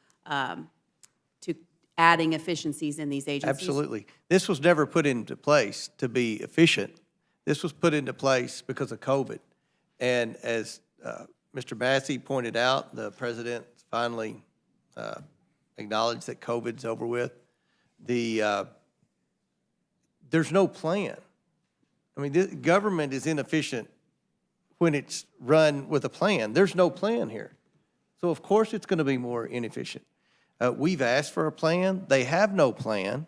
adding efficiencies in these agencies? Absolutely. This was never put into place to be efficient. This was put into place because of COVID. And as Mr. Massey pointed out, the president finally acknowledged that COVID's over with. There's no plan. I mean, the government is inefficient when it's run with a plan. There's no plan here. So of course it's going to be more inefficient. We've asked for a plan. They have no plan.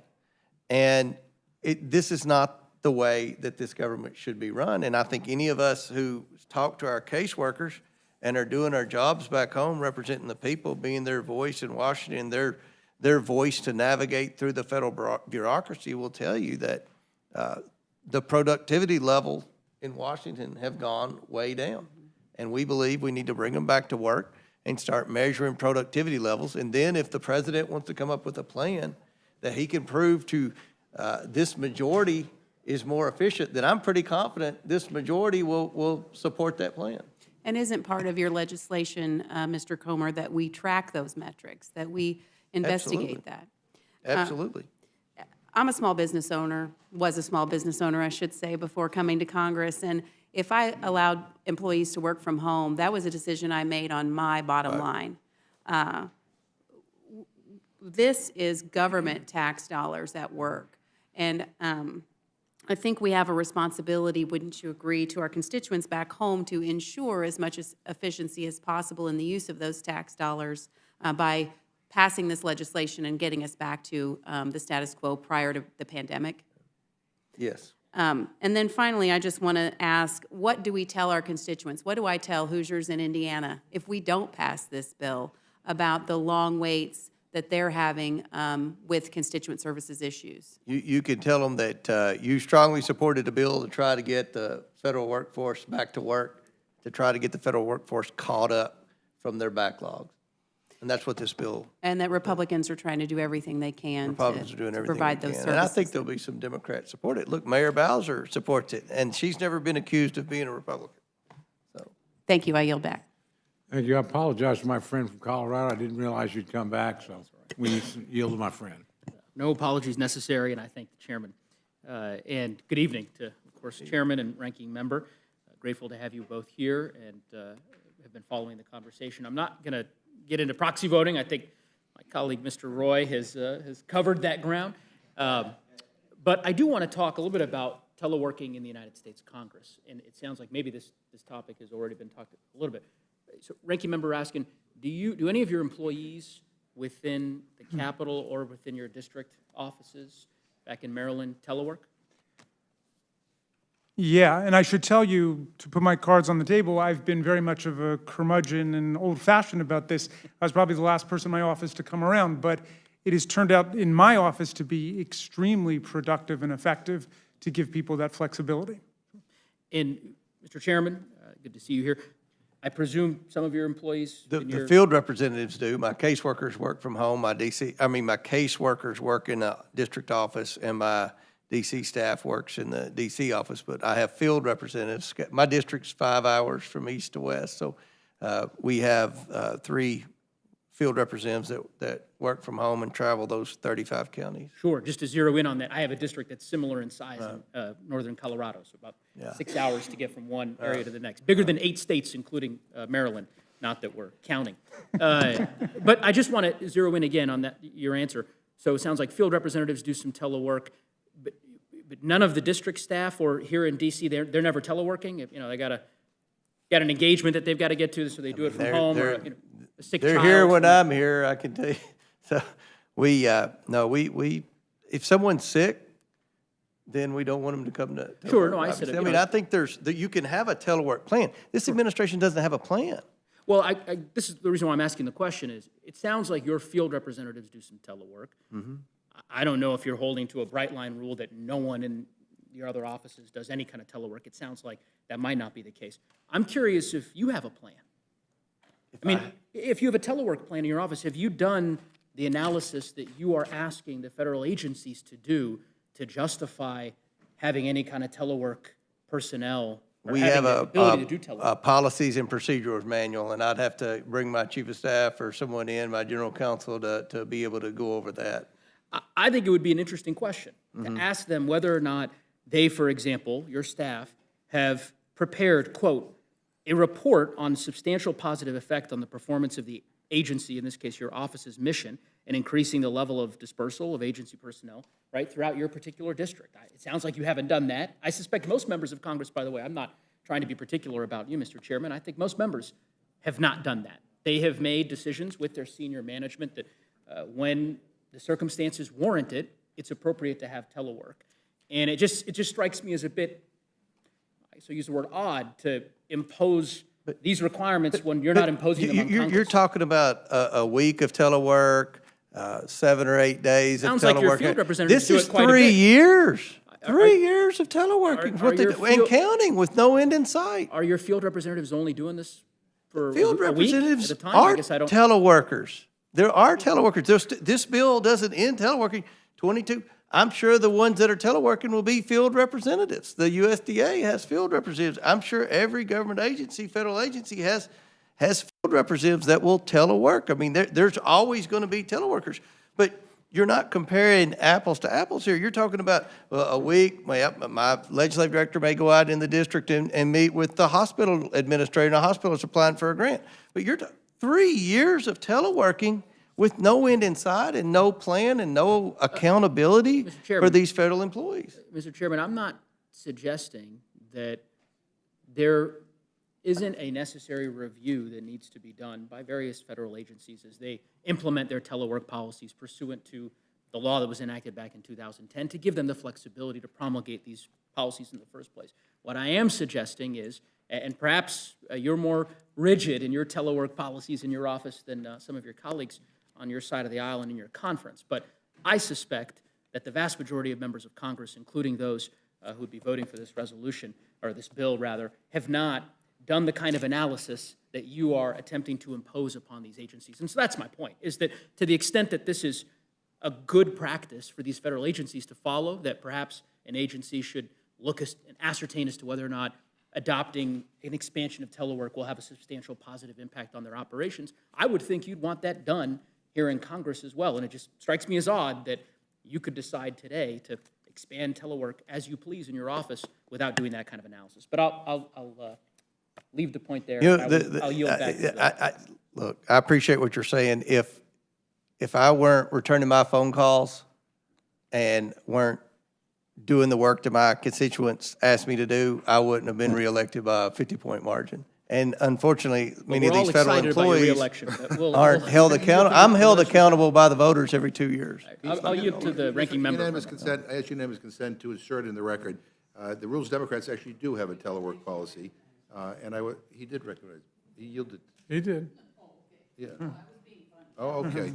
And this is not the way that this government should be run. And I think any of us who talk to our caseworkers and are doing our jobs back home, representing the people, being their voice in Washington, their voice to navigate through the federal bureaucracy will tell you that the productivity level in Washington have gone way down. And we believe we need to bring them back to work and start measuring productivity levels. And then if the president wants to come up with a plan that he can prove to this majority is more efficient, then I'm pretty confident this majority will support that plan. And isn't part of your legislation, Mr. Comer, that we track those metrics, that we investigate that? Absolutely. I'm a small business owner, was a small business owner, I should say, before coming to Congress. And if I allowed employees to work from home, that was a decision I made on my bottom line. This is government tax dollars at work. And I think we have a responsibility, wouldn't you agree, to our constituents back home to ensure as much as efficiency as possible in the use of those tax dollars by passing this legislation and getting us back to the status quo prior to the pandemic? Yes. And then finally, I just want to ask, what do we tell our constituents? What do I tell Hoosiers in Indiana if we don't pass this bill about the long waits that they're having with constituent services issues? You can tell them that you strongly supported a bill to try to get the federal workforce back to work, to try to get the federal workforce caught up from their backlogs. And that's what this bill. And that Republicans are trying to do everything they can Republicans are doing to everything provide they those can. services. And I think there'll be some Democrats support it. Look, Mayor Bowser supports it, and she's never been accused of being a Republican. So, Thank you. I yield back. Thank you. I apologize to my friend from Colorado. I didn't realize you'd come back, so we yield to my friend. No apologies necessary, and I thank the chairman. And good evening to, of course, chairman and ranking member. Grateful to have you both here and have been following the conversation. I'm not going to get into proxy voting. I think my colleague, Mr. Roy, has covered that ground. But I do want to talk a little bit about teleworking in the United States Congress. And it sounds like maybe this topic has already been talked a little bit. So, ranking member Raskin, do any of your employees within the Capitol or within your district offices back in Maryland telework? Yeah, and I should tell you, to put my cards on the table, I've been very much of a curmudgeon and old-fashioned about this. I was probably the last person in my office to come around, but it has turned out in my office to be extremely productive and effective to give people that flexibility. And, Mr. Chairman, good to see you here. I presume some of your employees the field representatives do. My caseworkers work from home. My caseworkers work in the district office, and my DC staff works in the DC office, but I have field representatives. My district's 5 hours from east to west, so we have 3 field representatives that work from home and travel those 35 counties. Sure, just to zero in on that, I have a district that's similar in size in northern Colorado, so about 6 hours to get from one area to the next. Bigger than 8 states, including Maryland, not that we're counting. But I just want to zero in again on that, your answer. So it sounds like field representatives do some telework, but none of the district staff or here in DC, they're never teleworking. You know, they got an engagement that they've got to get to, so they do it from home. Or a sick child. They're here when I'm here, I can tell you. So we if someone's sick, then we don't want them to come to. Sure, no, I said it. I mean, I think you can have a telework plan. This administration doesn't have a plan. Well, this is the reason why I'm asking the question is, it sounds like your field representatives do some telework. Mm-hmm. I don't know if you're holding to a bright line rule that no one in your other offices does any kind of telework. It sounds like that might not be the case. I'm curious if you have a plan. if you have a telework plan in your office, have you done the analysis that you are asking the federal agencies to do to justify having any kind of telework personnel or We having have the ability to do telework? a policies and procedures manual, and I'd have to bring my chief of staff or someone in, my general counsel, to be able to go over that. I think it would be an interesting question to ask them whether or not they, for example, your staff, have prepared, quote, a report on substantial positive effect on the performance of the agency, in this case your office's mission, and increasing the level of dispersal of agency personnel, right, throughout your particular district. It sounds like you haven't done that. I suspect most members of Congress, by the way, I'm not trying to be particular about you, Mr. Chairman, I think most members have not done that. They have made decisions with their senior management that when the circumstances warrant it, it's appropriate to have telework. And it just strikes me as a bit, so use the word odd, to impose these requirements when you're not imposing them on Congress. You're talking about a week of telework, 7 or 8 days of telework. Sounds like your field representatives do it quite a bit. This is 3 years. 3 years of teleworking, are your and counting with no end in sight. Are your field representatives only doing this for Field a week representatives at a time? are I guess I don't. teleworkers. There are teleworkers. This bill doesn't end teleworking. 22, I'm sure the ones that are teleworking will be field representatives. The USDA has field representatives. I'm sure every government agency, federal agency has field representatives that will telework. I mean, there's always going to be teleworkers. But you're not comparing apples to apples here. You're talking about a week. My legislative director may go out in the district and meet with the hospital administrator, and the hospital is applying for a grant. But you're 3 years of teleworking with no end in sight and no plan and no accountability for these federal employees. Mr. Chairman, I'm not suggesting that there isn't a necessary review that needs to be done by various federal agencies as they implement their telework policies pursuant to the law that was enacted back in 2010 to give them the flexibility to promulgate these policies in the first place. What I am suggesting is, and perhaps you're more rigid in your telework policies in your office than some of your colleagues on your side of the aisle and in your conference, but I suspect that the vast majority of members of Congress, including those who would be voting for this resolution, or this bill rather, have not done the kind of analysis that you are attempting to impose upon these agencies. And so that's my point, is that to the extent that this is a good practice for these federal agencies to follow, that perhaps an agency should look and ascertain as to whether or not adopting an expansion of telework will have a substantial positive impact on their operations, I would think you'd want that done here in Congress as well. And it just strikes me as odd that you could decide today to expand telework as you please in your office without doing that kind of analysis. But I'll leave the point there. I'll yield back to the... Look, I appreciate what you're saying. If I weren't returning my phone calls and weren't doing the work that my constituents asked me to do, I wouldn't have been reelected by a 50-point margin. And unfortunately, many of these federal employees aren't held accountable. I'm held accountable by the voters every 2 years. I'll yield to the ranking member. Unanimous consent, I ask unanimous consent to insert in the record. The Rules Democrats actually do have a telework policy, and he did recognize, he yielded. He did. Yeah. Oh, okay.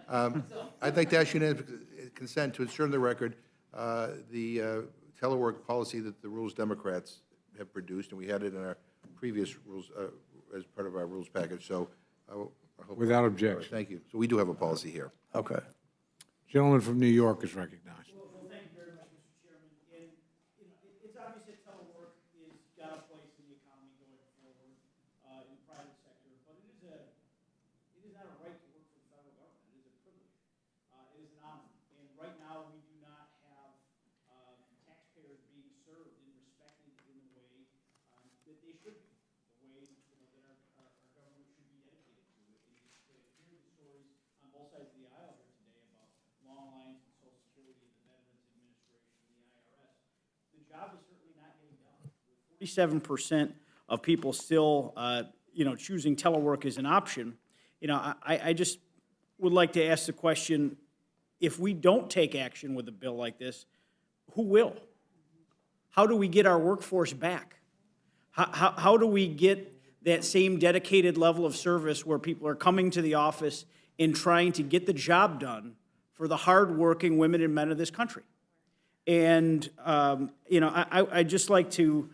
I'd like to ask unanimous consent to insert in the record the telework policy that the Rules Democrats have produced, and we had it in our previous rules as part of our rules package. So I hope. Without objection. Thank you. So we do have a policy here. Okay. Gentleman from New York is recognized. Well, thank you very much, Mr. Chairman. And, it's obvious that telework is got a place in the economy going forward, in the private sector, but it is not a right to work for the federal government. It is a privilege. It is an honor. And right now, we do not have, taxpayers being served and respected in the way, that they should be, the way, that our government should be dedicated to it. And to hear the stories on both sides of the aisle here today about long lines in Social Security, the Veterans Administration, the IRS, the job is certainly not getting done. 47% of people still, choosing telework as an option. I just would like to ask the question, if we don't take action with a bill like this, who will? How do we get our workforce back? How do we get that same dedicated level of service where people are coming to the office and trying to get the job done for the hardworking women and men of this country? And, I'd just like to,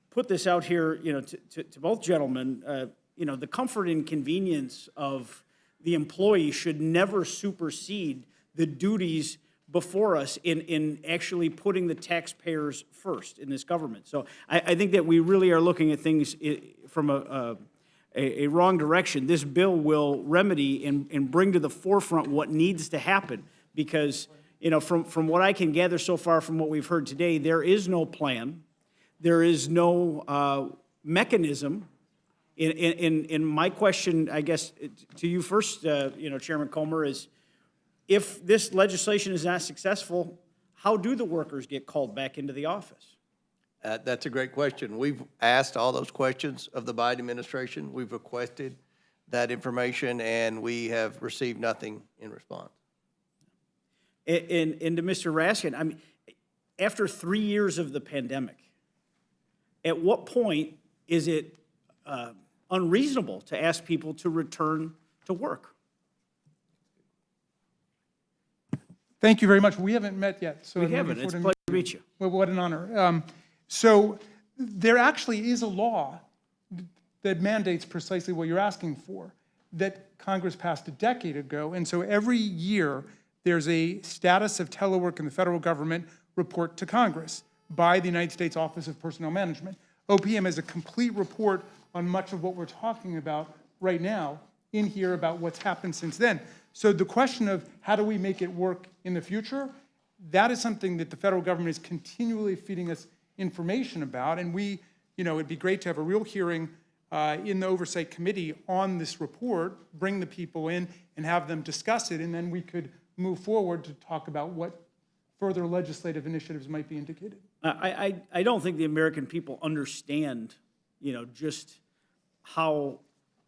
put this out here, to both gentlemen. the comfort and convenience of the employee should never supersede the duties before us in actually putting the taxpayers first in this government. So I think that we really are looking at things from a wrong direction. This bill will remedy and bring to the forefront what needs to happen, because, from what I can gather so far from what we've heard today, there is no plan, there is no mechanism. In my question, I guess, to you first, Chairman Comer, is if this legislation is not successful, how do the workers get called back into the office? That's a great question. We've asked all those questions of the Biden administration. We've requested that information, and we have received nothing in response. And to Mr. Raskin, I mean, after 3 years of the pandemic, at what point is it unreasonable to ask people to return to work? Thank you very much. We haven't met yet. So We haven't. It's a pleasure to meet you. Well, what an honor. So there actually is a law that mandates precisely what you're asking for, that Congress passed a decade ago. And so every year, there's a status of telework in the federal government report to Congress by the United States Office of Personnel Management. OPM has a complete report on much of what we're talking about right now in here about what's happened since then. So the question of how do we make it work in the future, that is something that the federal government is continually feeding us information about. And we, it'd be great to have a real hearing in the Oversight Committee on this report, bring the people in and have them discuss it, and then we could move forward to talk about what further legislative initiatives might be indicated. I don't think the American people understand, just how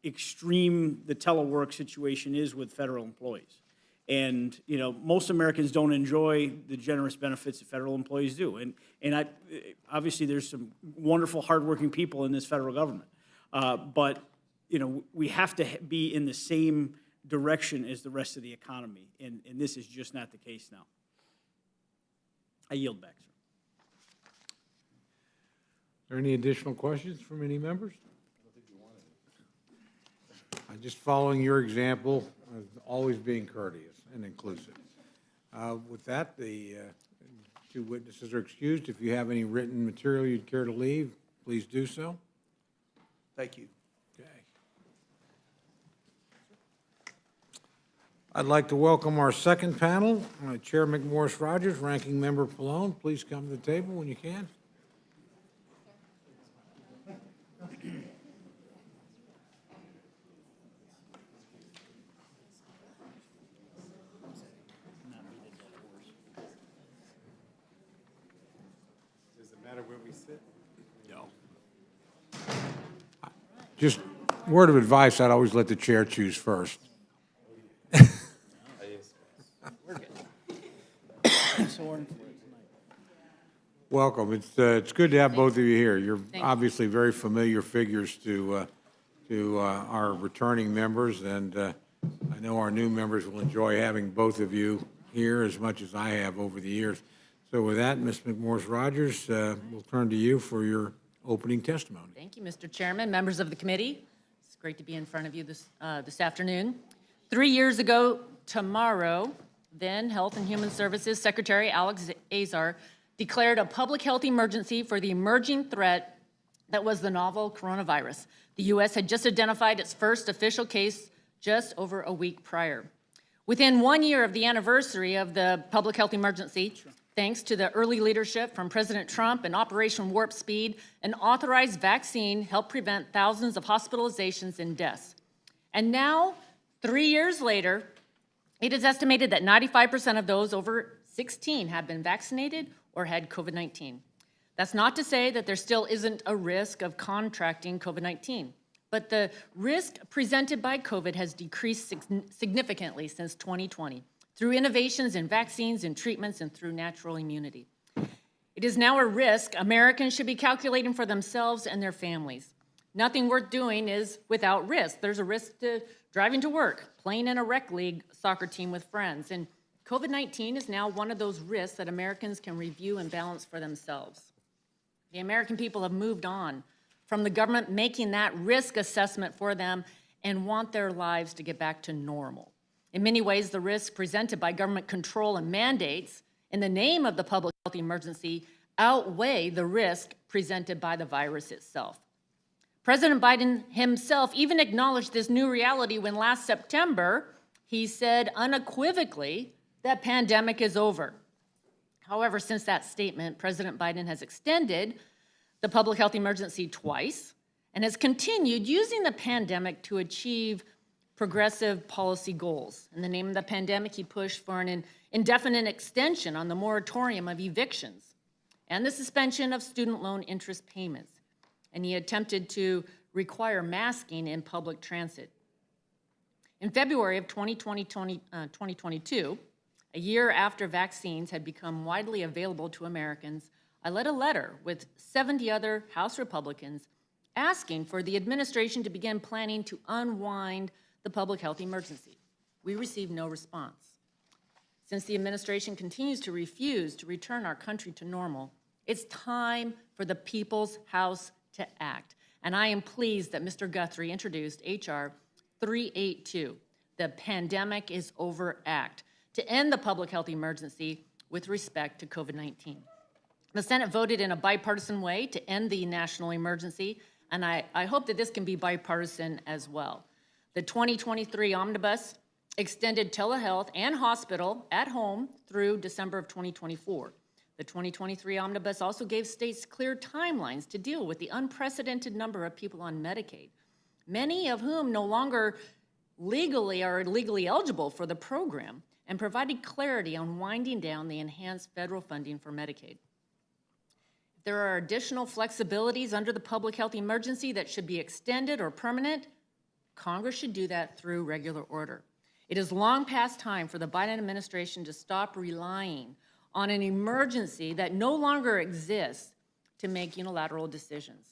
extreme the telework situation is with federal employees. And, most Americans don't enjoy the generous benefits that federal employees do. And obviously, there's some wonderful, hardworking people in this federal government. But, we have to be in the same direction as the rest of the economy. And this is just not the case now. I yield back, sir. Are there any additional questions from any members? Just following your example, of always being courteous and inclusive. With that, the two witnesses are excused. If you have any written material you'd care to leave, please do so. Thank you. Okay. I'd like to welcome our second panel, Chair McMorris Rogers, Ranking Member Pallone. Please come to the table when you can. Just word of advice, I'd always let the chair choose first. Welcome. It's good to have both of you here. You're obviously very familiar figures to our returning members, and I know our new members will enjoy having both of you here as much as I have over the years. So with that, Ms. McMorris Rogers, we'll turn to you for your opening testimony. Thank you, Mr. Chairman, members of the committee. It's great to be in front of you this afternoon. 3 years ago tomorrow, then Health and Human Services Secretary Alex Azar declared a public health emergency for the emerging threat that was the novel coronavirus. The U.S. had just identified its first official case just over a week prior. Within 1 year of the anniversary of the public health emergency, thanks to the early leadership from President Trump and Operation Warp Speed, an authorized vaccine helped prevent thousands of hospitalizations and deaths. And now, 3 years later, it is estimated that 95% of those over 16 have been vaccinated or had COVID-19. That's not to say that there still isn't a risk of contracting COVID-19, but the risk presented by COVID has decreased significantly since 2020 through innovations in vaccines and treatments and through natural immunity. It is now a risk Americans should be calculating for themselves and their families. Nothing worth doing is without risk. There's a risk to driving to work, playing in a rec league soccer team with friends, and COVID-19 is now one of those risks that Americans can review and balance for themselves. The American people have moved on from the government making that risk assessment for them and want their lives to get back to normal. In many ways, the risk presented by government control and mandates in the name of the public health emergency outweigh the risk presented by the virus itself. President Biden himself even acknowledged this new reality when last September he said unequivocally that pandemic is over. However, since that statement, President Biden has extended the public health emergency twice and has continued using the pandemic to achieve progressive policy goals. In the name of the pandemic, he pushed for an indefinite extension on the moratorium of evictions and the suspension of student loan interest payments. And he attempted to require masking in public transit. In February of 2022, a year after vaccines had become widely available to Americans, I led a letter with 70 other House Republicans asking for the administration to begin planning to unwind the public health emergency. We received no response. Since the administration continues to refuse to return our country to normal, it's time for the People's House to act. And I am pleased that Mr. Guthrie introduced H.R. 382, the Pandemic is Over Act, to end the public health emergency with respect to COVID-19. The Senate voted in a bipartisan way to end the national emergency, and I hope that this can be bipartisan as well. The 2023 omnibus extended telehealth and hospital at home through December of 2024. The 2023 omnibus also gave states clear timelines to deal with the unprecedented number of people on Medicaid, many of whom no longer legally are legally eligible for the program, and provided clarity on winding down the enhanced federal funding for Medicaid. If there are additional flexibilities under the public health emergency that should be extended or permanent, Congress should do that through regular order. It is long past time for the Biden administration to stop relying on an emergency that no longer exists to make unilateral decisions.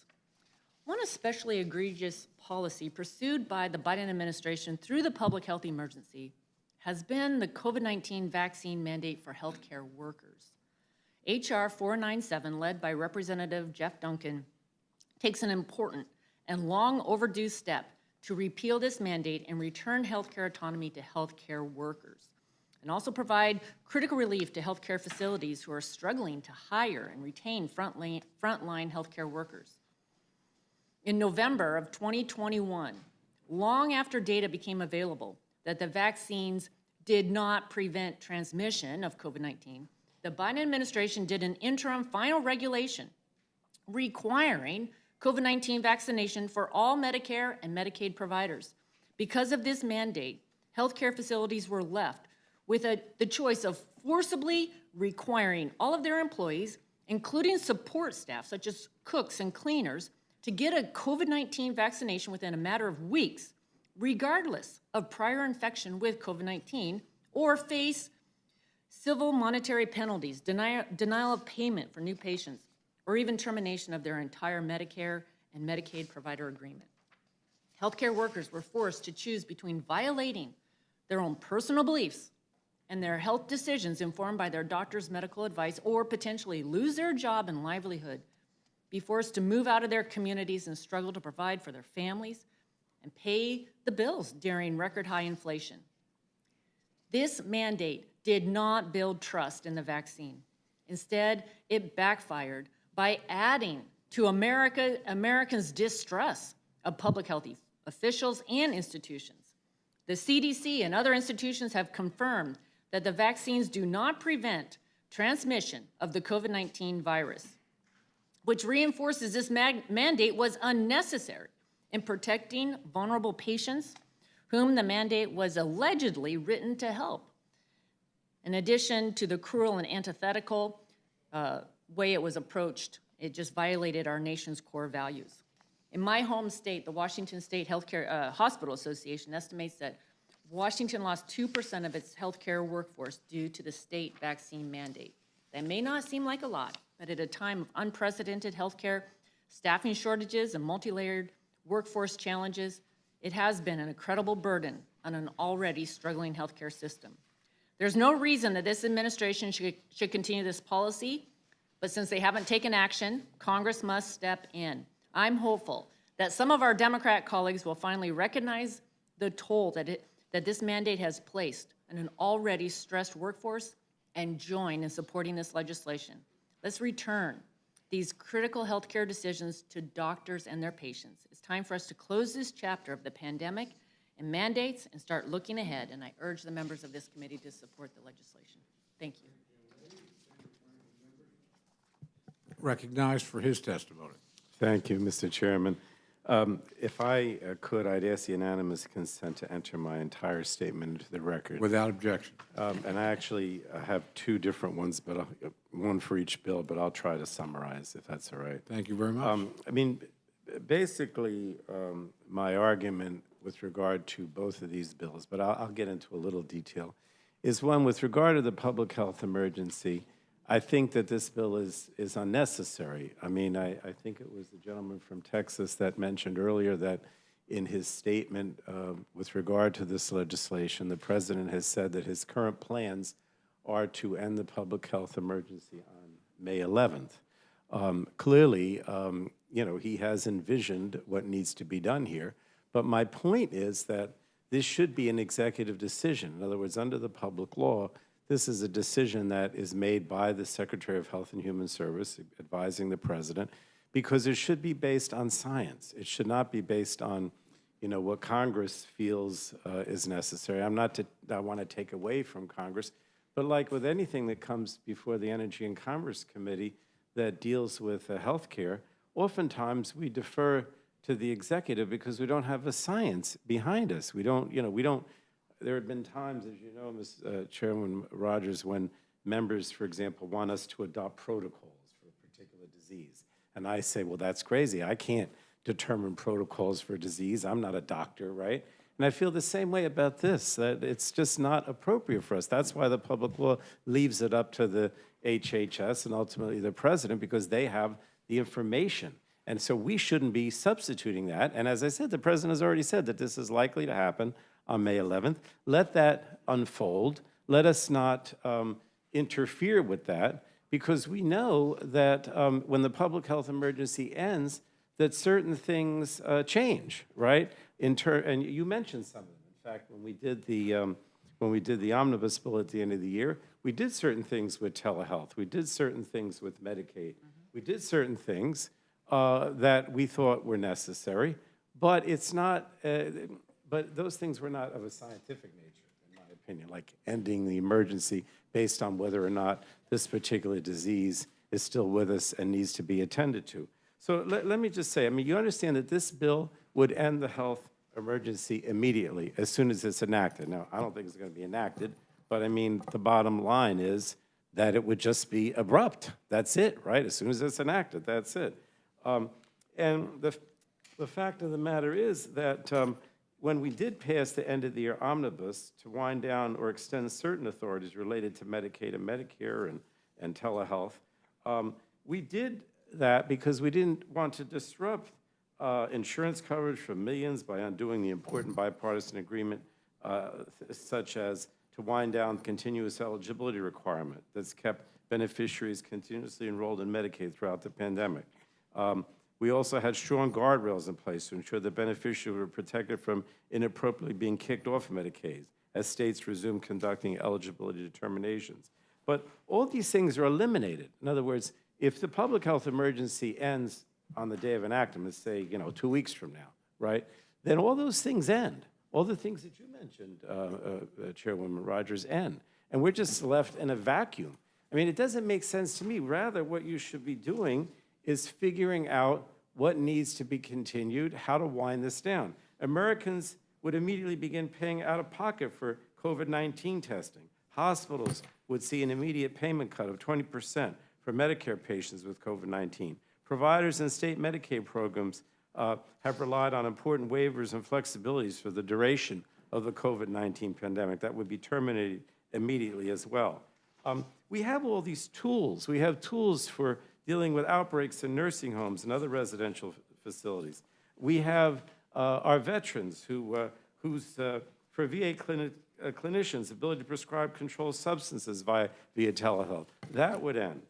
One especially egregious policy pursued by the Biden administration through the public health emergency has been the COVID-19 vaccine mandate for healthcare workers. H.R. 497, led by Representative Jeff Duncan, takes an important and long overdue step to repeal this mandate and return healthcare autonomy to healthcare workers, and also provide critical relief to healthcare facilities who are struggling to hire and retain frontline healthcare workers. In November of 2021, long after data became available that the vaccines did not prevent transmission of COVID-19, the Biden administration did an interim final regulation requiring COVID-19 vaccination for all Medicare and Medicaid providers. Because of this mandate, healthcare facilities were left with the choice of forcibly requiring all of their employees, including support staff such as cooks and cleaners, to get a COVID-19 vaccination within a matter of weeks, regardless of prior infection with COVID-19, or face civil monetary penalties, denial of payment for new patients, or even termination of their entire Medicare and Medicaid provider agreement. Healthcare workers were forced to choose between violating their own personal beliefs and their health decisions informed by their doctor's medical advice, or potentially lose their job and livelihood, be forced to move out of their communities and struggle to provide for their families and pay the bills during record high inflation. This mandate did not build trust in the vaccine. Instead, it backfired by adding to Americans' distrust of public health officials and institutions. The CDC and other institutions have confirmed that the vaccines do not prevent transmission of the COVID-19 virus, which reinforces this mandate was unnecessary in protecting vulnerable patients whom the mandate was allegedly written to help. In addition to the cruel and antithetical way it was approached, it just violated our nation's core values. In my home state, the Washington State Healthcare Hospital Association estimates that Washington lost 2% of its healthcare workforce due to the state vaccine mandate. That may not seem like a lot, but at a time of unprecedented healthcare staffing shortages and multi-layered workforce challenges, it has been an incredible burden on an already struggling healthcare system. There's no reason that this administration should continue this policy, but since they haven't taken action, Congress must step in. I'm hopeful that some of our Democrat colleagues will finally recognize the toll that this mandate has placed on an already stressed workforce and join in supporting this legislation. Let's return these critical healthcare decisions to doctors and their patients. It's time for us to close this chapter of the pandemic and mandates and start looking ahead, and I urge the members of this committee to support the legislation. Thank you. Recognized for his testimony. Thank you, Mr. Chairman. If I could, I'd ask unanimous consent to enter my entire statement into the record. Without objection. And I actually have two different ones, but one for each bill, but I'll try to summarize if that's all right. Thank you very much. I mean, basically, my argument with regard to both of these bills, but I'll get into a little detail, is one with regard to the public health emergency. I think that this bill is unnecessary. I mean, I think it was the gentleman from Texas that mentioned earlier that in his statement with regard to this legislation, the president has said that his current plans are to end the public health emergency on May 11th. Clearly, you know, he has envisioned what needs to be done here. But my point is that this should be an executive decision. In other words, under the public law, this is a decision that is made by the Secretary of Health and Human Service, advising the president, because it should be based on science. It should not be based on, you know, what Congress feels is necessary. I want to take away from Congress, but like with anything that comes before the Energy and Commerce Committee that deals with health care, oftentimes we defer to the executive because we don't have the science behind us. We don't, you know, there have been times, as you know, Ms. Chairman Rogers, when members, for example, want us to adopt protocols for a particular disease. And I say, well, that's crazy. I can't determine protocols for a disease. I'm not a doctor, right? And I feel the same way about this, that it's just not appropriate for us. That's why the public law leaves it up to the HHS and ultimately the president, because they have the information. And so we shouldn't be substituting that. And as I said, the president has already said that this is likely to happen on May 11th. Let that unfold. Let us not interfere with that, because we know that when the public health emergency ends, that certain things change, right? And you mentioned some of them. In fact, when we did the omnibus bill at the end of the year, we did certain things with telehealth. We did certain things with Medicaid. We did certain things that we thought were necessary, but it's not. But those things were not of a scientific nature, in my opinion, like ending the emergency based on whether or not this particular disease is still with us and needs to be attended to. So let me just say, I mean, you understand that this bill would end the health emergency immediately as soon as it's enacted. Now, I don't think it's going to be enacted, but I mean, the bottom line is that it would just be abrupt. That's it, right? As soon as it's enacted, that's it. And the fact of the matter is that when we did pass the end of the year omnibus to wind down or extend certain authorities related to Medicaid and Medicare and telehealth, we did that because we didn't want to disrupt insurance coverage for millions by undoing the important bipartisan agreement, such as to wind down the continuous eligibility requirement that's kept beneficiaries continuously enrolled in Medicaid throughout the pandemic. We also had strong guardrails in place to ensure that beneficiaries were protected from inappropriately being kicked off Medicaid as states resumed conducting eligibility determinations. But all these things are eliminated. In other words, if the public health emergency ends on the day of enactment, say, 2 weeks from now, right, then all those things end. All the things that you mentioned, Chairwoman Rogers, end. And we're just left in a vacuum. I mean, it doesn't make sense to me. Rather, what you should be doing is figuring out what needs to be continued, how to wind this down. Americans would immediately begin paying out of pocket for COVID-19 testing. Hospitals would see an immediate payment cut of 20% for Medicare patients with COVID-19. Providers and state Medicaid programs have relied on important waivers and flexibilities for the duration of the COVID-19 pandemic that would be terminated immediately as well. We have all these tools. We have tools for dealing with outbreaks in nursing homes and other residential facilities. We have our veterans for VA clinicians, ability to prescribe controlled substances via telehealth. That would end.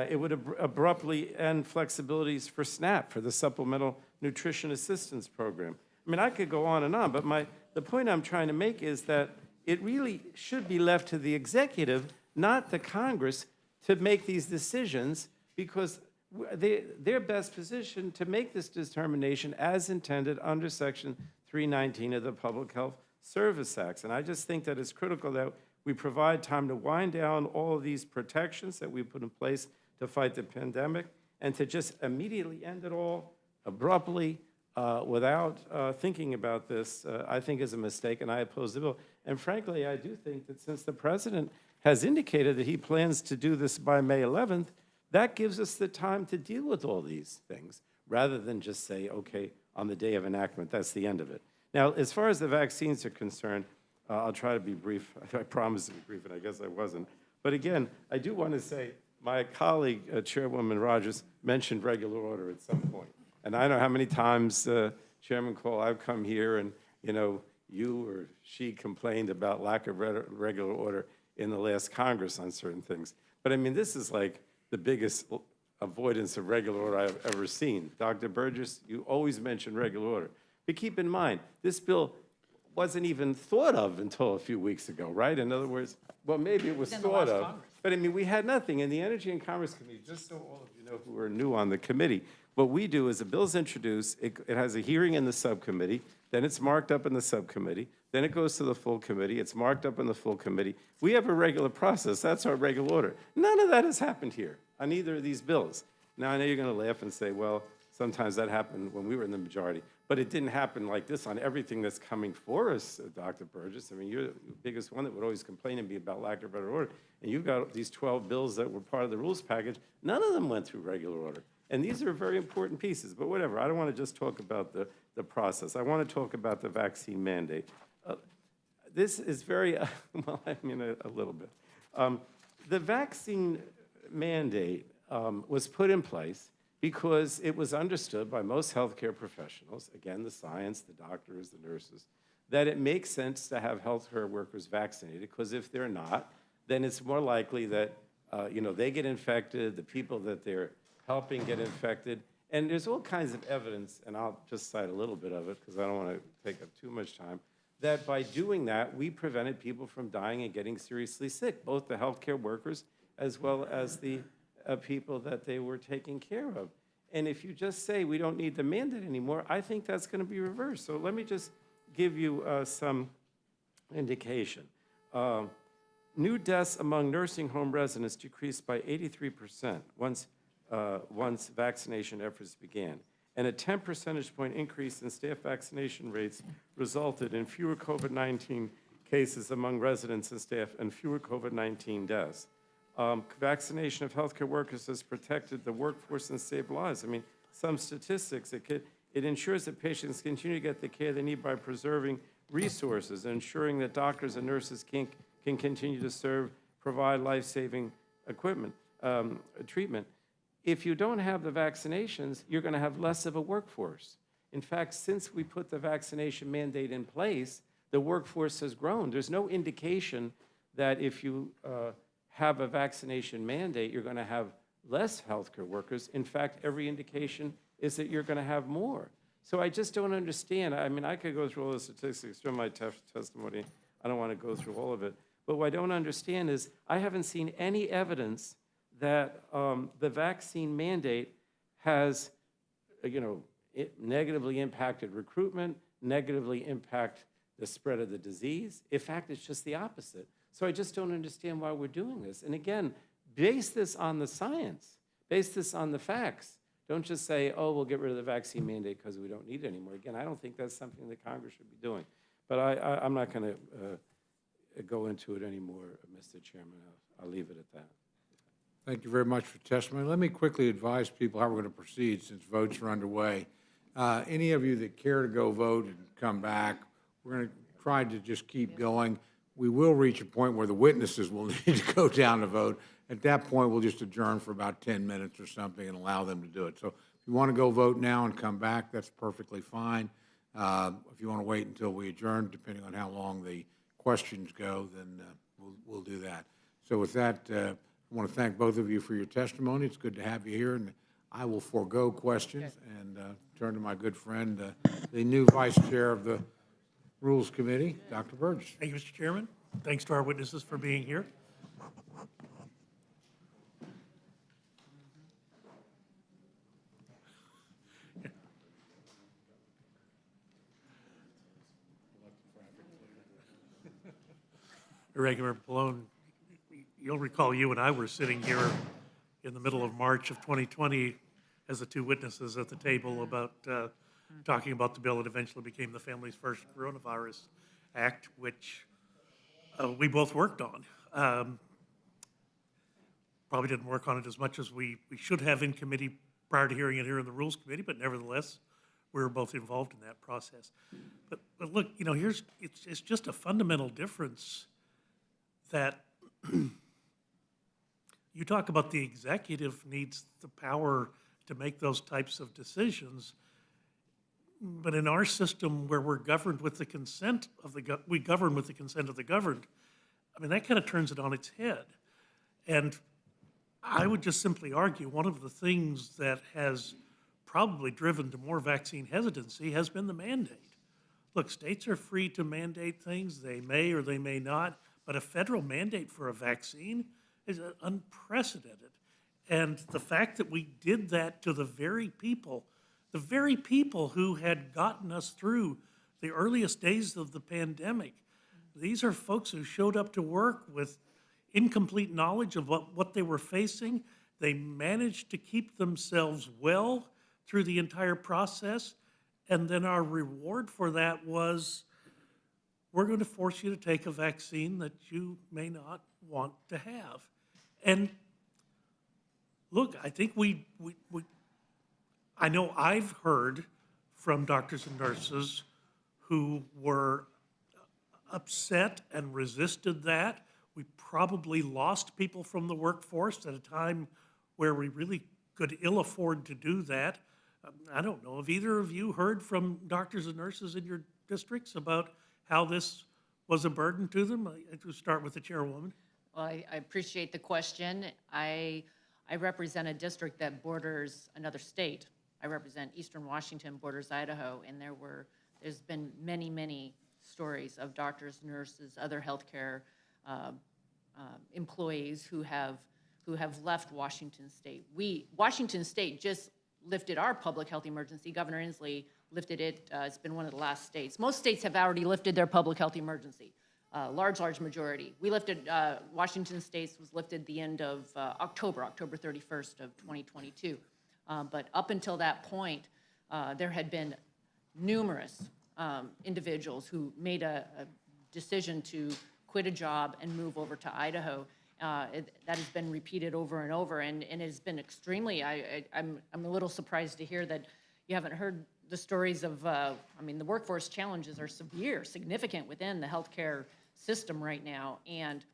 It would abruptly end flexibilities for SNAP, for the Supplemental Nutrition Assistance Program. I mean, I could go on and on, but the point I'm trying to make is that it really should be left to the executive, not the Congress, to make these decisions, because they're best positioned to make this determination as intended under Section 319 of the Public Health Service Acts. And I just think that it's critical that we provide time to wind down all of these protections that we put in place to fight the pandemic, and to just immediately end it all abruptly without thinking about this, I think is a mistake, and I oppose the bill. And frankly, I do think that since the president has indicated that he plans to do this by May 11th, that gives us the time to deal with all these things, rather than just say, okay, on the day of enactment, that's the end of it. Now, as far as the vaccines are concerned, I'll try to be brief. I promised to be brief, and I guess I wasn't. But again, I do want to say, my colleague, Chairwoman Rogers, mentioned regular order at some point. And I know how many times, Chairman Cole, I've come here and, you or she complained about lack of regular order in the last Congress on certain things. But I mean, this is like the biggest avoidance of regular order I've ever seen. Dr. Burgess, you always mention regular order. But keep in mind, this bill wasn't even thought of until a few weeks ago, right? In other words, well, maybe it was thought of, but I mean, we had nothing. In the Energy and Commerce Committee, just so all of you know who are new on the committee, what we do is a bill's introduced, it has a hearing in the subcommittee, then it's marked up in the subcommittee, then it goes to the full committee, it's marked up in the full committee. We have a regular process, that's our regular order. None of that has happened here on either of these bills. Now, I know you're gonna laugh and say, well, sometimes that happened when we were in the majority, but it didn't happen like this on everything that's coming for us, Dr. Burgess. I mean, you're the biggest one that would always complain and be about lack of better order. And you've got these 12 bills that were part of the rules package. None of them went through regular order. And these are very important pieces, but whatever. I don't want to just talk about the process. I want to talk about the vaccine mandate. This is very, well, I mean, a little bit. The vaccine mandate was put in place because it was understood by most healthcare professionals, again, the science, the doctors, the nurses, that it makes sense to have healthcare workers vaccinated, because if they're not, then it's more likely that they get infected, the people that they're helping get infected. And there's all kinds of evidence, and I'll just cite a little bit of it because I don't want to take up too much time, that by doing that, we prevented people from dying and getting seriously sick, both the healthcare workers as well as the people that they were taking care of. And if you just say we don't need the mandate anymore, I think that's going to be reversed. So let me just give you some indication. New deaths among nursing home residents decreased by 83% once vaccination efforts began. And a 10 percentage point increase in staff vaccination rates resulted in fewer COVID-19 cases among residents and staff and fewer COVID-19 deaths. Vaccination of healthcare workers has protected the workforce and saved lives. I mean, some statistics, it ensures that patients continue to get the care they need by preserving resources and ensuring that doctors and nurses can continue to provide life-saving treatment. If you don't have the vaccinations, you're going to have less of a workforce. In fact, since we put the vaccination mandate in place, the workforce has grown. There's no indication that if you have a vaccination mandate, you're going to have less healthcare workers. In fact, every indication is that you're going to have more. So I just don't understand. I mean, I could go through all the statistics during my testimony. I don't want to go through all of it. But what I don't understand is I haven't seen any evidence that the vaccine mandate has, it negatively impacted recruitment, negatively impact the spread of the disease. In fact, it's just the opposite. So I just don't understand why we're doing this. And again, base this on the science. Base this on the facts. Don't just say, oh, we'll get rid of the vaccine mandate because we don't need it anymore. Again, I don't think that's something that Congress should be doing. But I'm not going to go into it anymore, Mr. Chairman. I'll leave it at that. Thank you very much for testimony. Let me quickly advise people how we're going to proceed since votes are underway. Any of you that care to go vote and come back, we're going to try to just keep going. We will reach a point where the witnesses will need to go down to vote. At that point, we'll just adjourn for about 10 minutes or something and allow them to do it. So if you want to go vote now and come back, that's perfectly fine. If you want to wait until we adjourn, depending on how long the questions go, then we'll do that. So with that, I want to thank both of you for your testimony. It's good to have you here, and I will forego questions and turn to my good friend, the new Vice Chair of the Rules Committee, Dr. Burgess. Thank you, Mr. Chairman. Thanks to our witnesses for being here. Ranking Member Pallone, you'll recall you and I were sitting here in the middle of March of 2020 as the two witnesses at the table about talking about the bill that eventually became the Families First Coronavirus Act, which we both worked on. Probably didn't work on it as much as we should have in committee prior to hearing it here in the Rules Committee, but nevertheless, we were both involved in that process. But look, you know, it's just a fundamental difference that you talk about the executive needs the power to make those types of decisions, but in our system where we're governed with the consent of we govern with the consent of the governed, I mean, that kind of turns it on its head. And I would just simply argue one of the things that has probably driven to more vaccine hesitancy has been the mandate. Look, states are free to mandate things. They may or they may not, but a federal mandate for a vaccine is unprecedented. And the fact that we did that to the very people who had gotten us through the earliest days of the pandemic, these are folks who showed up to work with incomplete knowledge of what they were facing. They managed to keep themselves well through the entire process. And then our reward for that was, we're going to force you to take a vaccine that you may not want to have. And look, I think I know I've heard from doctors and nurses who were upset and resisted that. We probably lost people from the workforce at a time where we really could ill afford to do that. I don't know, have either of you heard from doctors and nurses in your districts about how this was a burden to them? I'll start with the chairwoman. Well, I appreciate the question. I represent a district that borders another state. I represent Eastern Washington, borders Idaho, and there's been many, many stories of doctors, nurses, other healthcare employees who have left Washington State. Washington State just lifted our public health emergency. Governor Inslee lifted it. It's been one of the last states. Most states have already lifted their public health emergency. Large majority. We lifted, Washington State's was lifted the end of October 31st of 2022. But up until that point, there had been numerous individuals who made a decision to quit a job and move over to Idaho. That has been repeated over and over, and it has been extremely, I'm a little surprised to hear that you haven't heard the stories of, I mean, the workforce challenges are severe, significant within the healthcare system right now, and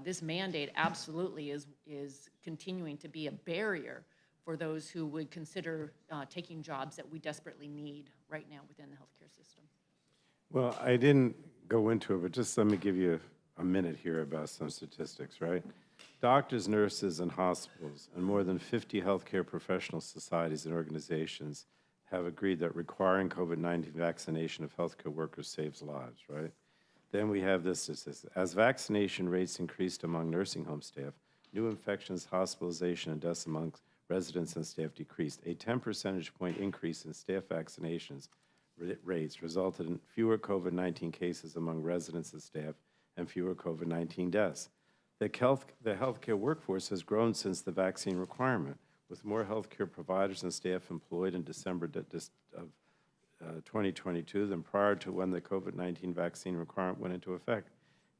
this mandate absolutely is continuing to be a barrier for those who would consider taking jobs that we desperately need right now within the healthcare system. Well, I didn't go into it, but just let me give you a minute here about some statistics, right? Doctors, nurses, and hospitals, and more than 50 healthcare professional societies and organizations have agreed that requiring COVID-19 vaccination of healthcare workers saves lives, right? Then we have this statistic. As vaccination rates increased among nursing home staff, new infections, hospitalization, and deaths among residents and staff decreased. A 10 percentage point increase in staff vaccinations rates resulted in fewer COVID-19 cases among residents and staff and fewer COVID-19 deaths. The healthcare workforce has grown since the vaccine requirement, with more healthcare providers and staff employed in December of 2022 than prior to when the COVID-19 vaccine requirement went into effect.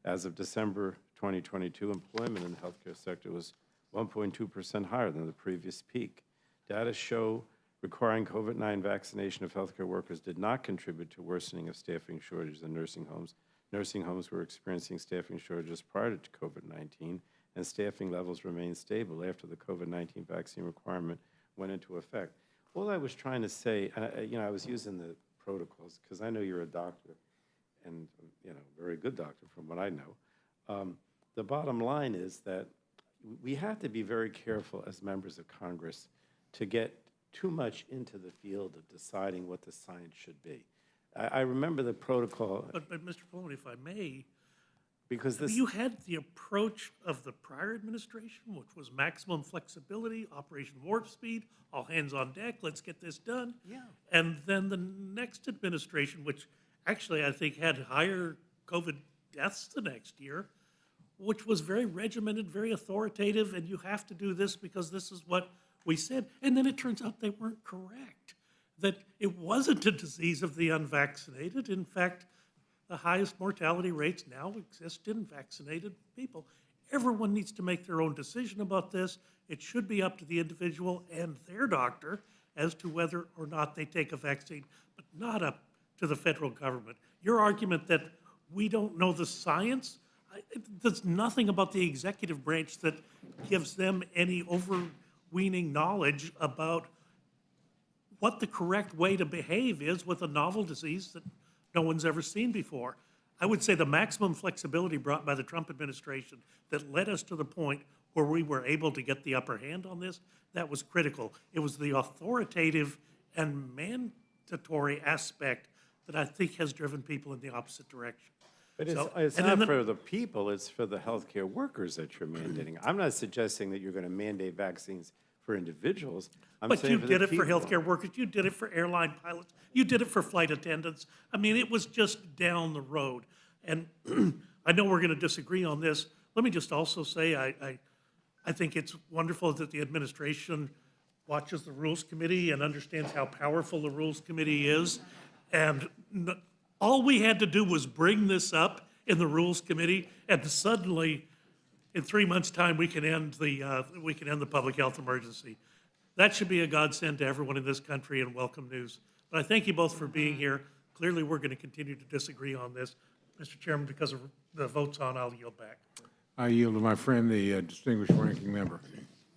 As of December 2022, employment in the healthcare sector was 1.2% higher than the previous peak. Data show requiring COVID-19 vaccination of healthcare workers did not contribute to worsening of staffing shortages in nursing homes. Nursing homes were experiencing staffing shortages prior to COVID-19, and staffing levels remained stable after the COVID-19 vaccine requirement went into effect. All I was trying to say, and I was using the protocols because I know you're a doctor, and very good doctor from what I know. The bottom line is that we have to be very careful as members of Congress to get too much into the field of deciding what the science should be. I remember the protocol, But Mr. Pullman, if I may, because I mean, this, you had the approach of the prior administration, which was maximum flexibility, Operation Warp Speed, all hands on deck, let's get this done. Yeah. And then the next administration, which actually I think had higher COVID deaths the next year, which was very regimented, very authoritative, and you have to do this because this is what we said. And then it turns out they weren't correct, that it wasn't a disease of the unvaccinated. In fact, the highest mortality rates now exist in vaccinated people. Everyone needs to make their own decision about this. It should be up to the individual and their doctor as to whether or not they take a vaccine, but not up to the federal government. Your argument that we don't know the science, there's nothing about the executive branch that gives them any overweening knowledge about what the correct way to behave is with a novel disease that no one's ever seen before. I would say the maximum flexibility brought by the Trump administration that led us to the point where we were able to get the upper hand on this, that was critical. It was the authoritative and mandatory aspect that I think has driven people in the opposite direction. but So- it's and not then for the people, it's for the healthcare workers that you're mandating. I'm not suggesting that you're going to mandate vaccines for individuals. I'm But saying you for did the it for people. healthcare workers, you did it for airline pilots, you did it for flight attendants. I mean, it was just down the road. And I know we're going to disagree on this. Let me just also say, I think it's wonderful that the administration watches the Rules Committee and understands how powerful the Rules Committee is. And all we had to do was bring this up in the Rules Committee, and suddenly, in 3 months' time, we can end the public health emergency. That should be a godsend to everyone in this country and welcome news. But I thank you both for being here. Clearly, we're going to continue to disagree on this. Mr. Chairman, because of the votes on, I'll yield back. I yield to my friend, the distinguished ranking member.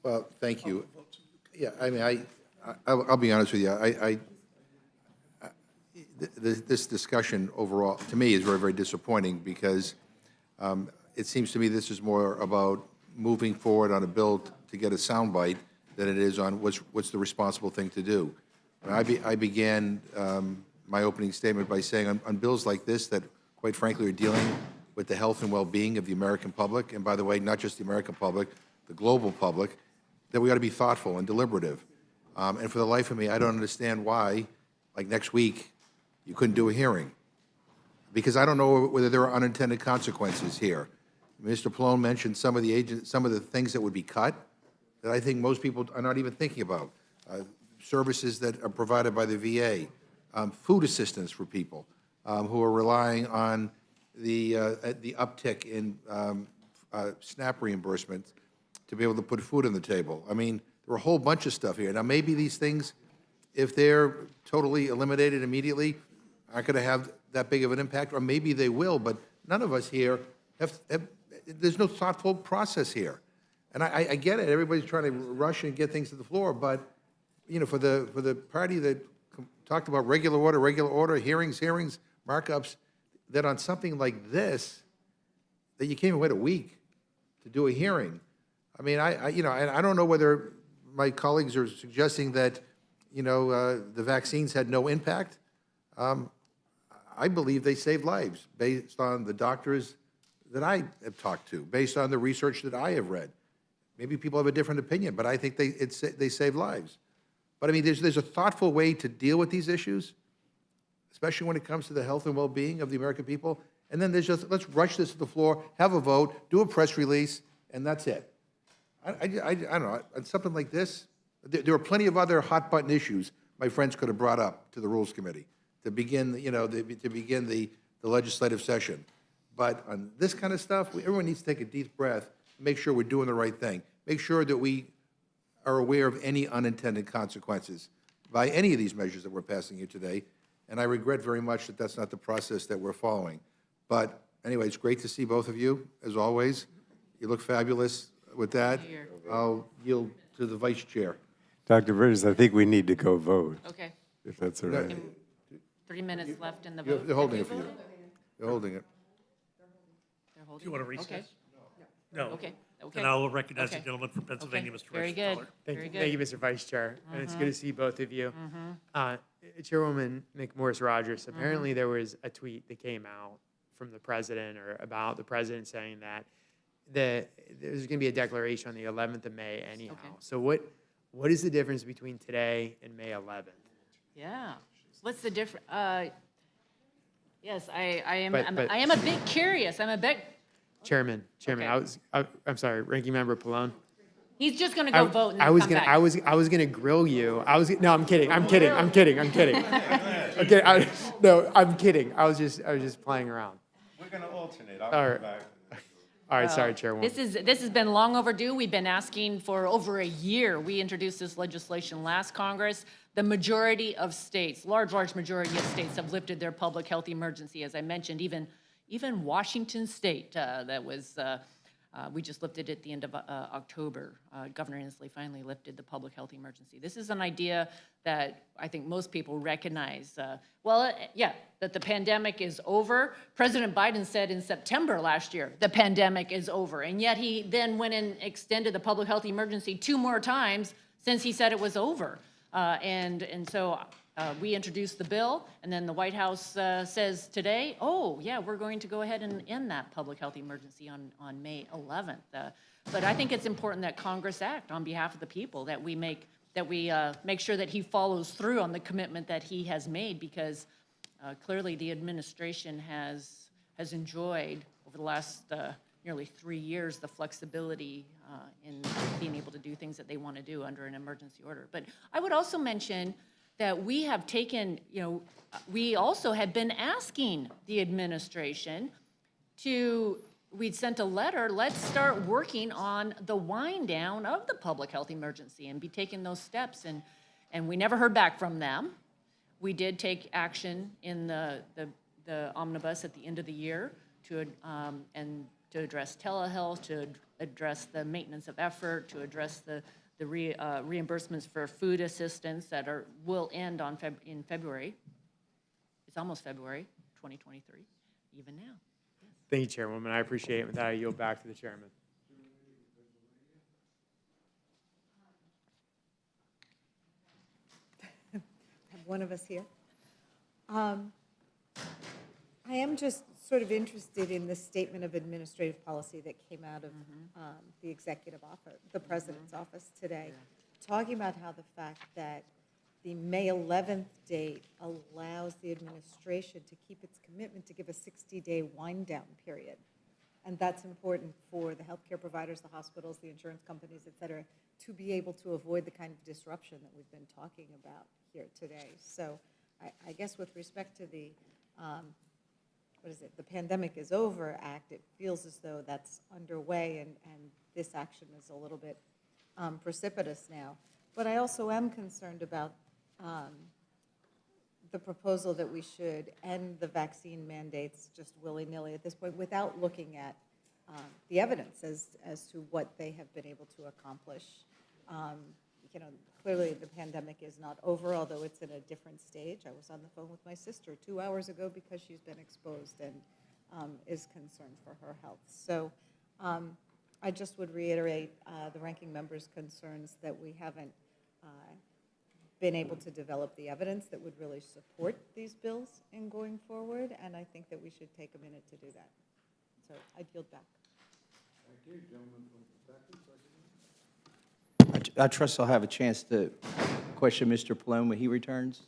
Well, thank you. Yeah, I mean, I'll be honest with you. This discussion overall, to me, is very, very disappointing because it seems to me this is more about moving forward on a bill to get a soundbite than it is on what's the responsible thing to do. I began my opening statement by saying on bills like this that, quite frankly, are dealing with the health and well-being of the American public, and by the way, not just the American public, the global public, that we ought to be thoughtful and deliberative. And for the life of me, I don't understand why, like next week, you couldn't do a hearing. Because I don't know whether there are unintended consequences here. Mr. Pallone mentioned some of the things that would be cut that I think most people are not even thinking about. Services that are provided by the VA, food assistance for people who are relying on the uptick in SNAP reimbursement to be able to put food on the table. I mean, there are a whole bunch of stuff here. Now, maybe these things, if they're totally eliminated immediately, aren't going to have that big of an impact, or maybe they will, but none of us here there's no thoughtful process here. And I get it, everybody's trying to rush and get things to the floor, but, you know, for the party that talked about regular order, hearings, markups, that on something like this, that you can't even wait a week to do a hearing. I mean, I don't know whether my colleagues are suggesting that, the vaccines had no impact. I believe they saved lives based on the doctors that I have talked to, based on the research that I have read. Maybe people have a different opinion, but I think they save lives. But I mean, there's a thoughtful way to deal with these issues, especially when it comes to the health and well-being of the American people. And then there's just, let's rush this to the floor, have a vote, do a press release, and that's it. I don't know, on something like this, there are plenty of other hot-button issues my friends could have brought up to the Rules Committee to begin, the legislative session. But on this kind of stuff, everyone needs to take a deep breath, make sure we're doing the right thing, make sure that we are aware of any unintended consequences by any of these measures that we're passing here today. And I regret very much that that's not the process that we're following. But anyway, it's great to see both of you, as always. You look fabulous with that. I'll yield to the vice chair. Dr. Burgess, I think we need to go vote, Okay. if that's all right. 3 minutes left in the vote. They're holding it for you. They're holding it. They're holding Do you want to it. recess? Okay. No. Okay. Okay. And I will recognize the Okay. gentleman from Pennsylvania, Okay. Mr. Very Reschenthaler. good. Thank Very you, good. thank you, Mr. Vice Chair, and it's good to see both of you. Mm-hmm. Chairwoman McMorris Rogers, apparently there was a tweet that came out from the president or about the president saying that there's going to be a declaration on the 11th of May anyhow. Okay. So what is the difference between today and May 11th? Yeah. What's the difference? Yes, I am, But- I am a bit curious. I'm a bit, Chairman, Okay. I'm sorry, Ranking Member Pallone. he's just going to go vote and I then was come gonna, back. I was gonna grill you. No, I'm kidding. I'm kidding. I'm kidding. I'm kidding. I was just playing around. We're going to alternate. All right. All right, sorry, Chairwoman. This has been long overdue. We've been asking for over a year. We introduced this legislation last Congress. The majority of states, large majority of states have lifted their public health emergency. As I mentioned, even Washington State, that was, we just lifted it at the end of October. Governor Inslee finally lifted the public health emergency. This is an idea that I think most people recognize. That the pandemic is over. President Biden said in September last year, the pandemic is over. And yet he then went and extended the public health emergency 2 more times since he said it was over. So we introduced the bill, and then the White House says today, oh, yeah, we're going to go ahead and end that public health emergency on May 11th. But I think it's important that Congress act on behalf of the people, that we make sure that he follows through on the commitment that he has made, because clearly the administration has enjoyed over the last nearly 3 years the flexibility in being able to do things that they want to do under an emergency order. But I would also mention that we have taken, we also have been asking the administration we'd sent a letter, let's start working on the wind down of the public health emergency and be taking those steps. And we never heard back from them. We did take action in the omnibus at the end of the year to address telehealth, to address the maintenance of effort, to address the reimbursements for food assistance that will end in February. It's almost February 2023, even now. Thank you, Chairwoman. I appreciate it. With that, I yield back to the chairman. Have one of us here. I am just sort of interested in the statement of administrative policy that came out of the executive office, the president's office today, talking about how the fact that the May 11th date allows the administration to keep its commitment to give a 60-day wind-down period. And that's important for the healthcare providers, the hospitals, the insurance companies, et cetera, to be able to avoid the kind of disruption that we've been talking about here today. So I guess with respect to the, the Pandemic is Over Act, it feels as though that's underway, and this action is a little bit precipitous now. But I also am concerned about the proposal that we should end the vaccine mandates just willy-nilly at this point without looking at the evidence as to what they have been able to accomplish. Clearly the pandemic is not over, although it's in a different stage. I was on the phone with my sister 2 hours ago because she's been exposed and is concerned for her health. So I just would reiterate the ranking member's concerns that we haven't been able to develop the evidence that would really support these bills in going forward, and I think that we should take a minute to do that. So I'd yield back. Thank you, gentleman from Kentucky. I trust I'll have a chance to question Mr. Pallone when he returns?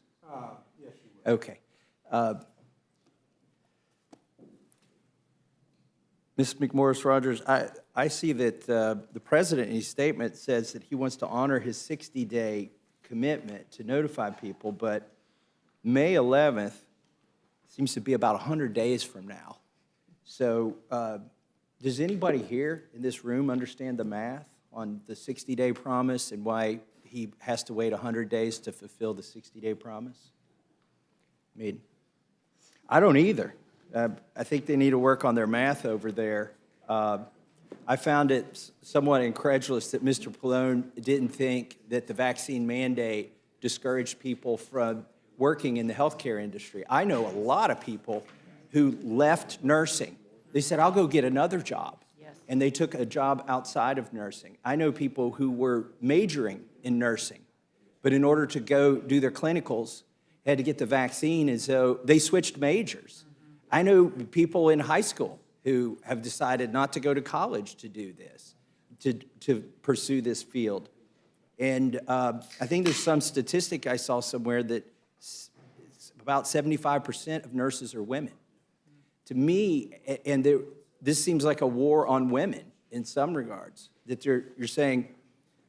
Yes, you will. Okay. Ms. McMorris Rogers, I see that the president in his statement says that he wants to honor his 60-day commitment to notify people, but May 11th seems to be about 100 days from now. So does anybody here in this room understand the math on the 60-day promise and why he has to wait 100 days to fulfill the 60-day promise? I mean, I don't either. I think they need to work on their math over there. I found it somewhat incredulous that Mr. Pallone didn't think that the vaccine mandate discouraged people from working in the healthcare industry. I know a lot of people who left nursing. They said, I'll go get another job. Yes. and they took a job outside of nursing. I know people who were majoring in nursing, but in order to go do their clinicals, had to get the vaccine, and so they switched majors. I know people in high school who have decided not to go to college to do this, to pursue this field. And I think there's some statistic I saw somewhere that about 75% of nurses are women. To me, and this seems like a war on women in some regards, that you're saying,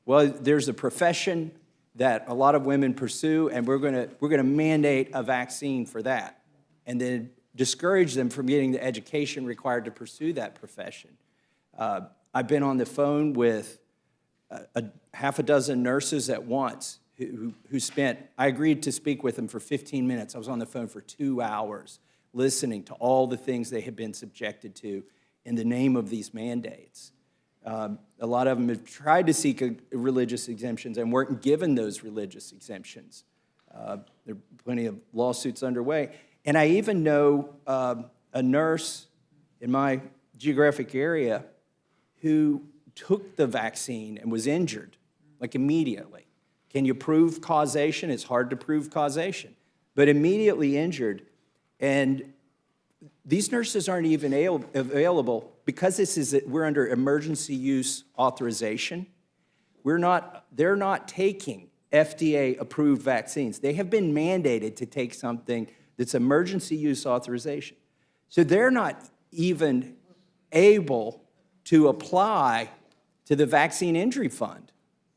well, there's a profession that a lot of women pursue, and we're gonna mandate a vaccine for that, and then discourage them from getting the education required to pursue that profession. I've been on the phone with half a dozen nurses at once who spent, I agreed to speak with them for 15 minutes. I was on the phone for 2 hours listening to all the things they had been subjected to in the name of these mandates. A lot of them have tried to seek religious exemptions and weren't given those religious exemptions. There are plenty of lawsuits underway. And I even know a nurse in my geographic area who took the vaccine and was injured, like immediately. Can you prove causation? It's hard to prove causation, but immediately injured. And these nurses aren't even available because we're under emergency use authorization. They're not taking FDA-approved vaccines. They have been mandated to take something that's emergency use authorization. So they're not even able to apply to the Vaccine Injury Fund.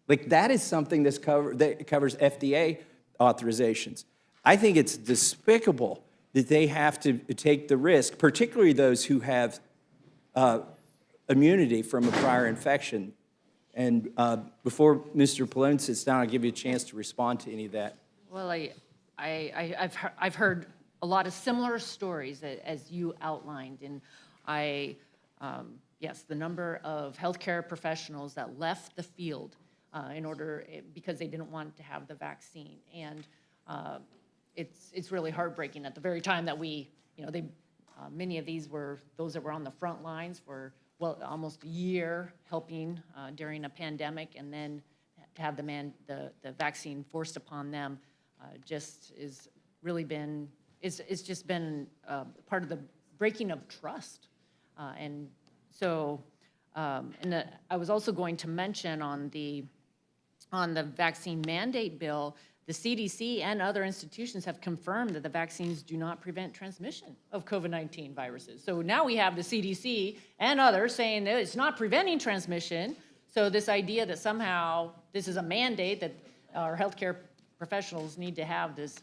Like, that is something that covers FDA authorizations. I think it's despicable that they have to take the risk, particularly those who have immunity from a prior infection. And before Mr. Pallone sits down, I'll give you a chance to respond to any of that. Well, I've heard a lot of similar stories as you outlined, and yes, the number of healthcare professionals that left the field because they didn't want to have the vaccine, and it's really heartbreaking at the very time that many of these were those that were on the front lines for almost a year helping during a pandemic, and then to have the vaccine forced upon them just is really been it's just been part of the breaking of trust, and so I was also going to mention on the vaccine mandate bill, the CDC and other institutions have confirmed that the vaccines do not prevent transmission of COVID-19 viruses. So now we have the CDC and others saying that it's not preventing transmission. So this idea that somehow this is a mandate that our healthcare professionals need to have this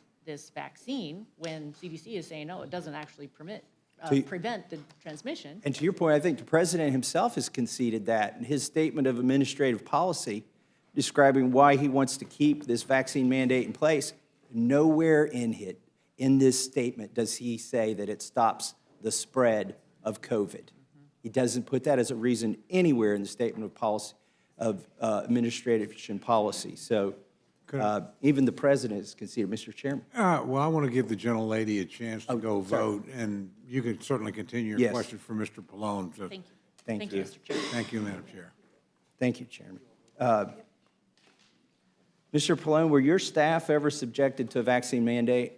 vaccine, when CDC is saying, no, it doesn't actually prevent the transmission. And to your point, I think the president himself has conceded that in his statement of administrative policy, describing why he wants to keep this vaccine mandate in place. Nowhere in this statement does he say that it stops the spread of COVID. He doesn't put that as a reason anywhere in the statement of policy of administration policy. So even the president has conceded. Mr. Chairman. Well, I want to give the gentlelady a chance to go vote, and you can certainly continue your question for Mr. Pallone. So Thank you. Thank you. Mr. Chairman. thank you, Madam Chair. Thank you, Chairman. Mr. Pallone, were your staff ever subjected to a vaccine mandate?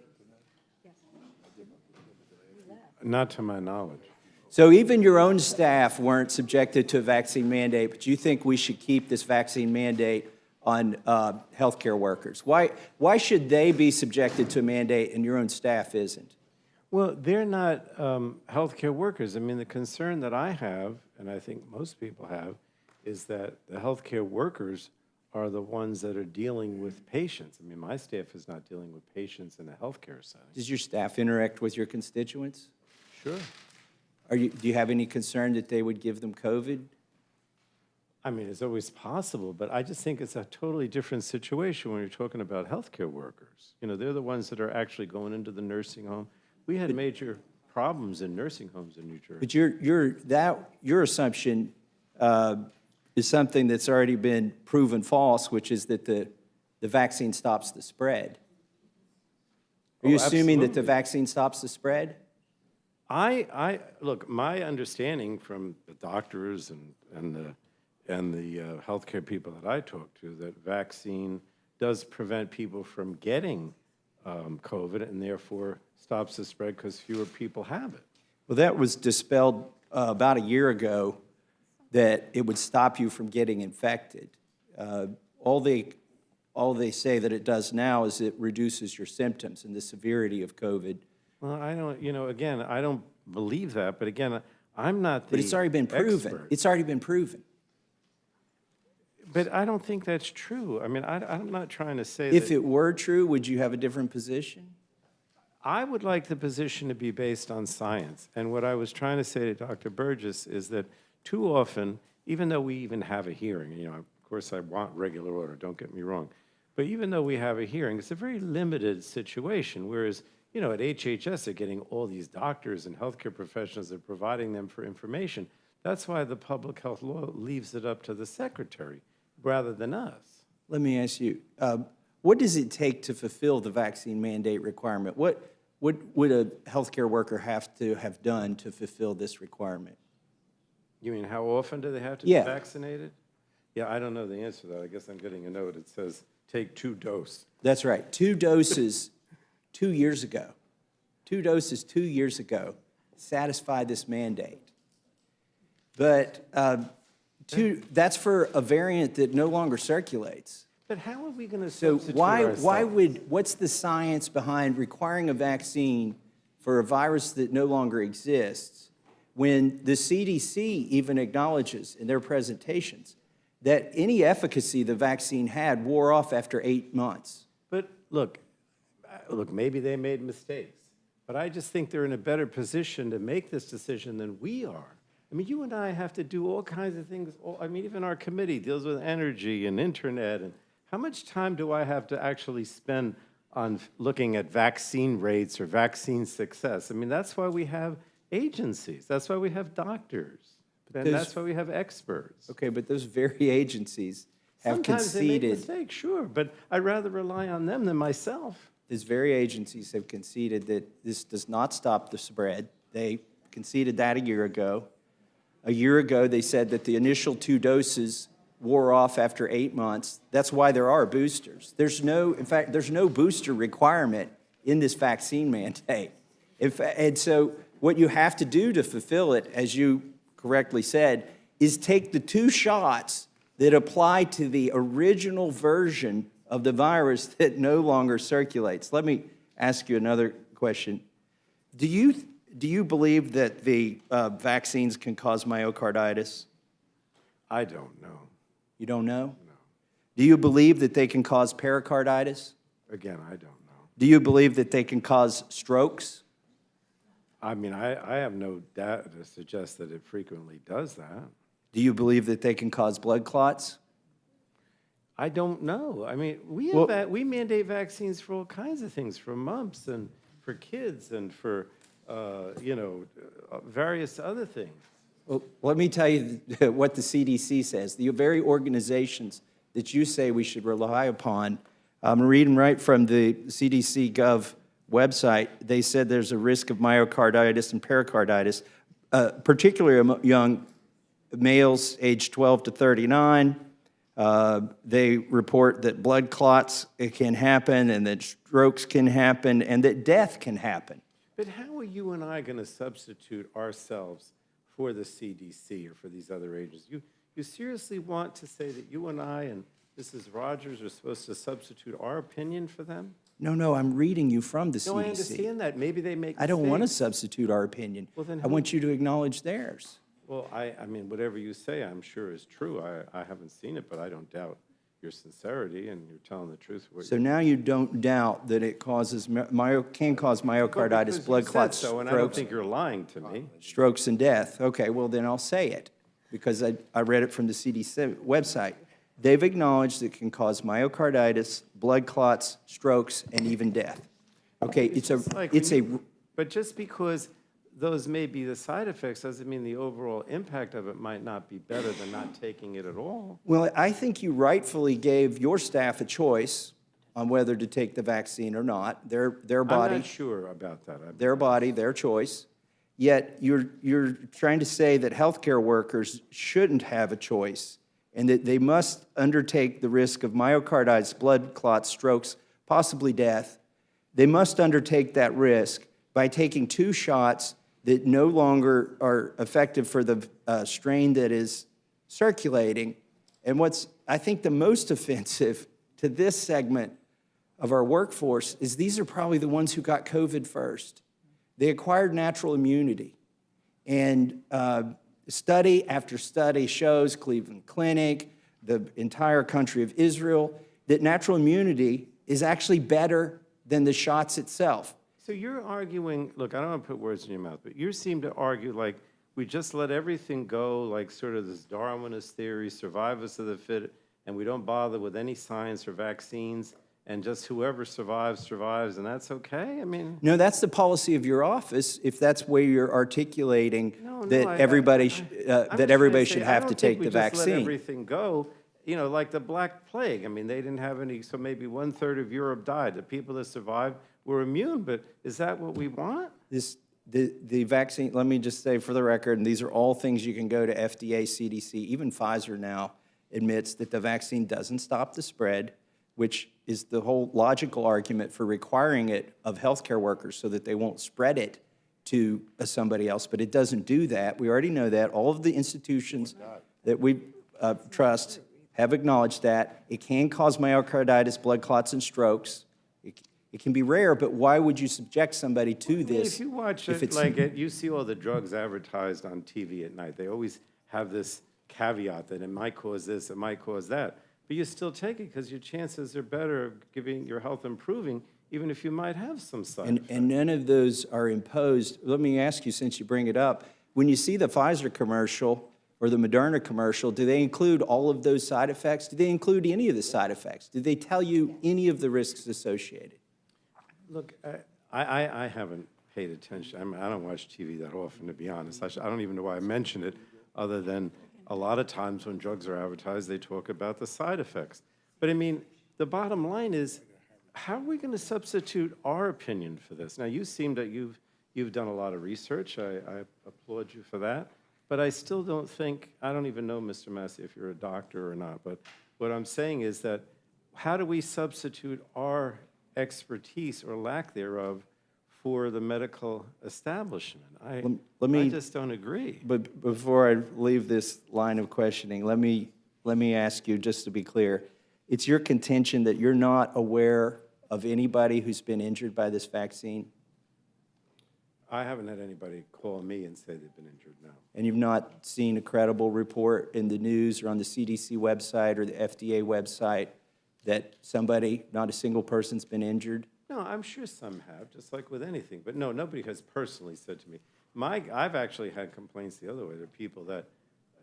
Not to my knowledge. So even your own staff weren't subjected to a vaccine mandate, but you think we should keep this vaccine mandate on healthcare workers? Why should they be subjected to a mandate and your own staff isn't? Well, they're not healthcare workers. I mean, the concern that I have, and I think most people have, is that the healthcare workers are the ones that are dealing with patients. I mean, my staff is not dealing with patients in a healthcare setting. Does your staff interact with your constituents? Sure. Do you have any concern that they would give them COVID? I mean, it's always possible, but I just think it's a totally different situation when you're talking about healthcare workers. You know, they're the ones that are actually going into the nursing home. We had major problems in nursing homes in New Jersey. But your assumption is something that's already been proven false, which is that the vaccine stops the spread. Are you assuming that the vaccine stops the spread? Look, my understanding from the doctors and the healthcare people that I talk to, that vaccine does prevent people from getting COVID and therefore stops the spread because fewer people have it. Well, that was dispelled about a year ago, that it would stop you from getting infected. All they say that it does now is it reduces your symptoms and the severity of COVID. Well, I don't, again, I don't believe that, but again, I'm not the But it's already been proven. expert. It's already been proven. But I don't think that's true. I mean, I'm not trying to say If that. it were true, would you have a different position? I would like the position to be based on science. And what I was trying to say to Dr. Burgess is that too often, even though we even have a hearing, of course I want regular order, don't get me wrong, but even though we have a hearing, it's a very limited situation, whereas, at HHS, they're getting all these doctors and healthcare professionals, they're providing them for information. That's why the public health law leaves it up to the secretary rather than us. Let me ask you, what does it take to fulfill the vaccine mandate requirement? What would a healthcare worker have to have done to fulfill this requirement? You mean how often do they have to Yeah. be vaccinated? Yeah, I don't know the answer to that. I guess I'm getting a note. It says take 2 doses. That's right, 2 doses 2 years ago. 2 doses 2 years ago satisfy this mandate. But that's for a variant that no longer circulates. But how are we going to So substitute what's the science behind requiring a vaccine for a virus that no longer exists when the CDC even acknowledges in their presentations that any efficacy the vaccine had wore off after 8 months? But look, maybe they made mistakes, but I just think they're in a better position to make this decision than we are. I mean, you and I have to do all kinds of things. Even our committee deals with energy and internet. And how much time do I have to actually spend on looking at vaccine rates or vaccine success? I mean, that's why we have agencies. That's why we have doctors. And that's why we have experts. Okay, but those very agencies have Sometimes they make conceded, mistakes, sure, but I'd rather rely on them than myself. these very agencies have conceded that this does not stop the spread. They conceded that a year ago. A year ago, they said that the initial 2 doses wore off after 8 months. That's why there are boosters. In fact, there's no booster requirement in this vaccine mandate. And so what you have to do to fulfill it, as you correctly said, is take the 2 shots that apply to the original version of the virus that no longer circulates. Let me ask you another question. Do you believe that the vaccines can cause myocarditis? I don't know. You don't know? No. Do you believe that they can cause pericarditis? Again, I don't know. Do you believe that they can cause strokes? I mean, I have no data to suggest that it frequently does that. Do you believe that they can cause blood clots? I don't know. I mean, we mandate vaccines for all kinds of things, for mumps and for kids and for, various other things. Well, let me tell you what the CDC says. The very organizations that you say we should rely upon, I'm reading right from the CDC Gov website. They said there's a risk of myocarditis and pericarditis, particularly among young males aged 12 to 39. They report that blood clots can happen and that strokes can happen and that death can happen. But how are you and I going to substitute ourselves for the CDC or for these other agencies? You seriously want to say that you and I and Mrs. Rogers are supposed to substitute our opinion for them? No, I'm reading you from the CDC. No, I understand that. Maybe they make mistakes. I don't want to substitute our opinion. Well, then I want you to acknowledge theirs. Well, I mean, whatever you say, I'm sure is true. I haven't seen it, but I don't doubt your sincerity, and you're telling the truth. So now you don't doubt that it causes can cause myocarditis, blood clots, so, and I don't think you're lying to me. strokes, and death. Okay, well then I'll say it because I read it from the CDC website. They've acknowledged it can cause myocarditis, blood clots, strokes, and even death. Okay, But just because those may be the side effects doesn't mean the overall impact of it might not be better than not taking it at all. Well, I think you rightfully gave your staff a choice on whether to take the vaccine or not. Their body. I'm not sure about that. Their body, their choice. yet you're trying to say that healthcare workers shouldn't have a choice and that they must undertake the risk of myocarditis, blood clots, strokes, possibly death. They must undertake that risk by taking 2 shots that no longer are effective for the strain that is circulating. And what's, I think, the most offensive to this segment of our workforce is these are probably the ones who got COVID first. They acquired natural immunity. And study after study shows, Cleveland Clinic, the entire country of Israel, that natural immunity is actually better than the shots itself. So you're arguing, look, I don't want to put words in your mouth, but you seem to argue like we just let everything go, like sort of this Darwinist theory, survivors of the fit, and we don't bother with any science or vaccines, and just whoever survives, survives, and that's okay? I mean... No, that's the policy of your office, if that's where you're articulating that I'm everybody just trying should say, have to take the I don't think we just let vaccine. everything go, you know, like the Black Plague. I mean, they didn't have any, so maybe 1/3 of Europe died. The people that survived were immune, but is that what we want? The vaccine, let me just say for the record, and these are all things you can go to FDA, CDC, even Pfizer now admits that the vaccine doesn't stop the spread, which is the whole logical argument for requiring it of healthcare workers so that they won't spread it to somebody else, but it doesn't do that. We already know that. All of the institutions that we trust have acknowledged that. It can cause myocarditis, blood clots, and strokes. It can be rare, but why would you subject somebody to this? If you watch if it, it's- like you see all the drugs advertised on TV at night. They always have this caveat that it might cause this, it might cause that. But you still take it because your chances are better of giving your health improving, even if you might have some side effects. And none of those are imposed. Let me ask you, since you bring it up, when you see the Pfizer commercial or the Moderna commercial, do they include all of those side effects? Do they include any of the side effects? Do they tell you any of the risks associated? Look, I haven't paid attention. I mean, I don't watch TV that often, to be honest. I don't even know why I mentioned it, other than a lot of times when drugs are advertised, they talk about the side effects. But I mean, the bottom line is, how are we going to substitute our opinion for this? Now, you seem that you've done a lot of research. I applaud you for that. But I still don't think, I don't even know, Mr. Massey, if you're a doctor or not. But what I'm saying is that how do we substitute our expertise or lack thereof for the medical establishment? I just don't agree. But before I leave this line of questioning, let me ask you, just to be clear, it's your contention that you're not aware of anybody who's been injured by this vaccine? I haven't had anybody call me and say they've been injured, no. And you've not seen a credible report in the news or on the CDC website or the FDA website that somebody, not a single person's been injured? No, I'm sure some have, just like with anything. But no, nobody has personally said to me. I've actually had complaints the other way. There are people that,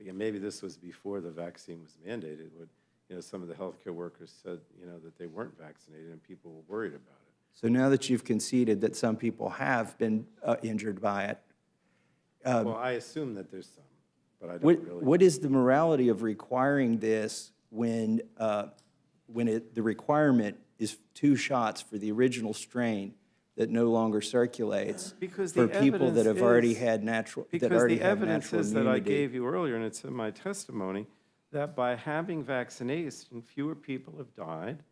again, maybe this was before the vaccine was mandated, but some of the healthcare workers said, that they weren't vaccinated and people were worried about it. So now that you've conceded that some people have been injured by it, Well, I assume that there's some, but I don't really. what is the morality of requiring this when the requirement is 2 shots for the original strain that no longer circulates Because for the people that have evidence already is- had natural that Because already the have evidence natural is that I immunity? gave you earlier, and it's in my testimony, that by having vaccination, fewer people have died.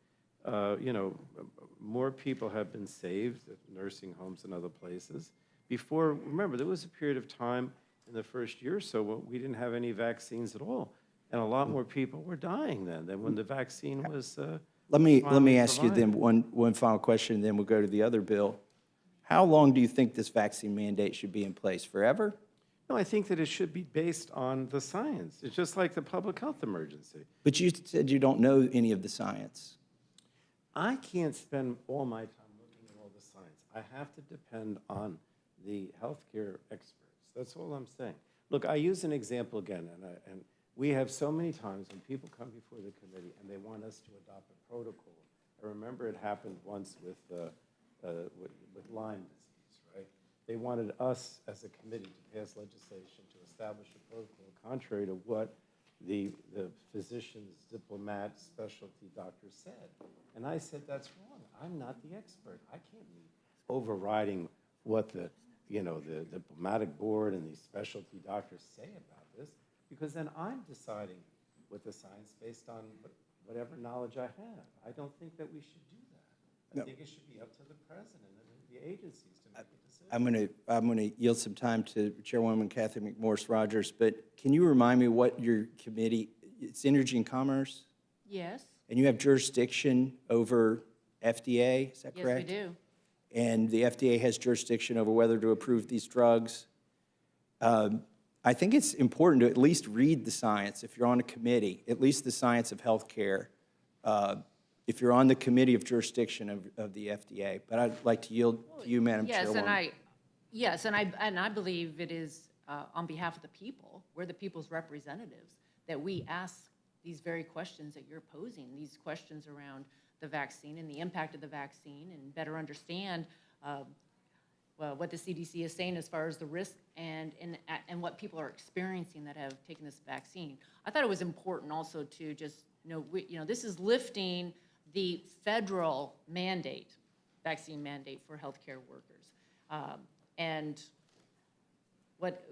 More people have been saved at nursing homes and other places. Before, remember, there was a period of time in the first year or so where we didn't have any vaccines at all. And a lot more people were dying then than when the vaccine was Let me finally ask you then provided. one final question, and then we'll go to the other bill. How long do you think this vaccine mandate should be in place? Forever? No, I think that it should be based on the science. It's just like the public health emergency. But you said you don't know any of the science. I can't spend all my time looking at all the science. I have to depend on the healthcare experts. That's all I'm saying. Look, I use an example again, and we have so many times when people come before the committee and they want us to adopt a protocol. I remember it happened once with Lyme disease, right? They wanted us as a committee to pass legislation to establish a protocol contrary to what the physician's diplomat specialty doctor said. And I said, that's wrong. I'm not the expert. I can't be overriding what the the diplomatic board and these specialty doctors say about this, because then I'm deciding with the science based on whatever knowledge I have. I don't think that we should do that. I think it should be up to the president and the agencies to make a decision. I'm going to yield some time to Chairwoman Kathy McMorris Rogers, but can you remind me what your committee, it's Energy and Commerce? Yes, And you have jurisdiction over FDA, is that yes, correct? we do. And the FDA has jurisdiction over whether to approve these drugs. I think it's important to at least read the science if you're on a committee, at least the science of healthcare, if you're on the committee of jurisdiction of the FDA. But I'd like to yield to you, Madam Chairwoman. Yes, and I believe it is on behalf of the people, we're the people's representatives, that we ask these very questions that you're posing, these questions around the vaccine and the impact of the vaccine, and better understand what the CDC is saying as far as the risk and what people are experiencing that have taken this vaccine. I thought it was important also to just know, this is lifting the federal mandate, vaccine mandate for healthcare workers. And what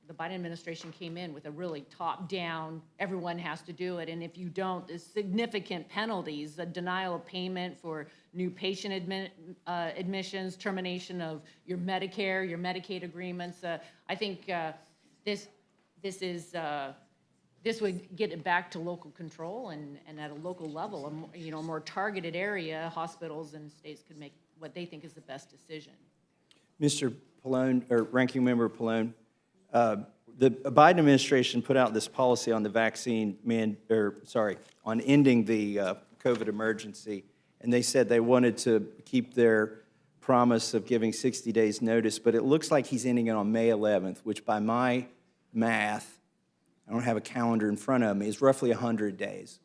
the Biden administration came in with a really top-down, everyone has to do it, and if you don't, there's significant penalties, a denial of payment for new patient admissions, termination of your Medicare, your Medicaid agreements. I think this would get it back to local control, and at a local level, a more targeted area, hospitals and states could make what they think is the best decision. Mr. Pallone, or Ranking Member Pallone, the Biden administration put out this policy on the vaccine, on ending the COVID emergency, and they said they wanted to keep their promise of giving 60 days notice, but it looks like he's ending it on May 11th, which by my math, I don't have a calendar in front of me, is roughly 100 days.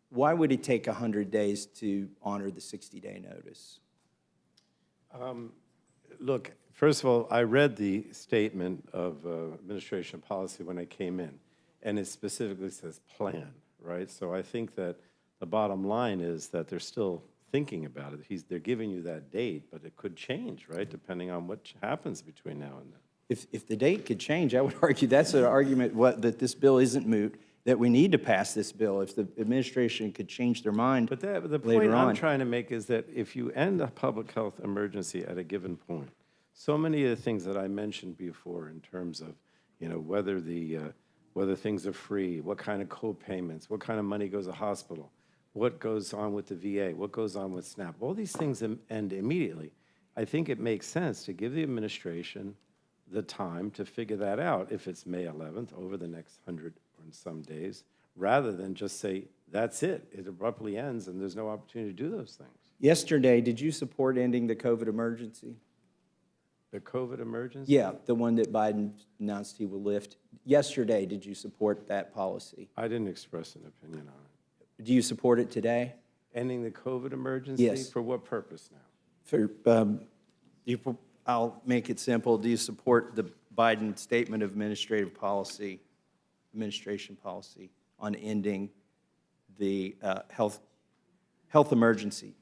Why would it take 100 days to honor the 60-day notice? Look, first of all, I read the statement of administration policy when I came in, and it specifically says plan, right? So I think that the bottom line is that they're still thinking about it. They're giving you that date, but it could change, right, depending on what happens between now and then. If the date could change, I would argue that's an argument that this bill isn't moot, that we need to pass this bill if the administration could change their mind But the later point I'm on. trying to make is that if you end a public health emergency at a given point, so many of the things that I mentioned before in terms of, whether things are free, what kind of co-payments, what kind of money goes to hospital, what goes on with the VA, what goes on with SNAP, all these things end immediately. I think it makes sense to give the administration the time to figure that out if it's May 11th, over the next 100 and some days, rather than just say, that's it. It abruptly ends and there's no opportunity to do those things. Yesterday, did you support ending the COVID emergency? The COVID emergency? Yeah, the one that Biden announced he will lift. Yesterday, did you support that policy? I didn't express an opinion on it. Do you support it today? Ending the COVID emergency? Yes. For what purpose now? I'll make it simple. Do you support the Biden statement of administration policy on ending the health emergency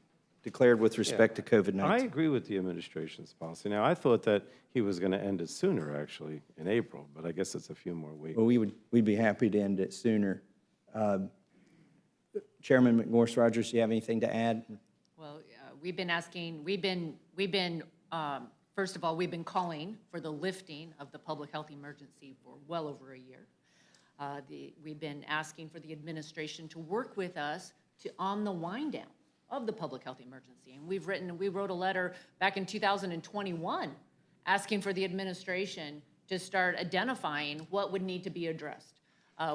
declared with respect to COVID-19? I agree with the administration's policy. Now, I thought that he was going to end it sooner, actually, in April, but I guess it's a few more weeks. Well, we'd be happy to end it sooner. Chairman McMorris Rogers, do you have anything to add? Well, first of all, we've been calling for the lifting of the public health emergency for well over a year. We've been asking for the administration to work with us on the wind down of the public health emergency. And we wrote a letter back in 2021 asking for the administration to start identifying what would need to be addressed.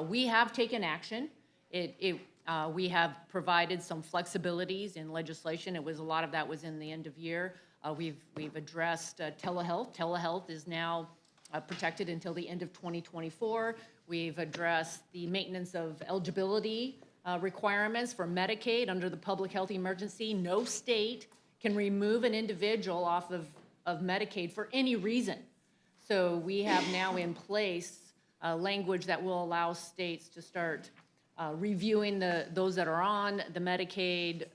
We have taken action. We have provided some flexibilities in legislation. A lot of that was in the end of year. We've addressed telehealth. Telehealth is now protected until the end of 2024. We've addressed the maintenance of eligibility requirements for Medicaid under the public health emergency. No state can remove an individual off of Medicaid for any reason. So we have now in place language that will allow states to start reviewing those that are on the Medicaid,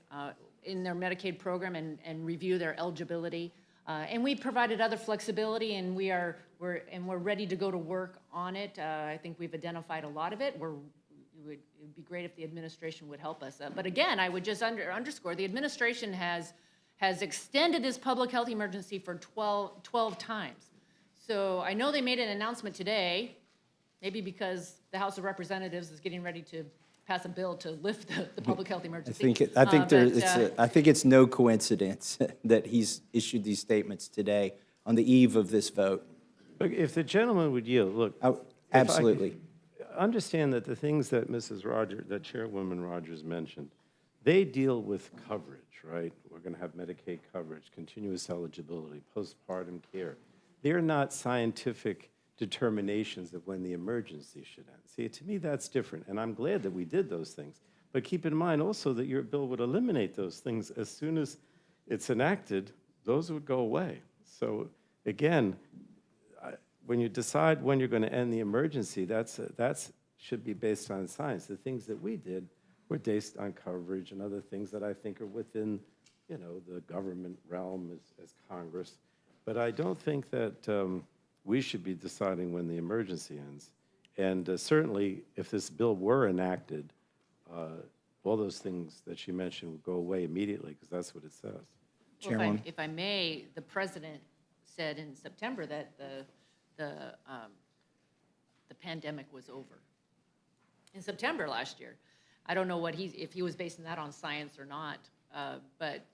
in their Medicaid program and review their eligibility. And we provided other flexibility, and we're ready to go to work on it. I think we've identified a lot of it. It would be great if the administration would help us. But again, I would just underscore, the administration has extended this public health emergency for 12 times. So I know they made an announcement today, maybe because the House of Representatives is getting ready to pass a bill to lift the public health emergency. I think it's no coincidence that he's issued these statements today on the eve of this vote. Look, if the gentleman would yield, look. if I could Absolutely. Understand that the things that that Chairwoman Rogers mentioned, they deal with coverage, right? We're going to have Medicaid coverage, continuous eligibility, postpartum care. They're not scientific determinations of when the emergency should end. See, to me, that's different, and I'm glad that we did those things. But keep in mind also that your bill would eliminate those things as soon as it's enacted. Those would go away. So again, when you decide when you're going to end the emergency, that's should be based on science. The things that we did were based on coverage and other things that I think are within, the government realm as Congress. But I don't think that we should be deciding when the emergency ends. And certainly, if this bill were enacted, all those things that she mentioned would go away immediately, because that's what it says. Well, if I may, the president said in September that the pandemic was over. In September last year. I don't know if he was basing that on science or not, but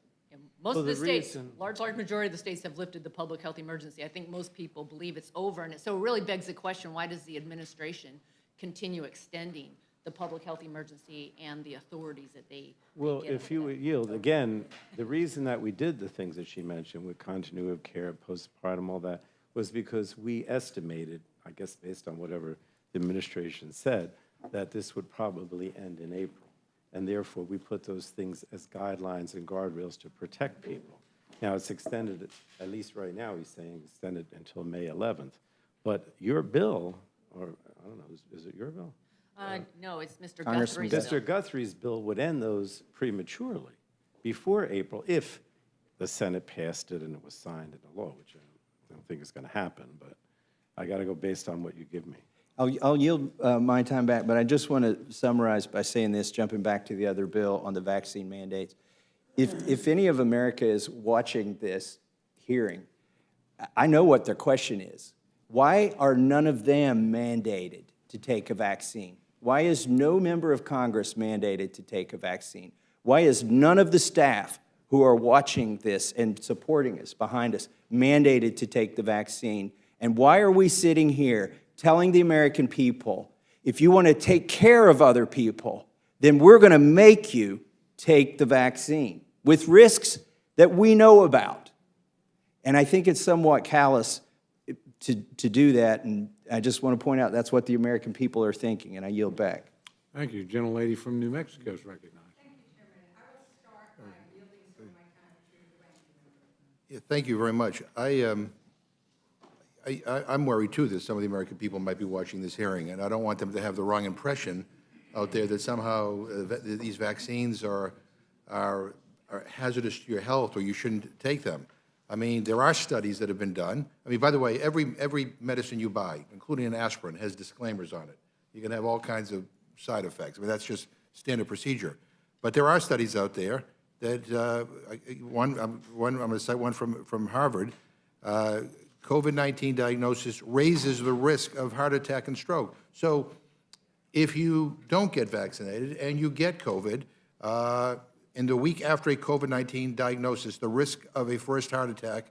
most of the states, large majority of the states have lifted the public health emergency. I think most people believe it's over, and so it really begs the question, why does the administration continue extending the public health emergency and the authorities that they Well, get if under you that? would yield, again, the reason that we did the things that she mentioned with continuity of care, postpartum, all that, was because we estimated, I guess based on whatever the administration said, that this would probably end in April. And therefore, we put those things as guidelines and guardrails to protect people. Now, it's extended, at least right now, he's saying extended until May 11th. But your bill, or I don't know, is it your bill? No, it's Mr. Congressman Guthrie's bill. Mr. Guthrie's bill would end those prematurely, before April, if the Senate passed it and it was signed into law, which I don't think is going to happen, but I got to go based on what you give me. I'll yield my time back, but I just want to summarize by saying this, jumping back to the other bill on the vaccine mandates. If any of America is watching this hearing, I know what their question is. Why are none of them mandated to take a vaccine? Why is no member of Congress mandated to take a vaccine? Why is none of the staff who are watching this and supporting us, behind us, mandated to take the vaccine? And why are we sitting here telling the American people, if you want to take care of other people, then we're going to make you take the vaccine with risks that we know about? And I think it's somewhat callous to do that, and I just want to point out that's what the American people are thinking, and I yield back. Thank you. Gentlelady from New Mexico is recognized. Yeah, thank you very much. I'm worried, too, that some of the American people might be watching this hearing, and I don't want them to have the wrong impression out there that somehow these vaccines are hazardous to your health or you shouldn't take them. I mean, there are studies that have been done. I mean, by the way, every medicine you buy, including an aspirin, has disclaimers on it. You can have all kinds of side effects. I mean, that's just standard procedure. But there are studies out there that, I'm going to cite one from Harvard, COVID-19 diagnosis raises the risk of heart attack and stroke. So if you don't get vaccinated and you get COVID, in the week after a COVID-19 diagnosis, the risk of a first heart attack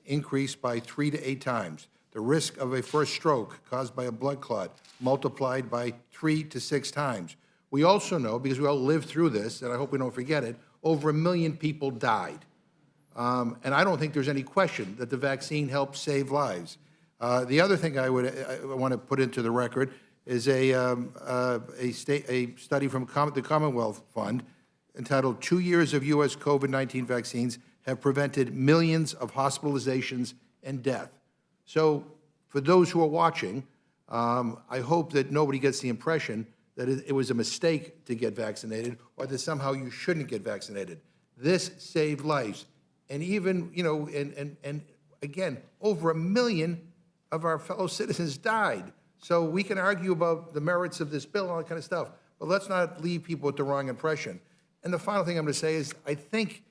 increased by 3 to 8 times. The risk of a first stroke caused by a blood clot multiplied by 3 to 6 times. We also know, because we all lived through this, and I hope we don't forget it, over 1 million people died. And I don't think there's any question that the vaccine helped save lives. The other thing I want to put into the record is a study from the Commonwealth Fund entitled 2 Years of U.S. COVID-19 Vaccines Have Prevented Millions of Hospitalizations and Death. So for those who are watching, I hope that nobody gets the impression that it was a mistake to get vaccinated or that somehow you shouldn't get vaccinated. This saved lives. And even, and again, over 1 million of our fellow citizens died. So we can argue about the merits of this bill and all that kind of stuff, but let's not leave people with the wrong impression. And the final thing I'm going to say is, I think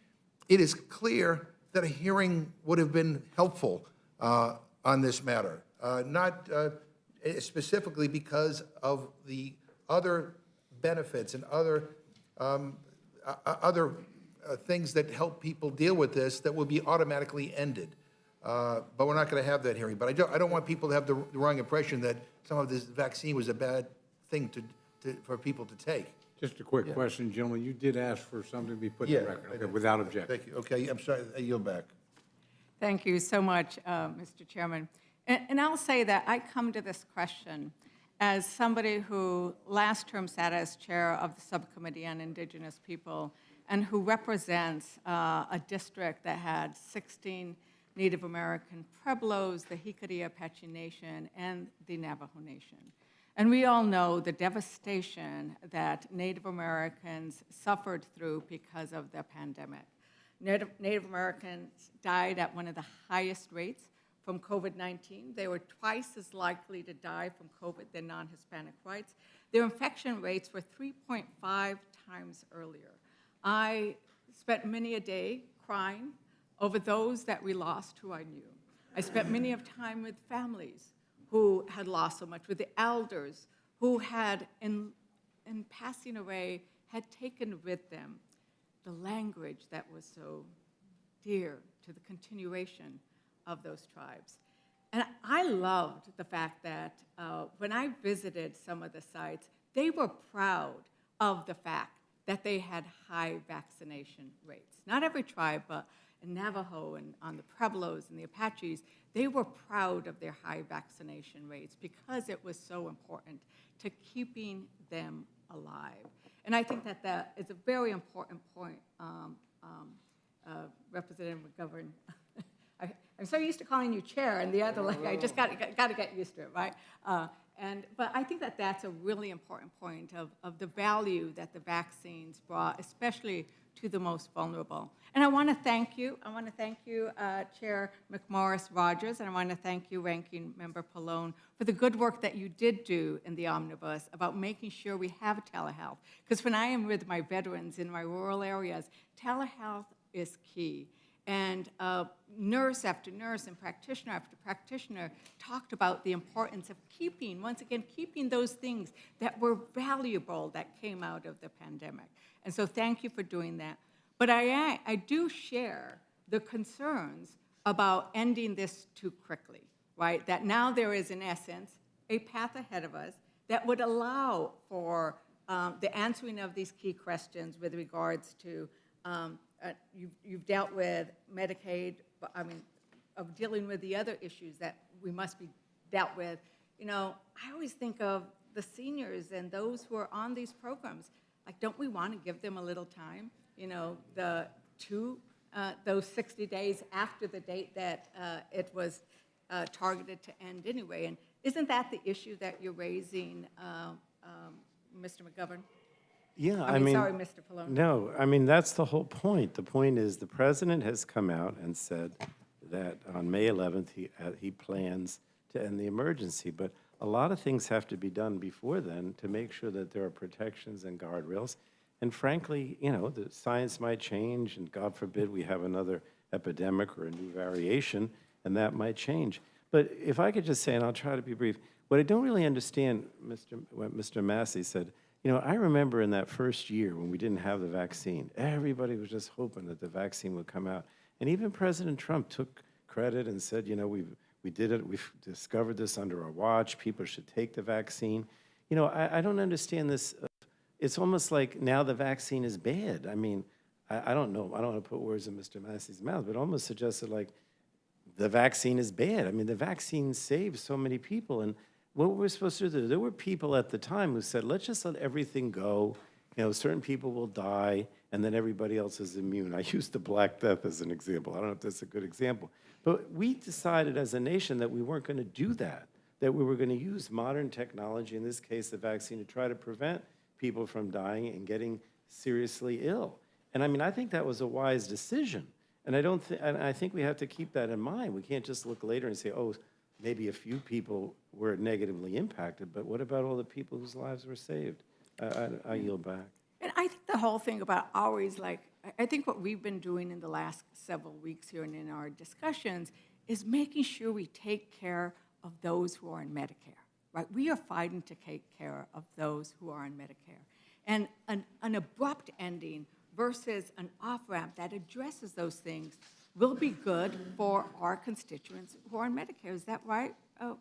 it is clear that a hearing would have been helpful on this matter, not specifically because of the other benefits and other things that help people deal with this that will be automatically ended. But we're not going to have that hearing. But I don't want people to have the wrong impression that some of this vaccine was a bad thing for people to take. Just a quick question, gentlemen. You did ask for something to be put in the record. Okay, without objection. Thank you. Okay, I'm sorry, I yield back. Thank you so much, Mr. Chairman. And I'll say that I come to this question as somebody who last term sat as chair of the Subcommittee on Indigenous People and who represents a district that had 16 Native American Pueblos, the Hickory Apache Nation, and the Navajo Nation. And we all know the devastation that Native Americans suffered through because of the pandemic. Native Americans died at one of the highest rates from COVID-19. They were twice as likely to die from COVID than non-Hispanic whites. Their infection rates were 3.5 times earlier. I spent many a day crying over those that we lost who I knew. I spent many of time with families who had lost so much, with the elders who had, in passing away, had taken with them the language that was so dear to the continuation of those tribes. And I loved the fact that when I visited some of the sites, they were proud of the fact that they had high vaccination rates. Not every tribe, but in Navajo and on the Pueblos and the Apaches, they were proud of their high vaccination rates because it was so important to keeping them alive. And I think that that is a very important point, Representative McGovern. I'm so used to calling you chair, and the other, like, I just got to get used to it, right? But I think that that's a really important point of the value that the vaccines brought, especially to the most vulnerable. And I want to thank you. I want to thank you, Chair McMorris-Rogers, and I want to thank you, Ranking Member Pallone, for the good work that you did do in the omnibus about making sure we have telehealth. Because when I am with my veterans in my rural areas, telehealth is key. And nurse after nurse and practitioner after practitioner talked about the importance of keeping, once again, keeping those things that were valuable that came out of the pandemic. And so thank you for doing that. But I do share the concerns about ending this too quickly, right? That now there is, in essence, a path ahead of us that would allow for the answering of these key questions with regards to you've dealt with Medicaid, of dealing with the other issues that we must be dealt with. You know, I always think of the seniors and those who are on these programs. Like, don't we want to give them a little time? You know, those 60 days after the date that it was targeted to end anyway. And isn't that the issue that you're raising, Mr. McGovern? Yeah, Sorry, Mr. Pallone. No, that's the whole point. The point is the president has come out and said that on May 11th, he plans to end the emergency. But a lot of things have to be done before then to make sure that there are protections and guardrails. And frankly, you know, the science might change, and God forbid we have another epidemic or a new variation, and that might change. But if I could just say, and I'll try to be brief, what I don't really understand, what Mr. Massey said, you know, I remember in that first year when we didn't have the vaccine, everybody was just hoping that the vaccine would come out. And even President Trump took credit and said, you know, we did it, we've discovered this under our watch, people should take the vaccine. You know, I don't understand this. It's almost like now the vaccine is bad. I mean, I don't know, I don't want to put words in Mr. Massey's mouth, but almost suggested like the vaccine is bad. I mean, the vaccine saves so many people. And what were we supposed to do? There were people at the time who said, let's just let everything go. You know, certain people will die, and then everybody else is immune. I used the Black Death as an example. I don't know if that's a good example. But we decided as a nation that we weren't going to do that, that we were going to use modern technology, in this case the vaccine, to try to prevent people from dying and getting seriously ill. And I mean, I think that was a wise decision. And I think we have to keep that in mind. We can't just look later and say, oh, maybe a few people were negatively impacted, but what about all the people whose lives were saved? I yield back. And I think the whole thing about always, like, I think what we've been doing in the last several weeks here and in our discussions is making sure we take care of those who are in Medicare, right? We are fighting to take care of those who are in Medicare. And an abrupt ending versus an off-ramp that addresses those things will be good for our constituents who are in Medicare. Is that right? Oh,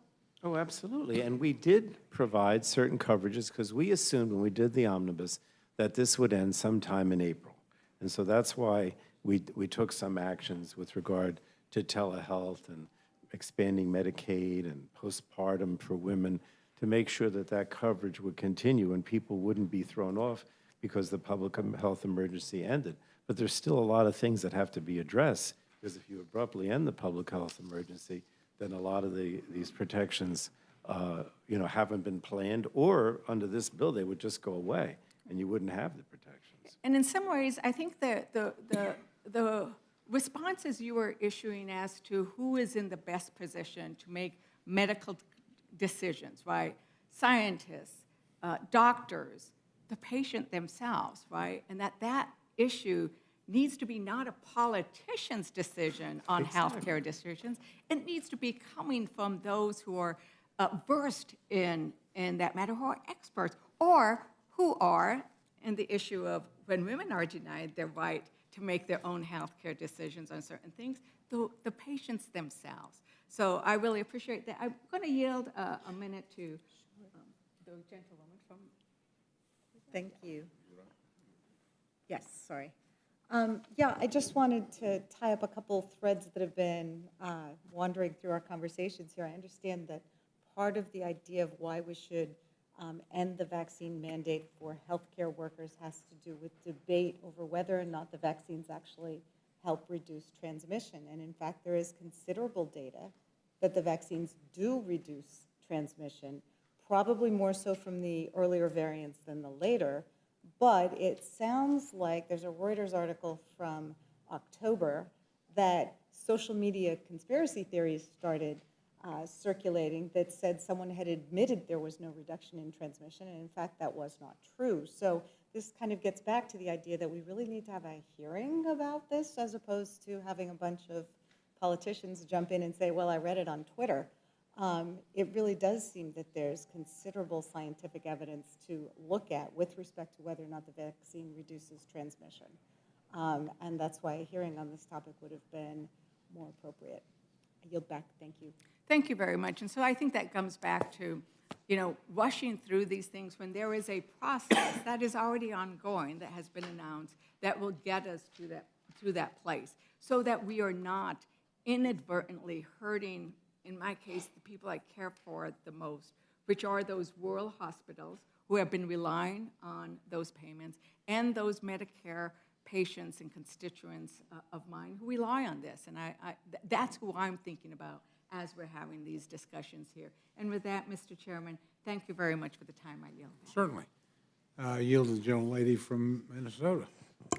absolutely. And we did provide certain coverages because we assumed when we did the omnibus that this would end sometime in April. And so that's why we took some actions with regard to telehealth and expanding Medicaid and postpartum for women to make sure that that coverage would continue and people wouldn't be thrown off because the public health emergency ended. But there's still a lot of things that have to be addressed, because if you abruptly end the public health emergency, then a lot of these protections haven't been planned, or under this bill, they would just go away, and you wouldn't have the protections. And in some ways, I think the responses you were issuing as to who is in the best position to make medical decisions, right? Scientists, doctors, the patient themselves, right? And that issue needs to be not a politician's decision on healthcare decisions. It needs to be coming from those who are versed in that matter, who are experts, or who are in the issue of when women are denied their right to make their own healthcare decisions on certain things, the patients themselves. So I really appreciate that. I'm going to yield a minute to the gentlewoman from. Thank you. Yes, sorry. Yeah, I just wanted to tie up a couple of threads that have been wandering through our conversations here. I understand that part of the idea of why we should end the vaccine mandate for healthcare workers has to do with debate over whether or not the vaccines actually help reduce transmission. And in fact, there is considerable data that the vaccines do reduce transmission, probably more so from the earlier variants than the later. But it sounds like there's a Reuters article from October that social media conspiracy theories started circulating that said someone had admitted there was no reduction in transmission, and in fact that was not true. So this kind of gets back to the idea that we really need to have a hearing about this as opposed to having a bunch of politicians jump in and say, well, I read it on Twitter. It really does seem that there's considerable scientific evidence to look at with respect to whether or not the vaccine reduces transmission. And that's why a hearing on this topic would have been more appropriate. I yield back. Thank you. Thank you very much. And so I think that comes back to, rushing through these things when there is a process that is already ongoing, that has been announced, that will get us to that place, so that we are not inadvertently hurting, in my case, the people I care for the most, which are those rural hospitals who have been relying on those payments, and those Medicare patients and constituents of mine who rely on this. And that's who I'm thinking about as we're having these discussions here. And with that, Mr. Chairman, thank you very much for the time I yield. Certainly. Yield to the gentlelady from Minnesota.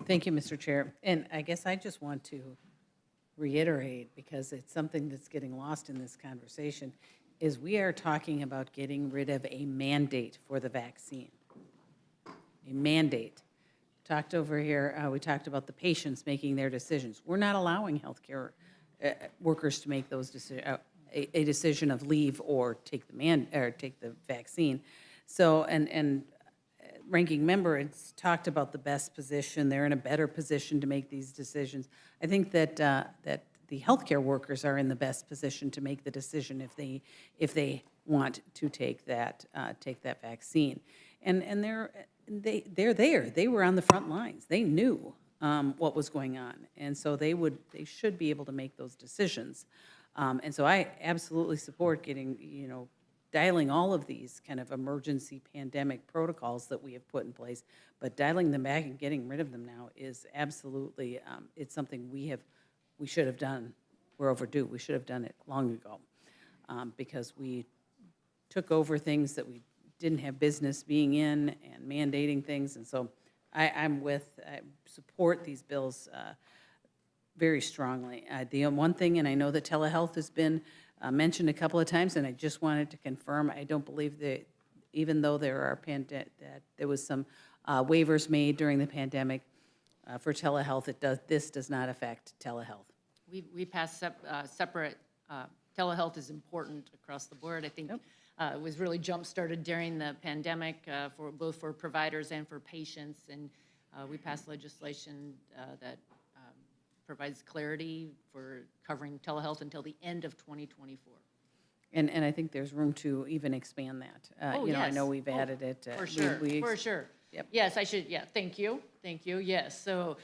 Thank you, Mr. Chair. And I guess I just want to reiterate, because it's something that's getting lost in this conversation, is we are talking about getting rid of a mandate for the vaccine. A mandate. Talked over here, we talked about the patients making their decisions. We're not allowing healthcare workers to make those a decision of leave or take the vaccine. So, and ranking member has talked about the best position. They're in a better position to make these decisions. I think that that the healthcare workers are in the best position to make the decision if they want to take that vaccine, and they're there. They were on the front lines. They knew what was going on, and so they should be able to make those decisions. And so I absolutely support dialing all of these kind of emergency pandemic protocols that we have put in place, but dialing them back and getting rid of them now is absolutely, it's something we should have done. We're overdue. We should have done it long ago, because we took over things that we didn't have business being in and mandating things. And so I support these bills very strongly. The one thing, and I know that telehealth has been mentioned a couple of times, and I just wanted to confirm, I don't believe that, even though that there was some waivers made during the pandemic for telehealth, this does not affect telehealth. We passed separate, telehealth is important across the board. I think it was really jump-started during the pandemic for both for providers and for patients. And we passed legislation that provides clarity for covering telehealth until the end of 2024. And I think there's room to even expand that. Oh, You know, I yes. know we've Oh, added it. For sure, for sure. Yep. Yes, I should, yeah, thank you, yes. So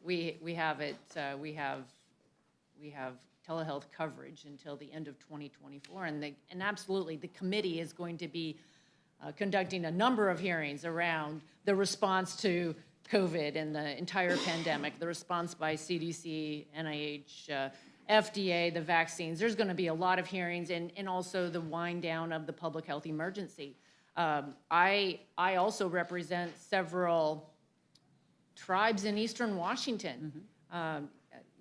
we have it, we have telehealth coverage until the end of 2024. And absolutely, the committee is going to be conducting a number of hearings around the response to COVID and the entire pandemic, the response by CDC, NIH, FDA, the vaccines. There's going to be a lot of hearings and also the wind down of the public health emergency. I also represent several tribes in Eastern Washington.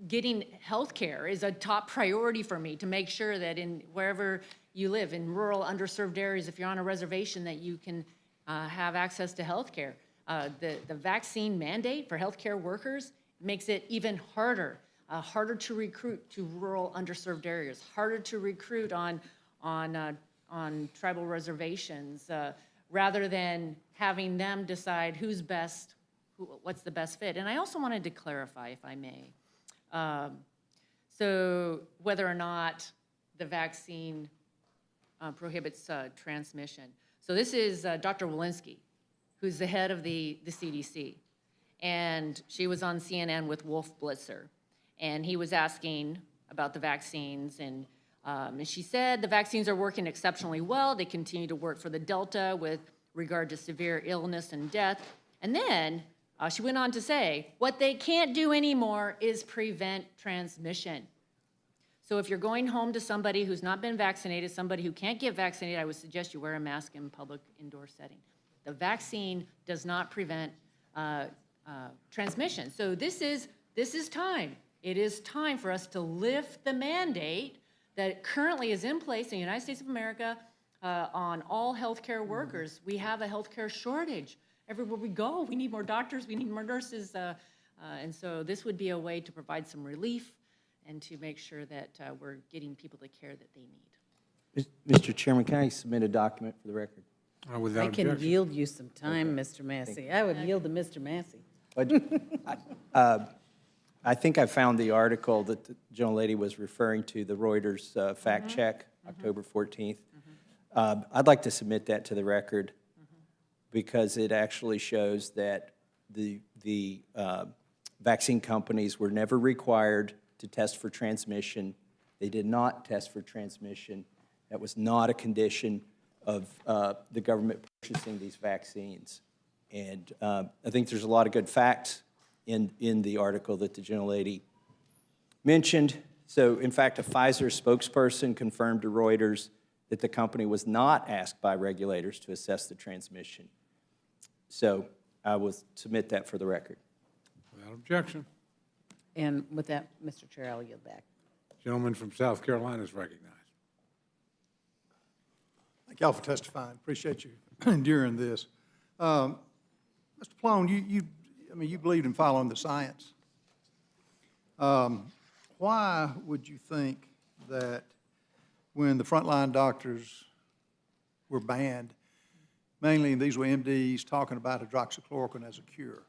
Getting health care is a top priority for me to make sure that in wherever you live, in rural, underserved areas, if you're on a reservation, that you can have access to health care. The vaccine mandate for healthcare workers makes it even harder, harder to recruit to rural, underserved areas, harder to recruit on tribal reservations, rather than having them decide who's best, what's the best fit. And I also wanted to clarify, if I may, so whether or not the vaccine prohibits transmission. So this is Dr. Walensky, who's the head of the CDC. And she was on CNN with Wolf Blitzer. And he was asking about the vaccines. And she said the vaccines are working exceptionally well. They continue to work for the Delta with regard to severe illness and death. And then she went on to say, what they can't do anymore is prevent transmission. So if you're going home to somebody who's not been vaccinated, somebody who can't get vaccinated, I would suggest you wear a mask in public indoor setting. The vaccine does not prevent transmission. So this is time. It is time for us to lift the mandate that currently is in place in the United States of America on all healthcare workers. We have a healthcare shortage. Everywhere we go, we need more doctors, we need more nurses. And so this would be a way to provide some relief and to make sure that we're getting people the care that they need. Mr. Chairman, can I submit a document for the record? Without I can objection. yield you some time, Mr. Massey. I would yield to Mr. Massey. I think I found the article that the gentlelady was referring to, the Reuters fact check, October 14th. I'd like to submit that to the record because it actually shows that the vaccine companies were never required to test for transmission. They did not test for transmission. That was not a condition of the government purchasing these vaccines. And I think there's a lot of good facts in the article that the gentlelady mentioned. So, in fact, a Pfizer spokesperson confirmed to Reuters that the company was not asked by regulators to assess the transmission. So I will submit that for the record. Without objection. And with that, Mr. Chair, I'll yield back. Gentleman from South Carolina is recognized. Thank y'all for testifying. Appreciate you enduring this. Mr. Plone, you believed in following the science. Why would you think that when the frontline doctors were banned, mainly these were MDs talking about hydroxychloroquine as a cure,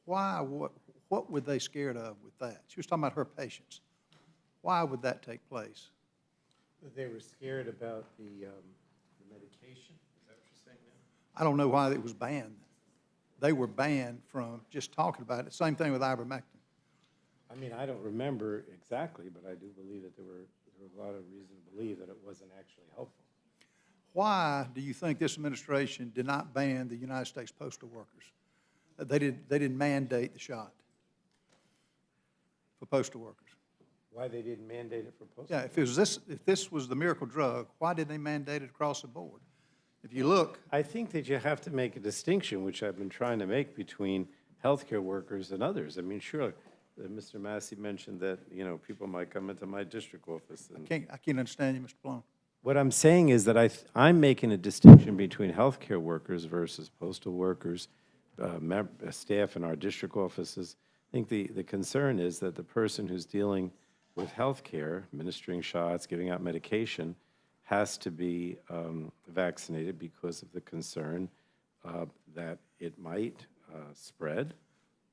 what were they scared of with that? She was talking about her patients. Why would that take place? They were scared about the medication? Is that what you're saying now? I don't know why it was banned. They were banned from just talking about it. Same thing with ivermectin. I mean, I don't remember exactly, but I do believe that there were a lot of reason to believe that it wasn't actually helpful. Why do you think this administration did not ban the United States postal workers? They didn't mandate the shot for postal workers. Why they didn't mandate it for postal? Yeah, if this was the miracle drug, why didn't they mandate it across the board? If you look, I think that you have to make a distinction, which I've been trying to make between healthcare workers and others. I mean, sure, Mr. Massey mentioned that, you know, people might come into my district office and I can't understand you, Mr. Plum. what I'm saying is that I'm making a distinction between healthcare workers versus postal workers, staff in our district offices. I think the concern is that the person who's dealing with healthcare, administering shots, giving out medication, has to be vaccinated because of the concern that it might spread,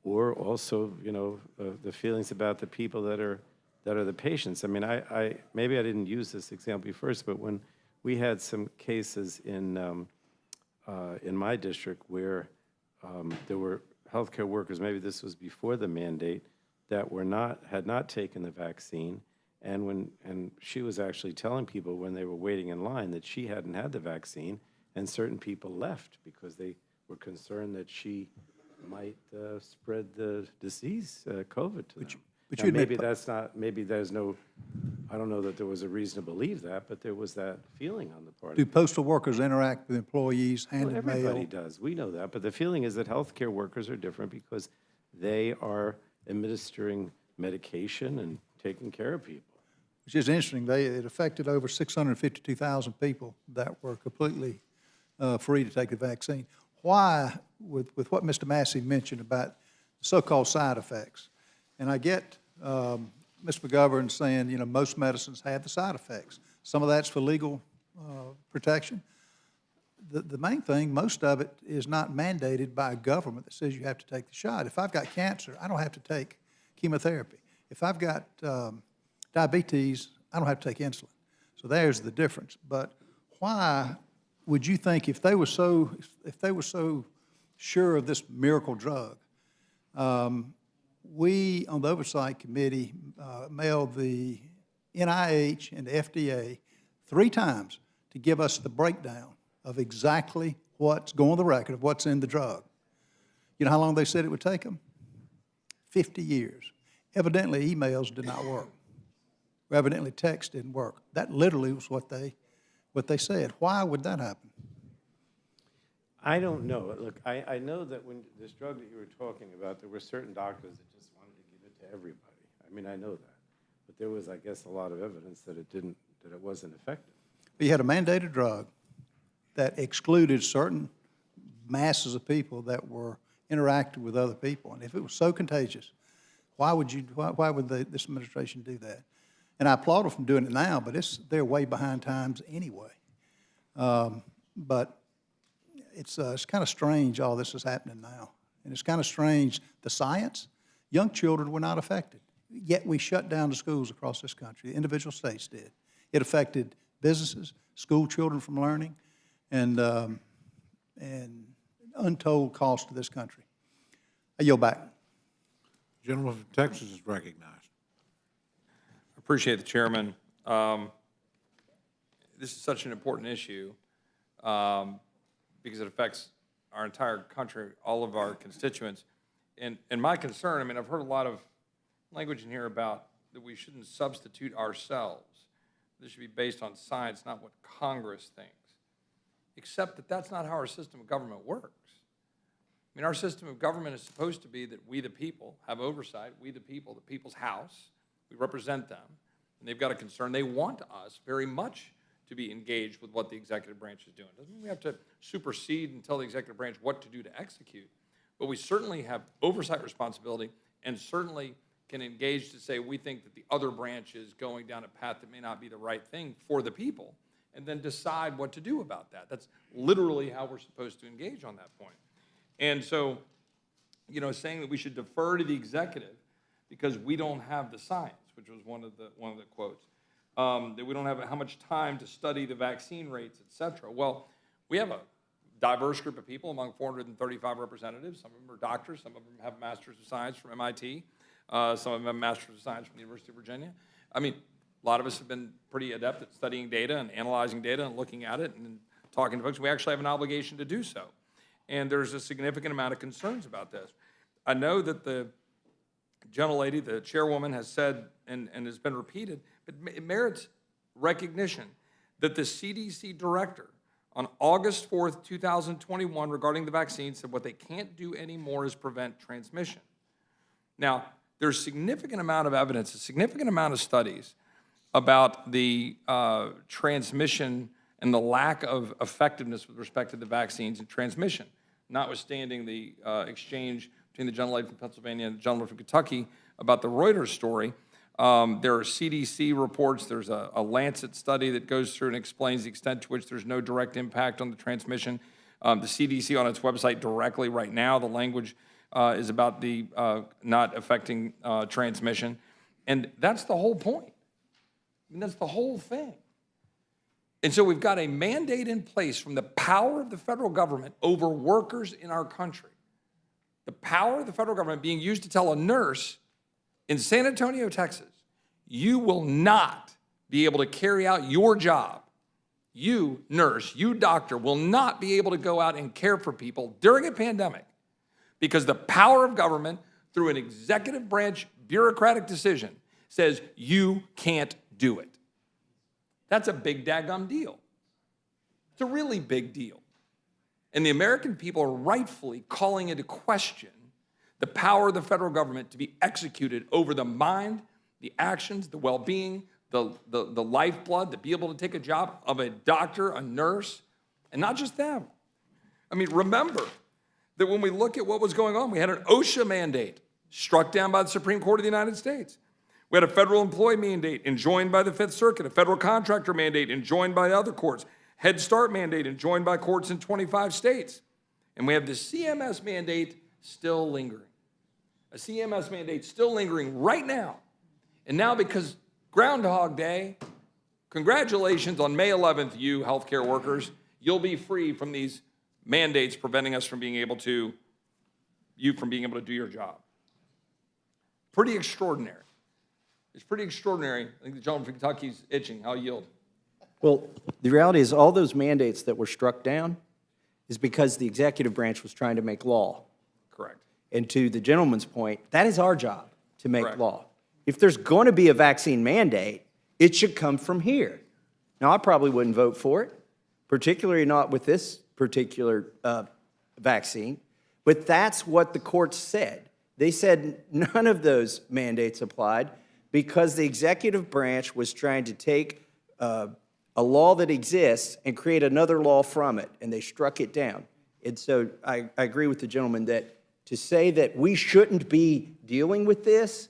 or also, you know, the feelings about the people that are the patients. I mean, maybe I didn't use this example first, but when we had some cases in my district where there were healthcare workers, maybe this was before the mandate, that had not taken the vaccine, and she was actually telling people when they were waiting in line that she hadn't had the vaccine, and certain people left because they were concerned that she might spread the disease, COVID, to them. But Now, you maybe that's not, maybe there's no, I don't know that there was a reason to believe that, but there was that feeling on the part Do of postal workers interact with employees, well, handing mail? everybody does. We know that. But the feeling is that healthcare workers are different because they are administering medication and taking care of people. Which is interesting. It affected over 652,000 people that were completely free to take the vaccine. Why, with what Mr. Massey mentioned about so-called side effects, and I get Ms. McGovern saying, you know, most medicines have the side effects. Some of that's for legal protection. The main thing, most of it is not mandated by a government that says you have to take the shot. If I've got cancer, I don't have to take chemotherapy. If I've got diabetes, I don't have to take insulin. So there's the difference. But why would you think if they were so sure of this miracle drug, we on the Oversight Committee mailed the NIH and the FDA 3 times to give us the breakdown of exactly what's going on the record of what's in the drug. You know how long they said it would take them? 50 years. Evidently, emails did not work. Evidently, text didn't work. That literally was what they said. Why would that happen? I don't know. Look, I know that when this drug that you were talking about, there were certain doctors that just wanted to give it to everybody. I mean, I know that. But there was, I guess, a lot of evidence that it wasn't effective. But you had a mandated drug that excluded certain masses of people that were interacting with other people. And if it was so contagious, why would this administration do that? And I applaud them for doing it now, but they're way behind times anyway. But it's kind of strange all this is happening now. And it's kind of strange, the science, young children were not affected. Yet we shut down the schools across this country. The individual states did. It affected businesses, school children from learning, and untold cost to this country. I yield back. Gentleman from Texas is recognized. Appreciate the chairman. This is such an important issue because it affects our entire country, all of our constituents. And my concern, I mean, I've heard a lot of language in here about that we shouldn't substitute ourselves. This should be based on science, not what Congress thinks. Except that that's not how our system of government works. I mean, our system of government is supposed to be that we, the people, have oversight. We, the people's house. We represent them, and they've got a concern. They want us very much to be engaged with what the executive branch is doing. Doesn't mean we have to supersede and tell the executive branch what to do to execute, but we certainly have oversight responsibility and certainly can engage to say we think that the other branch is going down a path that may not be the right thing for the people, and then decide what to do about that. That's literally how we're supposed to engage on that point. And so, you know, saying that we should defer to the executive because we don't have the science, which was one of the quotes, that we don't have how much time to study the vaccine rates, et cetera. Well, we have a diverse group of people among 435 representatives. Some of them are doctors. Some of them have Masters of Science from MIT. Some of them have Masters of Science from the University of Virginia. I mean, a lot of us have been pretty adept at studying data and analyzing data and looking at it and talking to folks. We actually have an obligation to do so. And there's a significant amount of concerns about this. I know that the gentlelady, the chairwoman, has said, and has been repeated, but it merits recognition that the CDC director on August 4th, 2021, regarding the vaccine, said what they can't do anymore is prevent transmission. Now, there's significant amount of evidence, a significant amount of studies about the transmission and the lack of effectiveness with respect to the vaccines and transmission, notwithstanding the exchange between the gentleman from Pennsylvania and the gentleman from Kentucky about the Reuters story. There are CDC reports. There's a Lancet study that goes through and explains the extent to which there's no direct impact on the transmission. The CDC on its website directly right now, the language is about the not affecting transmission. And that's the whole point. I mean, that's the whole thing. And so we've got a mandate in place from the power of the federal government over workers in our country. The power of the federal government being used to tell a nurse in San Antonio, Texas, you will not be able to carry out your job. You, nurse, you, doctor, will not be able to go out and care for people during a pandemic because the power of government, through an executive branch bureaucratic decision, says you can't do it. That's a big daggum deal. It's a really big deal. And the American people are rightfully calling into question the power of the federal government to be executed over the mind, the actions, the well-being, the lifeblood, to be able to take a job of a doctor, a nurse, and not just them. I mean, remember that when we look at what was going on, we had an OSHA mandate struck down by the Supreme Court of the United States. We had a federal employee mandate enjoined by the Fifth Circuit, a federal contractor mandate enjoined by other courts, Head Start mandate enjoined by courts in 25 states. And we have the CMS mandate still lingering. A CMS mandate still lingering right now. And now because Groundhog Day, congratulations on May 11th, you healthcare workers, you'll be free from these mandates preventing us from being able to, do your job. Pretty extraordinary. It's pretty extraordinary. I think the gentleman from Kentucky's itching. I'll yield. Well, the reality is all those mandates that were struck down is because the executive branch was trying to make law. Correct. And to the gentleman's point, that is our job, to make Correct. law. If there's going to be a vaccine mandate, it should come from here. Now, I probably wouldn't vote for it, particularly not with this particular vaccine, but that's what the courts said. They said none of those mandates applied because the executive branch was trying to take a law that exists and create another law from it, and they struck it down. And so I agree with the gentleman that to say that we shouldn't be dealing with this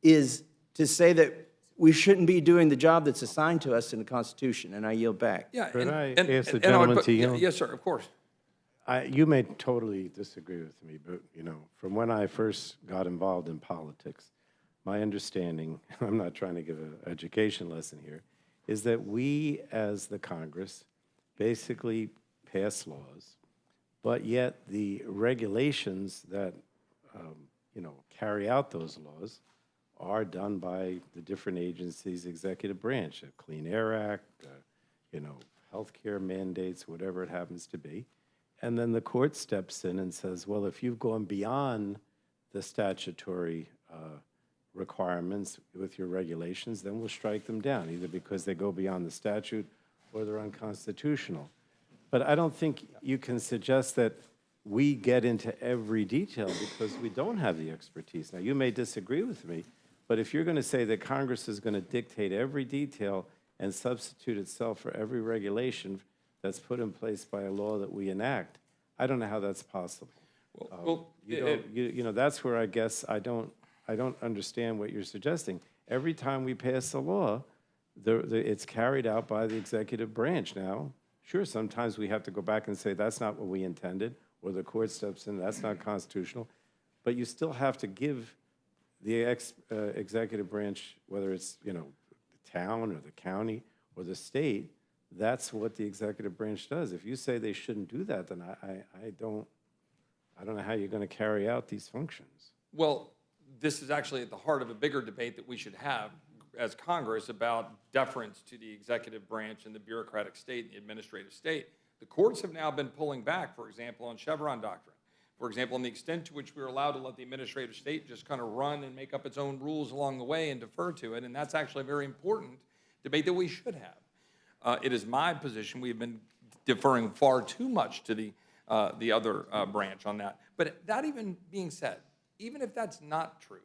is to say that we shouldn't be doing the job that's assigned to us in the Constitution, and I yield back. Yeah, Could I ask the I would gentleman put- to yield? Yes, sir, of course. You may totally disagree with me, but, from when I first got involved in politics, my understanding, I'm not trying to give an education lesson here, is that we, as the Congress, basically pass laws, but yet the regulations that, carry out those laws are done by the different agencies, executive branch, a Clean Air Act, healthcare mandates, whatever it happens to be. And then the court steps in and says, well, if you've gone beyond the statutory requirements with your regulations, then we'll strike them down, either because they go beyond the statute or they're unconstitutional. But I don't think you can suggest that we get into every detail because we don't have the expertise. Now, you may disagree with me, but if you're going to say that Congress is going to dictate every detail and substitute itself for every regulation that's put in place by a law that we enact, I don't know how that's possible. That's where I guess I don't understand what you're suggesting. Every time we pass a law, it's carried out by the executive branch. Now, sure, sometimes we have to go back and say that's not what we intended, or the court steps in, that's not constitutional, but you still have to give the executive branch, whether it's the town or the county or the state, that's what the executive branch does. If you say they shouldn't do that, then I don't know how you're going to carry out these functions. Well, this is actually at the heart of a bigger debate that we should have as Congress about deference to the executive branch and the bureaucratic state and the administrative state. The courts have now been pulling back, for example, on Chevron doctrine. For example, on the extent to which we're allowed to let the administrative state just kind of run and make up its own rules along the way and defer to it, and that's actually a very important debate that we should have. It is my position we've been deferring far too much to the other branch on that. But that even being said, even if that's not true,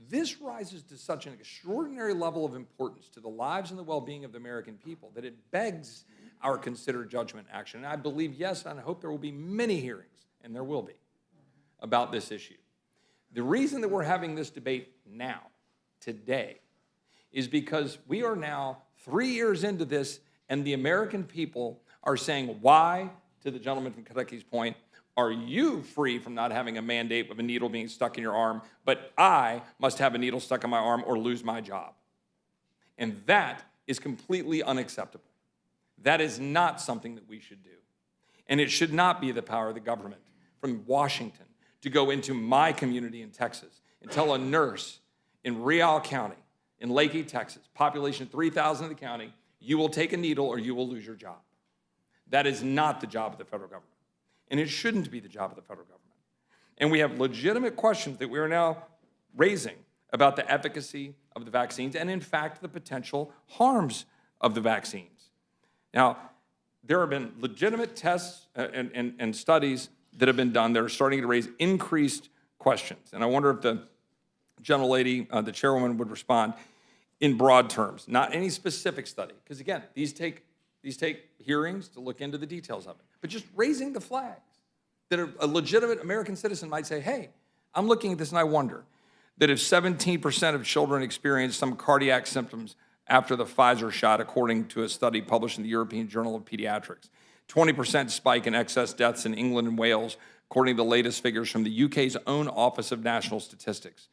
This rises to such an extraordinary level of importance to the lives and the well-being of the American people that it begs our considered judgment action. And I believe, yes, and I hope there will be many hearings, and there will be, about this issue. The reason that we're having this debate now, today, is because we are now 3 years into this, and the American people are saying, why, to the gentleman from Kentucky's point, are you free from not having a mandate of a needle being stuck in your arm, but I must have a needle stuck in my arm or lose my job? And that is completely unacceptable. That is not something that we should do. And it should not be the power of the government from Washington to go into my community in Texas and tell a nurse in Real County, in Leakey, Texas, population 3,000 in the county, you will take a needle or you will lose your job. That is not the job of the federal government. And it shouldn't be the job of the federal government. And we have legitimate questions that we are now raising about the efficacy of the vaccines and, in fact, the potential harms of the vaccines. Now, there have been legitimate tests and studies that have been done that are starting to raise increased questions. And I wonder if the gentlelady, the chairwoman, would respond in broad terms, not any specific study. Because, again, these take hearings to look into the details of it. But just raising the flags that a legitimate American citizen might say, hey, I'm looking at this and I wonder that if 17% of children experience some cardiac symptoms after the Pfizer shot, according to a study published in the European Journal of Pediatrics, 20% spike in excess deaths in England and Wales, according to the latest figures from the UK's own Office of National Statistics.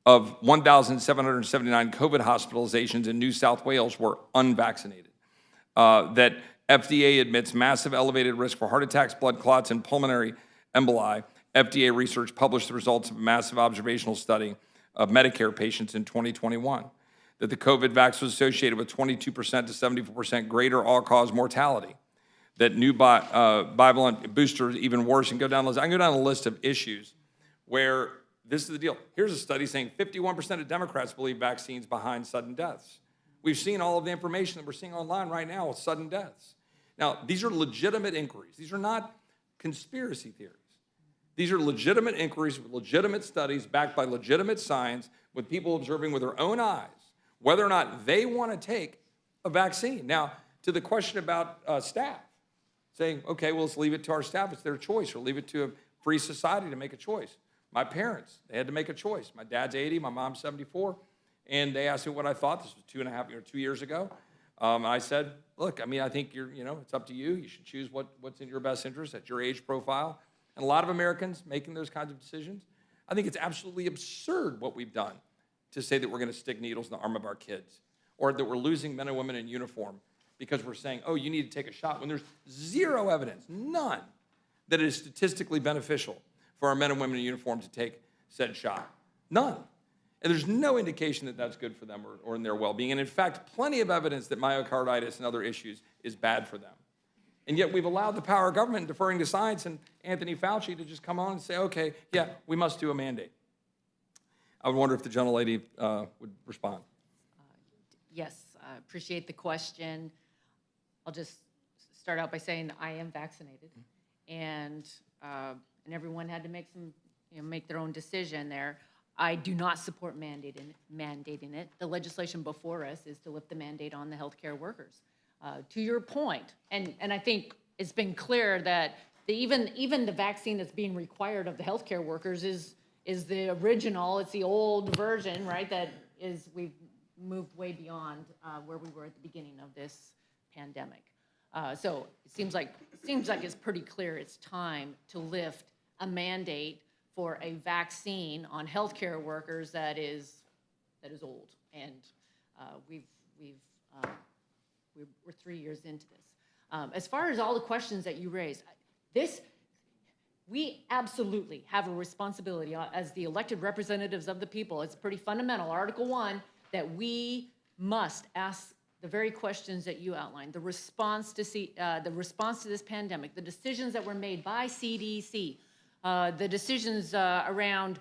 Of 1,779 COVID hospitalizations in New South Wales were unvaccinated. That FDA admits massive elevated risk for heart attacks, blood clots, and pulmonary emboli. FDA research published the results of a massive observational study of Medicare patients in 2021. That the COVID vax was associated with 22% to 74% greater all-cause mortality. That new bivalent boosters even worse, and go down the list. I can go down a list of issues where this is the deal. Here's a study saying 51% of Democrats believe vaccines behind sudden deaths. We've seen all of the information that we're seeing online right now with sudden deaths. Now, these are legitimate inquiries. These are not conspiracy theories. These are legitimate inquiries with legitimate studies backed by legitimate science with people observing with their own eyes whether or not they want to take a vaccine. Now, to the question about staff, saying, okay, well, let's leave it to our staff. It's their choice, or leave it to a free society to make a choice. My parents, they had to make a choice. My dad's 80, my mom's 74. And they asked me what I thought. This was 2 years ago. I said, look, I mean, I think it's up to you. You should choose what's in your best interest at your age profile. And a lot of Americans making those kinds of decisions, I think it's absolutely absurd what we've done to say that we're going to stick needles in the arm of our kids, or that we're losing men and women in uniform because we're saying, oh, you need to take a shot, when there's zero evidence, none, that it is statistically beneficial for our men and women in uniform to take said shot. None. And there's no indication that that's good for them or in their well-being. And in fact, plenty of evidence that myocarditis and other issues is bad for them. And yet we've allowed the power of government, deferring to science, and Anthony Fauci to just come on and say, okay, yeah, we must do a mandate. I would wonder if the gentlelady would respond. Yes, I appreciate the question. I'll just start out by saying I am vaccinated, and everyone had to make their own decision there. I do not support mandating it. The legislation before us is to lift the mandate on the healthcare workers. To your point, and I think it's been clear that even the vaccine that's being required of the healthcare workers is the original. It's the old version, right? We've moved way beyond where we were at the beginning of this pandemic. So it seems like it's pretty clear it's time to lift a mandate for a vaccine on healthcare workers that is old, and we're 3 years into this. As far as all the questions that you raised, we absolutely have a responsibility as the elected representatives of the people. It's pretty fundamental, Article 1, that we must ask the very questions that you outlined, the response to this pandemic, the decisions that were made by CDC, the decisions around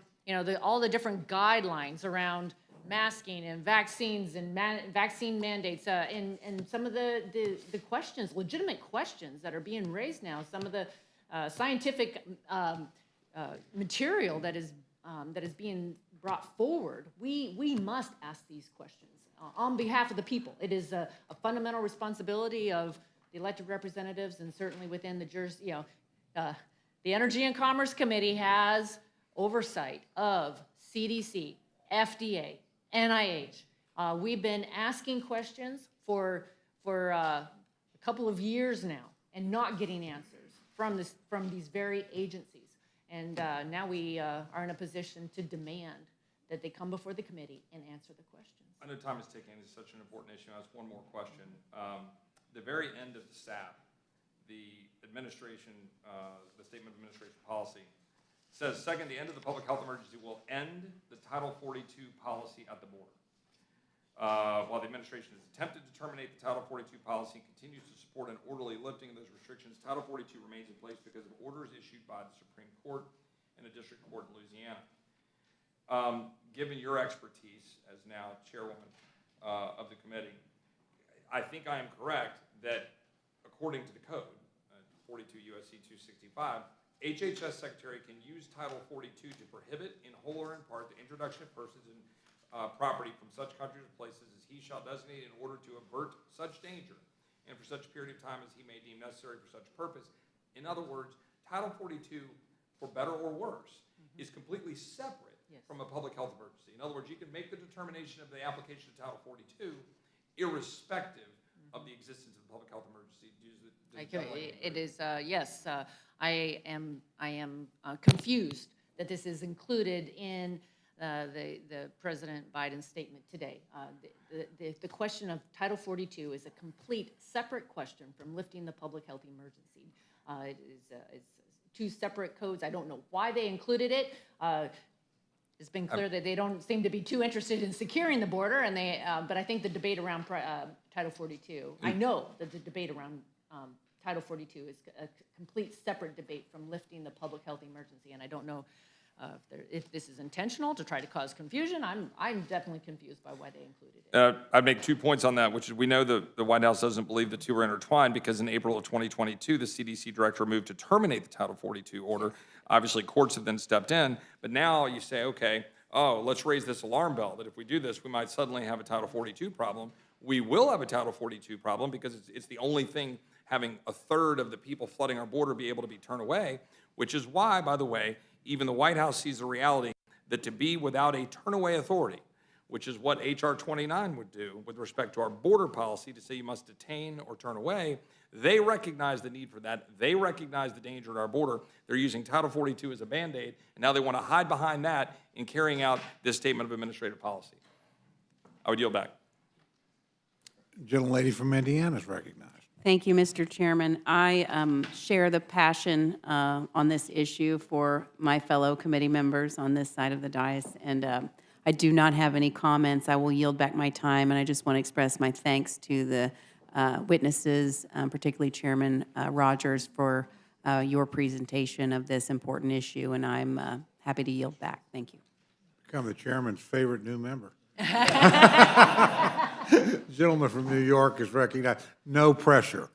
all the different guidelines around masking and vaccines and vaccine mandates, and some of the questions, legitimate questions that are being raised now, some of the scientific material that is being brought forward, we must ask these questions on behalf of the people. It is a fundamental responsibility of the elected representatives, and certainly within the the Energy and Commerce Committee has oversight of CDC, FDA, NIH. We've been asking questions for a couple of years now and not getting answers from these very agencies. And now we are in a position to demand that they come before the committee and answer the questions. I know time is ticking. It's such an important issue. I have one more question. The very end of the SAP, the administration, the Statement of Administration Policy, says, second, the end of the public health emergency will end the Title 42 policy at the border. While the administration has attempted to terminate the Title 42 policy and continues to support an orderly lifting of those restrictions, Title 42 remains in place because of orders issued by the Supreme Court and a district court in Louisiana. Given your expertise as now chairwoman of the committee, I think I am correct that according to the code, 42 U.S.C. 265, HHS Secretary can use Title 42 to prohibit in whole or in part the introduction of persons and property from such countries or places as he shall designate in order to avert such danger and for such period of time as he may deem necessary for such purpose. In other words, Title 42, for better or worse, is completely separate from a public health emergency. In other words, you can make the determination of the application of Title 42 irrespective of the existence of the public health emergency. It is, yes, I am confused that this is included in the President Biden's statement today. The question of Title 42 is a complete separate question from lifting the public health emergency. It's two separate codes. I don't know why they included it. It's been clear that they don't seem to be too interested in securing the border, and but I think the debate around Title 42, I know that the debate around Title 42 is a complete separate debate from lifting the public health emergency, and I don't know if this is intentional to try to cause confusion. I'm definitely confused by why they included it. I'd make 2 points on that, which is we know the White House doesn't believe the two are intertwined because in April of 2022, the CDC director moved to terminate the Title 42 order. Obviously, courts have then stepped in, but now you say, okay, let's raise this alarm bell that if we do this, we might suddenly have a Title 42 problem. We will have a Title 42 problem because it's the only thing having a third of the people flooding our border be able to be turned away, which is why, by the way, even the White House sees the reality that to be without a turnaway authority, which is what H.R. 29 would do with respect to our border policy to say you must detain or turn away, they recognize the need for that. They recognize the danger at our border. They're using Title 42 as a Band-Aid, and now they want to hide behind that in carrying out this statement of administrative policy. I would yield back. Gentlelady from Indiana is recognized. Thank you, Mr. Chairman. I share the passion on this issue for my fellow committee members on this side of the dais, and I do not have any comments. I will yield back my time, and I just want to express my thanks to the witnesses, particularly Chairman Rogers, for your presentation of this important issue, and I'm happy to yield back. Thank you. Become the chairman's favorite new member. Gentleman from New York is recognized. No pressure.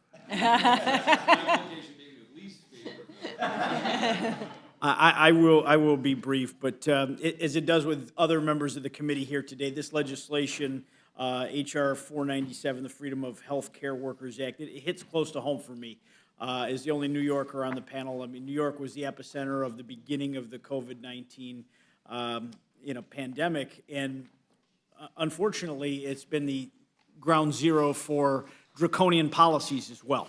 I will be brief, but as it does with other members of the committee here today, this legislation, H.R. 497, the Freedom of Healthcare Workers Act, it hits close to home for me. As the only New Yorker on the panel, I mean, New York was the epicenter of the beginning of the COVID-19 pandemic, and unfortunately, it's been the ground zero for draconian policies as well.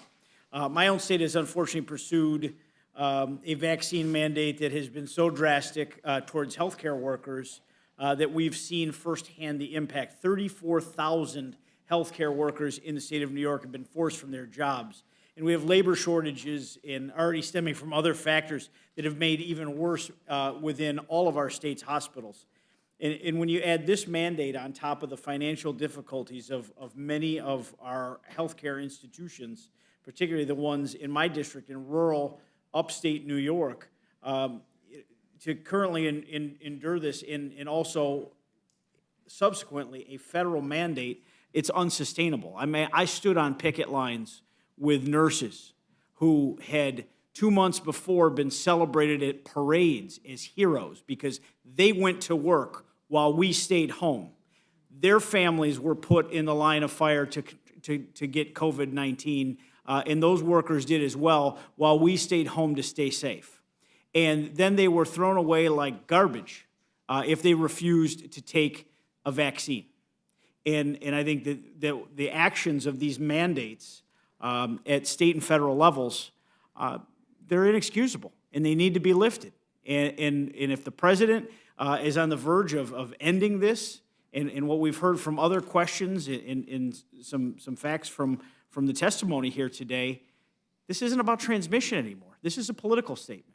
My own state has unfortunately pursued a vaccine mandate that has been so drastic towards healthcare workers that we've seen firsthand the impact. 34,000 healthcare workers in the state of New York have been forced from their jobs. And we have labor shortages and already stemming from other factors that have made even worse within all of our state's hospitals. And when you add this mandate on top of the financial difficulties of many of our healthcare institutions, particularly the ones in my district in rural upstate New York, to currently endure this and also subsequently a federal mandate, it's unsustainable. I mean, I stood on picket lines with nurses who had 2 months before been celebrated at parades as heroes because they went to work while we stayed home. Their families were put in the line of fire to get COVID-19, and those workers did as well, while we stayed home to stay safe. And then they were thrown away like garbage if they refused to take a vaccine. And I think that the actions of these mandates at state and federal levels, they're inexcusable, and they need to be lifted. And if the president is on the verge of ending this, and what we've heard from other questions and some facts from the testimony here today, this isn't about transmission anymore. This is a political statement.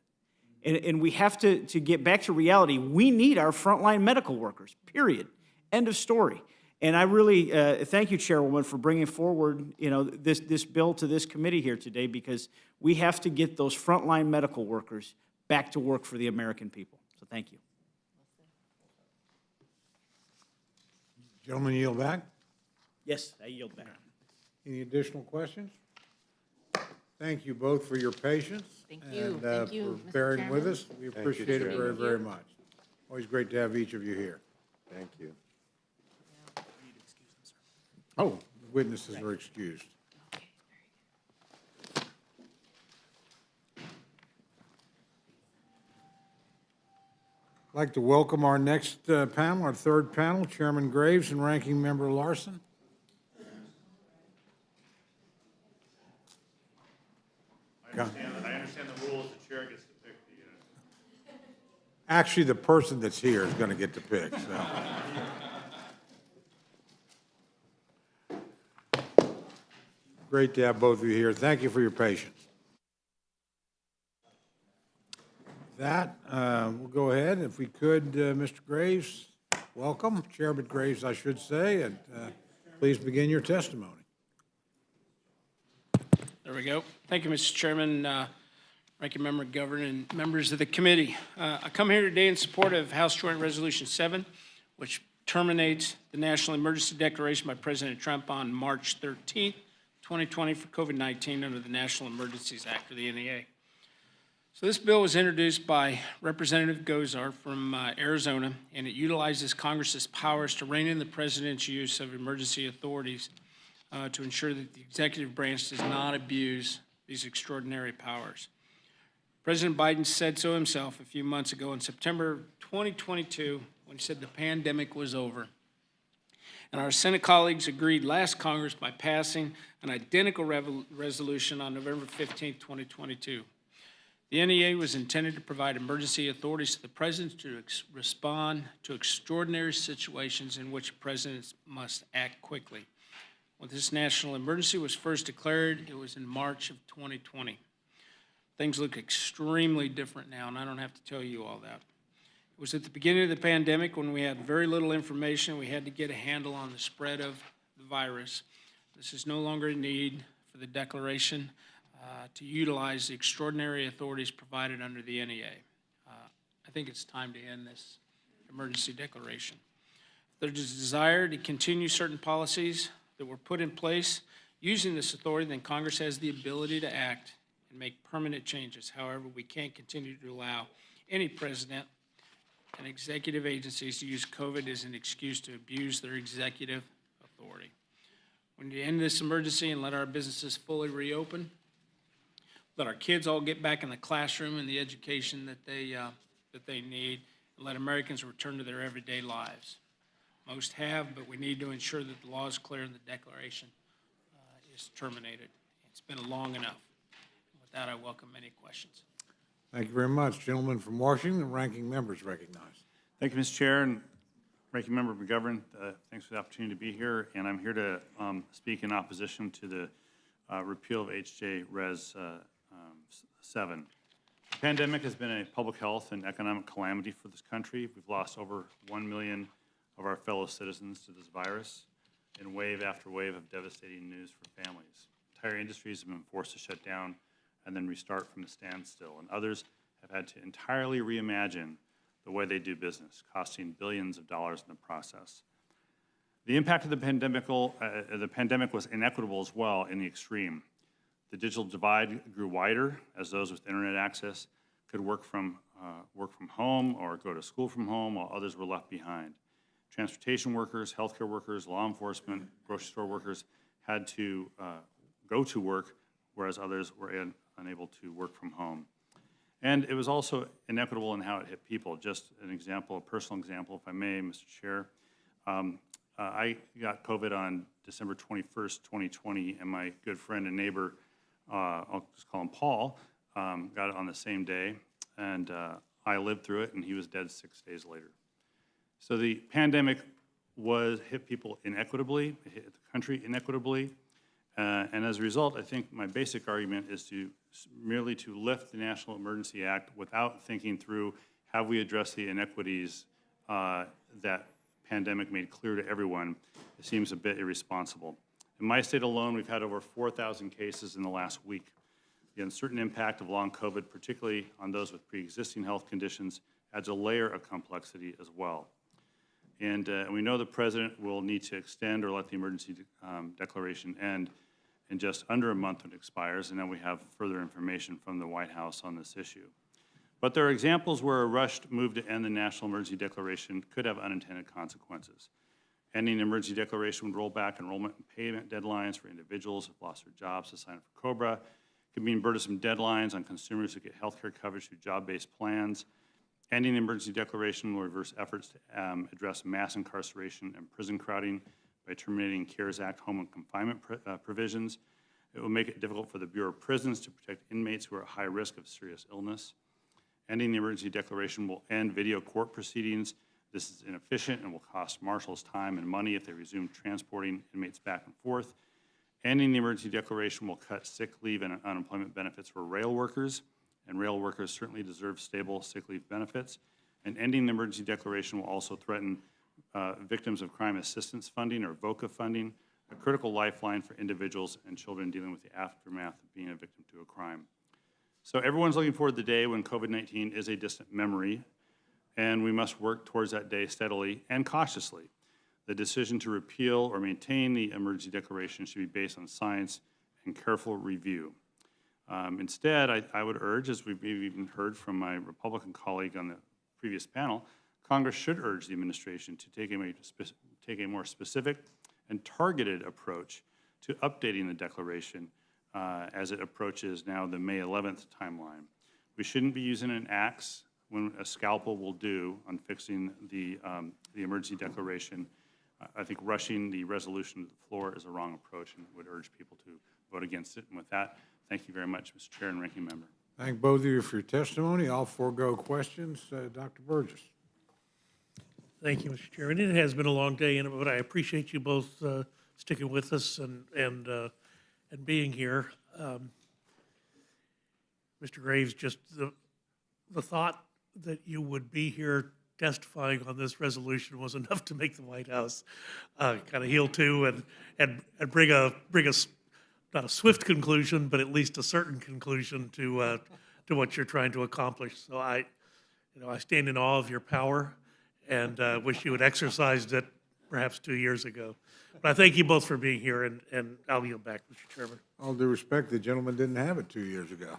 And we have to get back to reality. We need our frontline medical workers, period. End of story. And I really thank you, Chairwoman, for bringing forward, this bill to this committee here today, because we have to get those frontline medical workers back to work for the American people. So thank you. Gentlemen, yield back. Yes, I yield back. Any additional questions? Thank you both for your patience. Thank you. And Thank you, for Mr. bearing with Chairman. us. We appreciate it very, very much. Always great to have each of you here. Thank you. Oh, witnesses are excused. I'd like to welcome our next panel, our third panel, Chairman Graves and Ranking Member Larson. I understand the rules, the chair gets to pick the... Actually, the person that's here is going to get to pick, so. Great to have both of you here. Thank you for your patience. That, we'll go ahead. If we could, Mr. Graves, welcome. Chairman Graves, I should say, and please begin your testimony. There we go. Thank you, Mr. Chairman, Ranking Member McGovern, and members of the committee. I come here today in support of House Joint Resolution 7, which terminates the national emergency declaration by President Trump on March 13th, 2020 for COVID-19 under the National Emergencies Act of the NEA. So this bill was introduced by Representative Gozar from Arizona, and it utilizes Congress's powers to rein in the president's use of emergency authorities to ensure that the executive branch does not abuse these extraordinary powers. President Biden said so himself a few months ago in September 2022 when he said the pandemic was over. And our Senate colleagues agreed last Congress by passing an identical resolution on November 15, 2022. The NEA was intended to provide emergency authorities to the president to respond to extraordinary situations in which presidents must act quickly. When this national emergency was first declared, it was in March of 2020. Things look extremely different now, and I don't have to tell you all that. It was at the beginning of the pandemic when we had very little information. We had to get a handle on the spread of the virus. This is no longer a need for the declaration to utilize the extraordinary authorities provided under the NEA. I think it's time to end this emergency declaration. If there's a desire to continue certain policies that were put in place using this authority, then Congress has the ability to act and make permanent changes. However, we can't continue to allow any president and executive agencies to use COVID as an excuse to abuse their executive authority. We need to end this emergency and let our businesses fully reopen. Let our kids all get back in the classroom and the education that they need, and let Americans return to their everyday lives. Most have, but we need to ensure that the law is clear and the declaration is terminated. It's been long enough. With that, I welcome any questions. Thank you very much. Gentleman from Washington, ranking members recognized. Thank you, Mr. Chair, and Ranking Member McGovern. Thanks for the opportunity to be here, and I'm here to speak in opposition to the repeal of HJ Res 7. The pandemic has been a public health and economic calamity for this country. We've lost over 1 million of our fellow citizens to this virus in wave after wave of devastating news for families. Entire industries have been forced to shut down and then restart from a standstill, and others have had to entirely reimagine the way they do business, costing billions of dollars in the process. The impact of the pandemic was inequitable as well in the extreme. The digital divide grew wider as those with internet access could work from work from home or go to school from home, while others were left behind. Transportation workers, healthcare workers, law enforcement, grocery store workers had to go to work, whereas others were unable to work from home. And it was also inequitable in how it hit people. Just an example, a personal example, if I may, Mr. Chair. I got COVID on December 21st, 2020, and my good friend and neighbor, I'll just call him Paul, got it on the same day, and I lived through it, and he was dead 6 days later. So the pandemic hit people inequitably, it hit the country inequitably, and as a result, I think my basic argument is merely to lift the National Emergency Act without thinking through how we address the inequities that pandemic made clear to everyone. It seems a bit irresponsible. In my state alone, we've had over 4,000 cases in the last week. The uncertain impact of long COVID, particularly on those with pre-existing health conditions, adds a layer of complexity as well. And we know the President will need to extend or let the emergency declaration end in just under a month when it expires, and then we have further information from the White House on this issue. But there are examples where a rushed move to end the National Emergency Declaration could have unintended consequences. Ending the emergency declaration would roll back enrollment and payment deadlines for individuals who have lost their jobs to sign up for COBRA. It could mean burdensome deadlines on consumers who get health care coverage through job-based plans. Ending the emergency declaration will reverse efforts to address mass incarceration and prison crowding by terminating CARES Act home and confinement provisions. It will make it difficult for the Bureau of Prisons to protect inmates who are at high risk of serious illness. Ending the emergency declaration will end video court proceedings. This is inefficient and will cost marshals time and money if they resume transporting inmates back and forth. Ending the emergency declaration will cut sick leave and unemployment benefits for rail workers, and rail workers certainly deserve stable sick leave benefits. And ending the emergency declaration will also threaten victims of crime assistance funding, or VOCA funding, a critical lifeline for individuals and children dealing with the aftermath of being a victim to a crime. So everyone's looking forward to the day when COVID-19 is a distant memory, and we must work towards that day steadily and cautiously. The decision to repeal or maintain the emergency declaration should be based on science and careful review. Instead, I would urge, as we've even heard from my Republican colleague on the previous panel, Congress should urge the administration to take a more specific and targeted approach to updating the declaration as it approaches now the May 11th timeline. We shouldn't be using an axe when a scalpel will do on fixing the emergency declaration. I think rushing the resolution to the floor is a wrong approach, and would urge people to vote against it. And with that, thank you very much, Mr. Chair and Ranking Member. Thank both of you for your testimony. I'll forego questions. Dr. Burgess. Thank you, Mr. Chairman. It has been a long day, but I appreciate you both sticking with us and being here. Mr. Graves, just the thought that you would be here testifying on this resolution was enough to make the White House kind of heel to and bring a not a swift conclusion, but at least a certain conclusion to what you're trying to accomplish. So I stand in awe of your power, and wish you had exercised it perhaps 2 years ago. But I thank you both for being here, and I'll yield back, Mr. Chairman. All due respect, the gentleman didn't have it 2 years ago.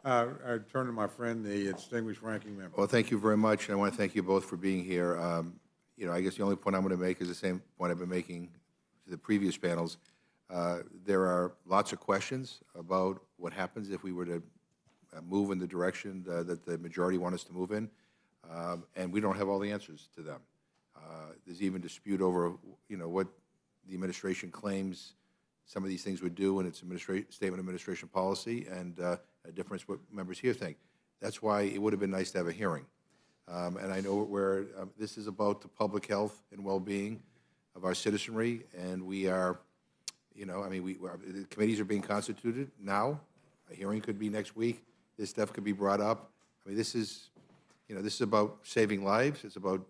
I turn to my friend, the distinguished ranking member. Well, thank you very much, and I want to thank you both for being here. I guess the only point I'm going to make is the same point I've been making to the previous panels. There are lots of questions about what happens if we were to move in the direction that the majority want us to move in, and we don't have all the answers to them. There's even dispute over, what the administration claims some of these things would do in its statement of administration policy, and a difference what members here think. That's why it would have been nice to have a hearing. And I know where this is about the public health and well-being of our citizenry, and we are, the committees are being constituted now. A hearing could be next week. This stuff could be brought up. This is about saving lives. It's about,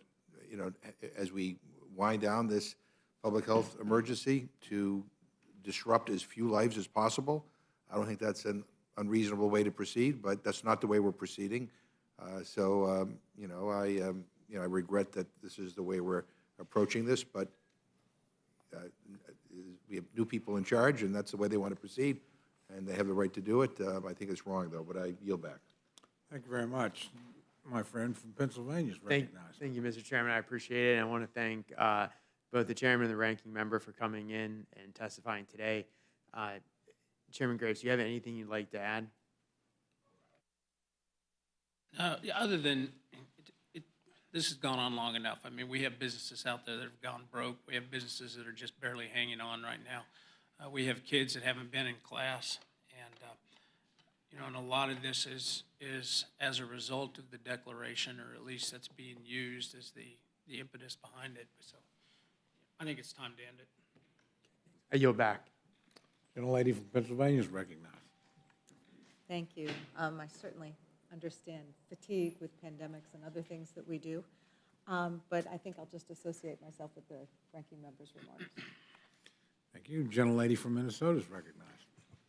as we wind down this public health emergency, to disrupt as few lives as possible. I don't think that's an unreasonable way to proceed, but that's not the way we're proceeding. I regret that this is the way we're approaching this, but we have new people in charge, and that's the way they want to proceed, and they have the right to do it. I think it's wrong, though, but I yield back. Thank you very much. My friend from Pennsylvania is recognized. Thank you, Mr. Chairman. I appreciate it. And I want to thank both the chairman and the ranking member for coming in and testifying today. Chairman Graves, do you have anything you'd like to add? Other than, this has gone on long enough. I mean, we have businesses out there that have gone broke. We have businesses that are just barely hanging on right now. We have kids that haven't been in class. And, and a lot of this is as a result of the declaration, or at least that's being used as the impetus behind it. So I think it's time to end it. I yield back. Gentlelady from Pennsylvania is recognized. Thank you. I certainly understand fatigue with pandemics and other things that we do, but I think I'll just associate myself with the ranking member's remarks. Thank you. Gentlelady from Minnesota is recognized.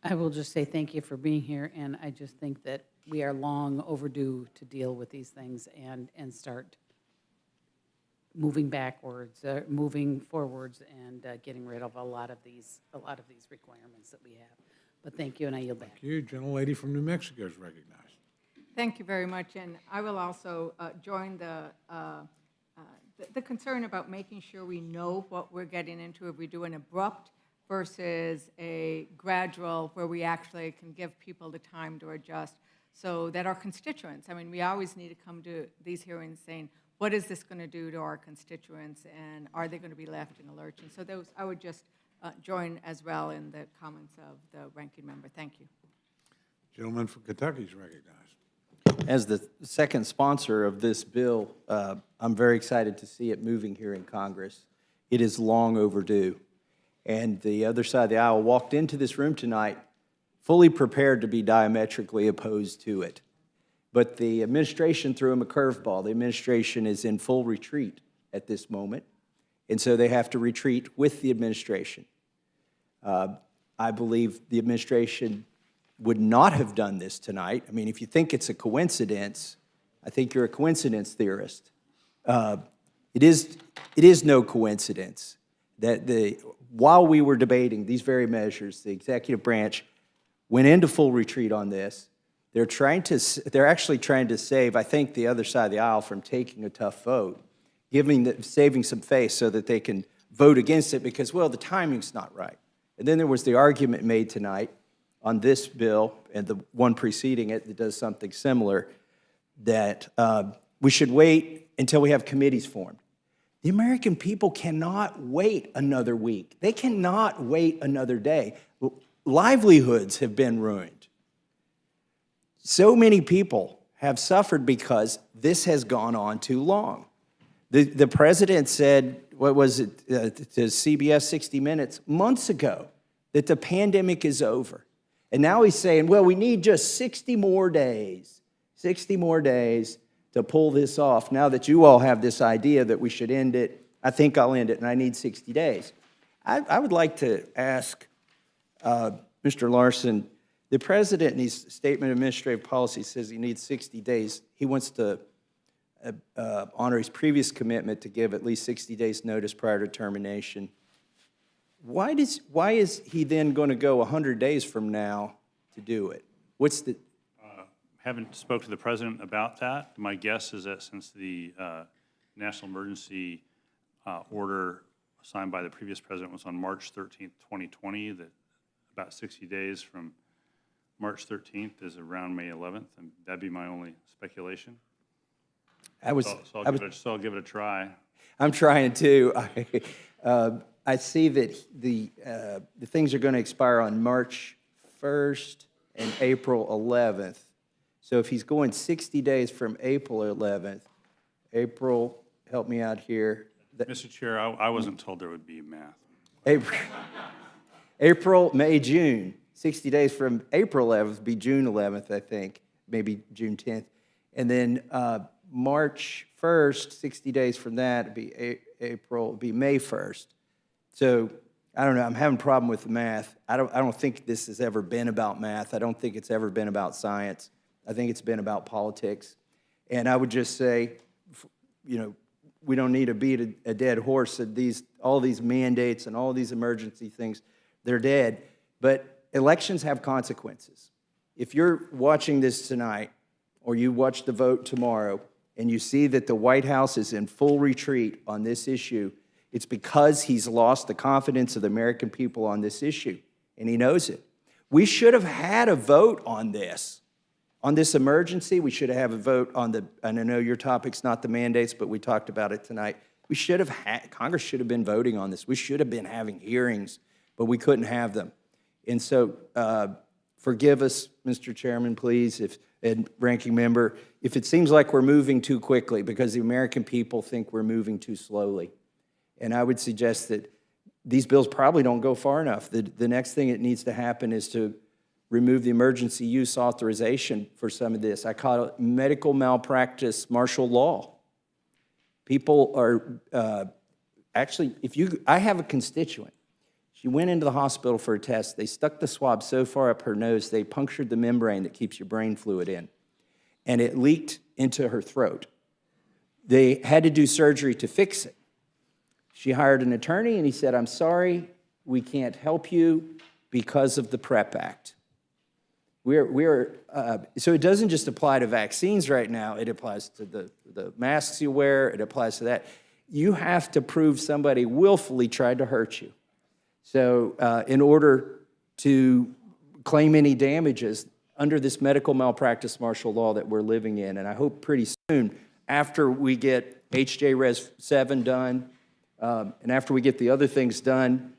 I will just say thank you for being here, and I just think that we are long overdue to deal with these things and start moving backwards, moving forwards, and getting rid of a lot of these requirements that we have. But thank you, and I yield back. Thank you. Gentlelady from New Mexico is recognized. Thank you very much, and I will also join the concern about making sure we know what we're getting into. If we do an abrupt versus a gradual, where we actually can give people the time to adjust, so that our constituents, I mean, we always need to come to these hearings saying, what is this going to do to our constituents, and are they going to be left in a lurch? And so those, I would just join as well in the comments of the ranking member. Thank you. Gentleman from Kentucky is recognized. As the second sponsor of this bill, I'm very excited to see it moving here in Congress. It is long overdue. And the other side of the aisle walked into this room tonight fully prepared to be diametrically opposed to it. But the administration threw them a curveball. The administration is in full retreat at this moment, and so they have to retreat with the administration. I believe the administration would not have done this tonight. I mean, if you think it's a coincidence, I think you're a coincidence theorist. It is no coincidence that while we were debating these very measures, the executive branch went into full retreat on this. They're actually trying to save, I think, the other side of the aisle from taking a tough vote, saving some face so that they can vote against it because, well, the timing's not right. And then there was the argument made tonight on this bill and the one preceding it that does something similar, that we should wait until we have committees formed. The American people cannot wait another week. They cannot wait another day. Livelihoods have been ruined. So many people have suffered because this has gone on too long. The president said, what was it, to CBS 60 Minutes months ago, that the pandemic is over. And now he's saying, well, we need just 60 more days to pull this off. Now that you all have this idea that we should end it, I think I'll end it, and I need 60 days. I would like to ask Mr. Larson, the president in his statement of administrative policy says he needs 60 days. He wants to honor his previous commitment to give at least 60 days notice prior to termination. Why is he then going to go 100 days from now to do it? What's the... Haven't spoke to the president about that. My guess is that since the national emergency order signed by the previous president was on March 13th, 2020, that about 60 days from March 13th is around May 11th, and that'd be my only speculation. I'll give it a try. I'm trying to. I see that the things are going to expire on March 1st and April 11th. So if he's going 60 days from April 11th, April, help me out here. Mr. Chair, I wasn't told there would be math. April, May, June. 60 days from April 11th would be June 11th, I think, maybe June 10th. And then March 1st, 60 days from that would be April, would be May 1st. So I don't know, I'm having a problem with the math. I don't think this has ever been about math. I don't think it's ever been about science. I think it's been about politics. And I would just say, we don't need to beat a dead horse. All these mandates and all these emergency things, they're dead. But elections have consequences. If you're watching this tonight, or you watch the vote tomorrow, and you see that the White House is in full retreat on this issue, it's because he's lost the confidence of the American people on this issue, and he knows it. We should have had a vote on this emergency. We should have a vote on and I know your topic's not the mandates, but we talked about it tonight. We should have Congress should have been voting on this. We should have been having hearings, but we couldn't have them. And so forgive us, Mr. Chairman, please, and Ranking Member, if it seems like we're moving too quickly because the American people think we're moving too slowly. And I would suggest that these bills probably don't go far enough. The next thing that needs to happen is to remove the emergency use authorization for some of this. I call it medical malpractice martial law. People are, actually, I have a constituent. She went into the hospital for a test. They stuck the swab so far up her nose, they punctured the membrane that keeps your brain fluid in, and it leaked into her throat. They had to do surgery to fix it. She hired an attorney, and he said, I'm sorry, we can't help you because of the PrEP Act. So it doesn't just apply to vaccines right now. It applies to the masks you wear. It applies to that. You have to prove somebody willfully tried to hurt you. So in order to claim any damages under this medical malpractice martial law that we're living in, and I hope pretty soon, after we get HJ Res 7 done, and after we get the other things done,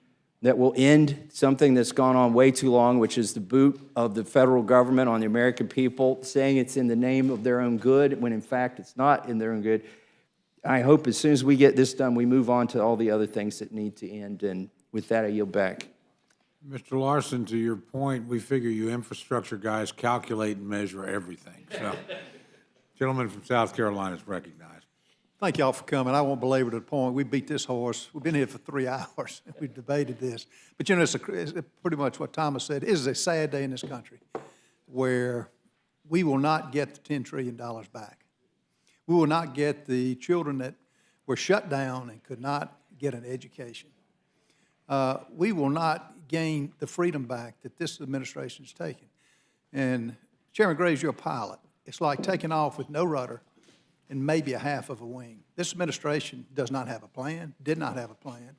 that will end something that's gone on way too long, which is the boot of the federal government on the American people, saying it's in the name of their own good, when in fact it's not in their own good. I hope as soon as we get this done, we move on to all the other things that need to end, and with that, I yield back. Mr. Larson, to your point, we figure you infrastructure guys calculate and measure everything. So, gentleman from South Carolina is recognized. Thank y'all for coming. I won't belabor the point. We beat this horse. We've been here for 3 hours. We've debated this. But, you know, it's pretty much what Thomas said. It is a sad day in this country where we will not get the $10 trillion back. We will not get the children that were shut down and could not get an education. We will not gain the freedom back that this administration has taken. And Chairman Graves, you're a pilot. It's like taking off with no rudder and maybe a half of a wing. This administration does not have a plan, did not have a plan,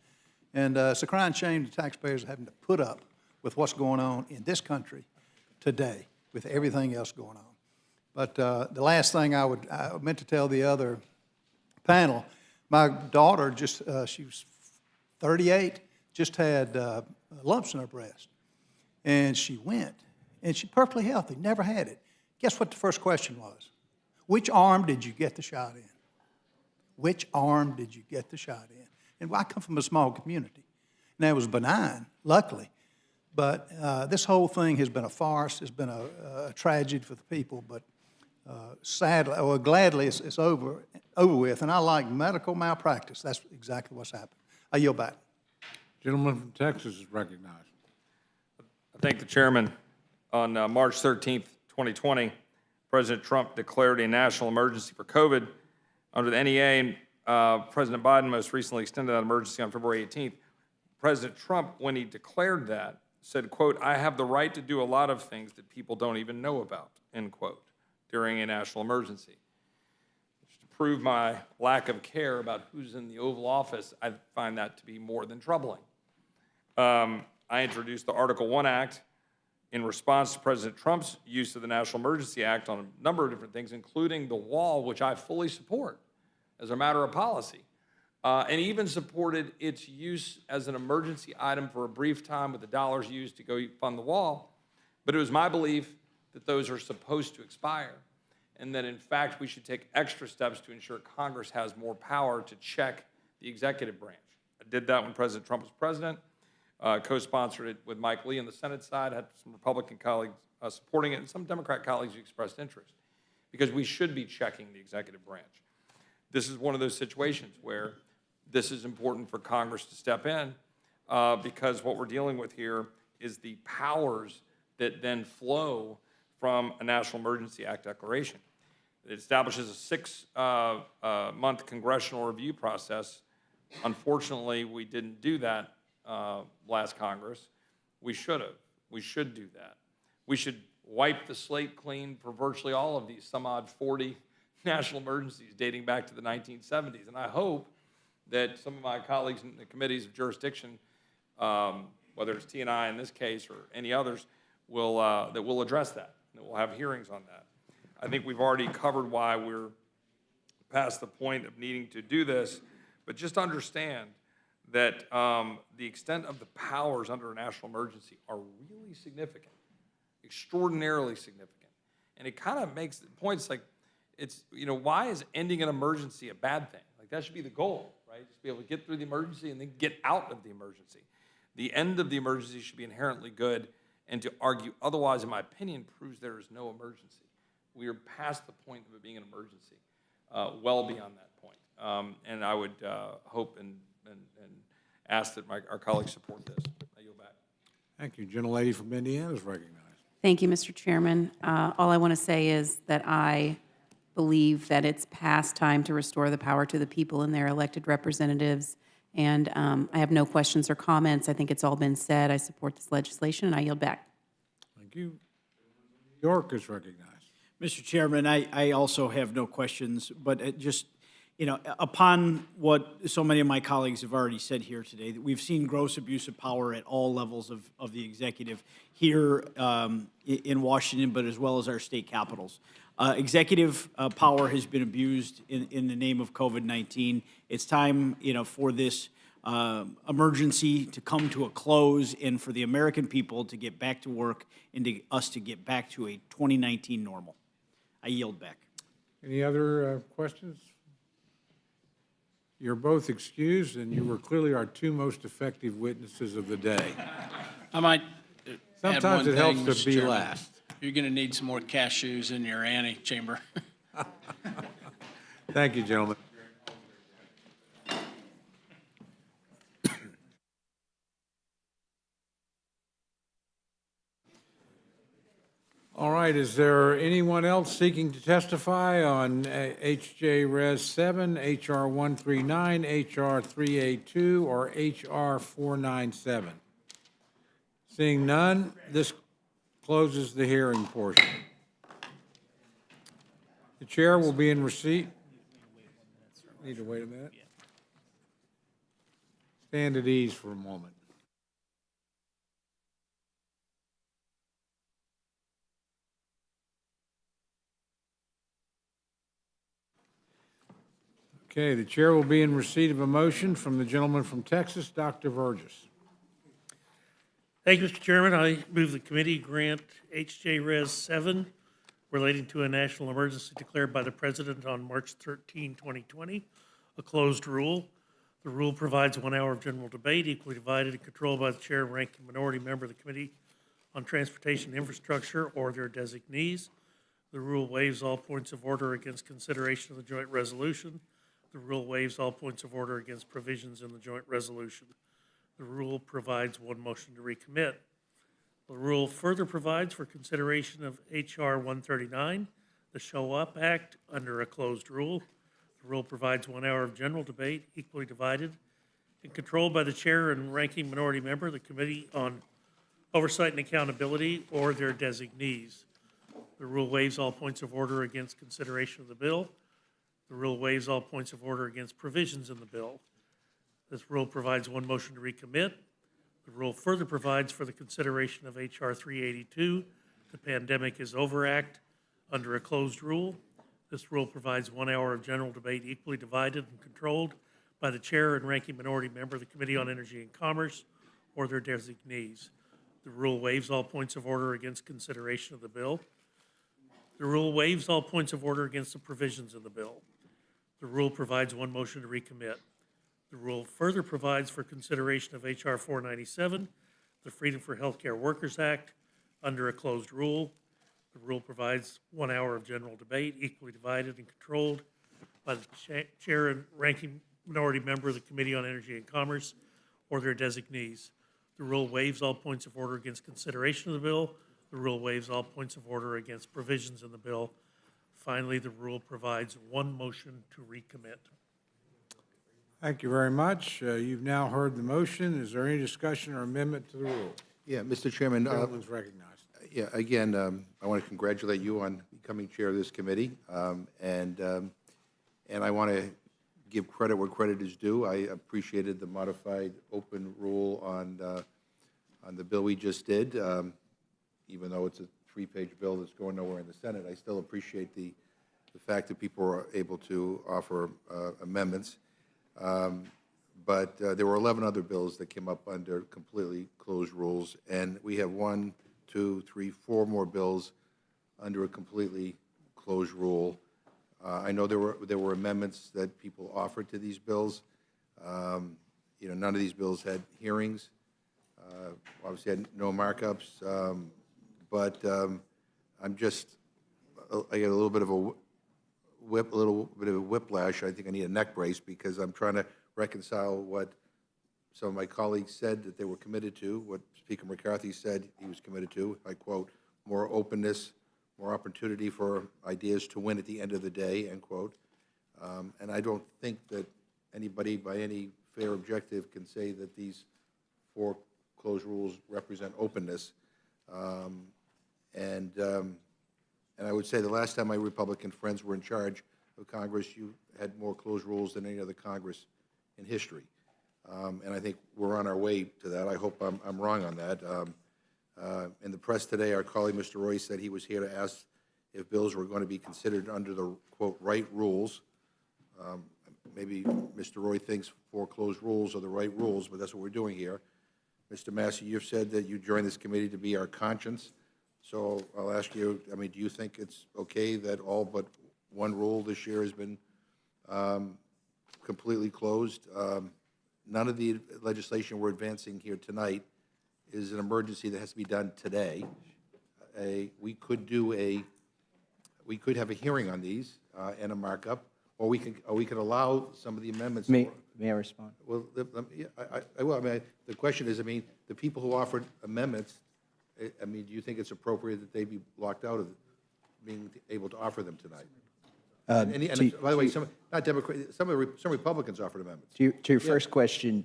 and it's a crying shame the taxpayers are having to put up with what's going on in this country today with everything else going on. But the last thing I meant to tell the other panel, my daughter just, she was 38, just had lumps in her breast, and she went, and she's perfectly healthy, never had it. Guess what the first question was? Which arm did you get the shot in? Which arm did you get the shot in? And I come from a small community. Now, it was benign, luckily, but this whole thing has been a farce. It's been a tragedy for the people, but sadly, or gladly, it's over with. And I like medical malpractice. That's exactly what's happened. I yield back. Gentleman from Texas is recognized. I thank the chairman. On March 13th, 2020, President Trump declared a national emergency for COVID. Under the NEA, President Biden most recently extended that emergency on February 18th. President Trump, when he declared that, said, quote, I have the right to do a lot of things that people don't even know about, end quote, during a national emergency. To prove my lack of care about who's in the Oval Office, I find that to be more than troubling. I introduced the Article 1 Act in response to President Trump's use of the National Emergency Act on a number of different things, including the wall, which I fully support as a matter of policy, and even supported its use as an emergency item for a brief time with the dollars used to go fund the wall. But it was my belief that those are supposed to expire, and that, in fact, we should take extra steps to ensure Congress has more power to check the executive branch. I did that when President Trump was president. Co-sponsored it with Mike Lee on the Senate side, had some Republican colleagues supporting it, and some Democrat colleagues who expressed interest, because we should be checking the executive branch. This is one of those situations where this is important for Congress to step in, because what we're dealing with here is the powers that then flow from a National Emergency Act declaration. It establishes a 6-month congressional review process. Unfortunately, we didn't do that last Congress. We should have. We should do that. We should wiped the slate clean for virtually all of these, some odd 40 national emergencies dating back to the 1970s. And I hope that some of my colleagues in the committees of jurisdiction, whether it's T&I in this case or any others, will address that, and that we'll have hearings on that. I think we've already covered why we're past the point of needing to do this, but just understand that the extent of the powers under a national emergency are really significant, extraordinarily significant. And it kind of makes points like, why is ending an emergency a bad thing? Like, that should be the goal, right? Just be able to get through the emergency and then get out of the emergency. The end of the emergency should be inherently good, and to argue otherwise, in my opinion, proves there is no emergency. We are past the point of it being an emergency, well beyond that point. And I would hope and ask that our colleagues support this. I yield back. Thank you. Gentlelady from Indiana is recognized. Thank you, Mr. Chairman. All I want to say is that I believe that it's past time to restore the power to the people and their elected representatives. And I have no questions or comments. I think it's all been said. I support this legislation, and I yield back. Thank you. New York is recognized. Mr. Chairman, I also have no questions, but just, upon what so many of my colleagues have already said here today, that we've seen gross abuse of power at all levels of the executive here in Washington, but as well as our state capitals. Executive power has been abused in the name of COVID-19. It's time, for this emergency to come to a close and for the American people to get back to work and us to get back to a 2019 normal. I yield back. Any other questions? You're both excused, and you were clearly our two most effective witnesses of the day. I might add Sometimes one it helps thing, to Mr. be Chairman. last. You're going to need some more cashews in your antechamber. Thank you, gentlemen. All right, is there anyone else seeking to testify on H.J. Res. 7, H.R. 139, H.R. 382, or H.R. 497? Seeing none, this closes the hearing portion. The chair will be in receipt. Need to wait a minute. Stand at ease for a moment. Okay, the chair will be in receipt of a motion from the gentleman from Texas, Dr. Burgess. Thank you, Mr. Chairman. I move the committee grant H.J. Res. 7 relating to a national emergency declared by the President on March 13, 2020, a closed rule. The rule provides 1 hour of general debate, equally divided and controlled by the chair and ranking minority member of the Committee on Transportation and Infrastructure or their designees. The rule waives all points of order against consideration of the joint resolution. The rule waives all points of order against provisions in the joint resolution. The rule provides one motion to recommit. The rule further provides for consideration of H.R. 139, the Show Up Act, under a closed rule. The rule provides 1 hour of general debate, equally divided and controlled by the chair and ranking minority member of the Committee on Oversight and Accountability or their designees. The rule waives all points of order against consideration of the bill. The rule waives all points of order against provisions in the bill. This rule provides one motion to recommit. The rule further provides for the consideration of H.R. 382, the Pandemic is Over Act, under a closed rule. This rule provides 1 hour of general debate equally divided and controlled by the chair and ranking minority member of the Committee on Energy and Commerce or their designees. The rule waives all points of order against consideration of the bill. The rule waives all points of order against the provisions of the bill. The rule provides one motion to recommit. The rule further provides for consideration of H.R. 497, the Freedom for Healthcare Workers Act, under a closed rule. The rule provides 1 hour of general debate, equally divided and controlled by the chair and ranking minority member of the Committee on Energy and Commerce or their designees. The rule waives all points of order against consideration of the bill. The rule waives all points of order against provisions in the bill. Finally, the rule provides one motion to recommit. Thank you very much. You've now heard the motion. Is there any discussion or amendment to the rule? Yeah, Mr. Chairman. Gentleman's recognized. Yeah, again, I want to congratulate you on becoming chair of this committee, and I want to give credit where credit is due. I appreciated the modified open rule on the bill we just did. Even though it's a 3-page bill that's going nowhere in the Senate, I still appreciate the fact that people were able to offer amendments. But there were 11 other bills that came up under completely closed rules, and we have 1, 2, 3, 4 more bills under a completely closed rule. I know there were amendments that people offered to these bills. You know, none of these bills had hearings. Obviously, had no markups. But I'm just, I get a little bit of a whiplash. I think I need a neck brace because I'm trying to reconcile what some of my colleagues said that they were committed to, what Speaker McCarthy said he was committed to. I quote, more openness, more opportunity for ideas to win at the end of the day, end quote. And I don't think that anybody by any fair objective can say that these 4 closed rules represent openness. And I would say the last time my Republican friends were in charge of Congress, you had more closed rules than any other Congress in history. And I think we're on our way to that. I hope I'm wrong on that. In the press today, our colleague, Mr. Roy, said he was here to ask if bills were going to be considered under the, quote, right rules. Maybe Mr. Roy thinks 4 closed rules are the right rules, but that's what we're doing here. Mr. Massey, you've said that you joined this committee to be our conscience. So I'll ask you, I mean, do you think it's okay that all but 1 rule this year has been completely closed? None of the legislation we're advancing here tonight is an emergency that has to be done today. We could have a hearing on these and a markup, or we could allow some of the amendments. May I respond? Well, I will. I mean, the question is, I mean, the people who offered amendments, I mean, do you think it's appropriate that they be locked out of being able to offer them tonight? And by the way, some Republicans offered amendments. To your first question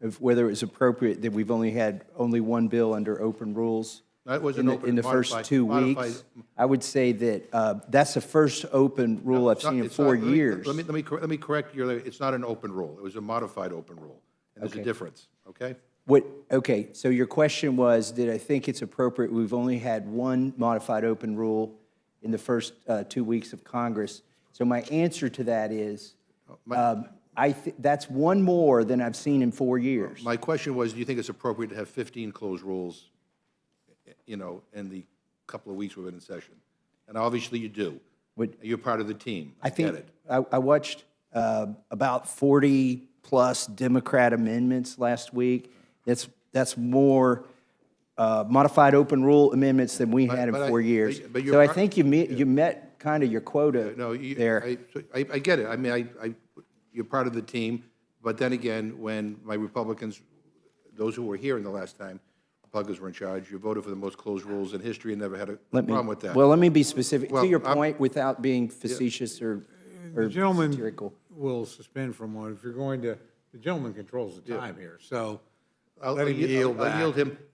of whether it was appropriate that we've only had 1 bill under open rules That was in an the first 2 weeks, I would say that that's the first open rule I've seen in 4 years. Let me correct you. It's not an open rule. It was a modified open rule, and there's a difference. Okay. Okay, so your question was, did I think it's appropriate? We've only had 1 modified open rule in the first 2 weeks of Congress. So my answer to that is, that's 1 more than I've seen in 4 years. My question was, do you think it's appropriate to have 15 closed rules, you know, in the couple of weeks we've been in session? And obviously you do. You're part of the team. I get it. I watched about 40-plus Democrat amendments last week. That's more modified open rule amendments than we had in 4 years. So I think you met kind of your quota there. I get it. I mean, you're part of the team, but then again, when my Republicans, those who were here in the last time, Republicans were in charge, you voted for the most closed rules in history and never had a problem with that. Well, let me be specific. To your point, without being facetious or The gentleman satirical. will suspend from one. If you're going to, the gentleman controls the time here, so I'll let him yield back.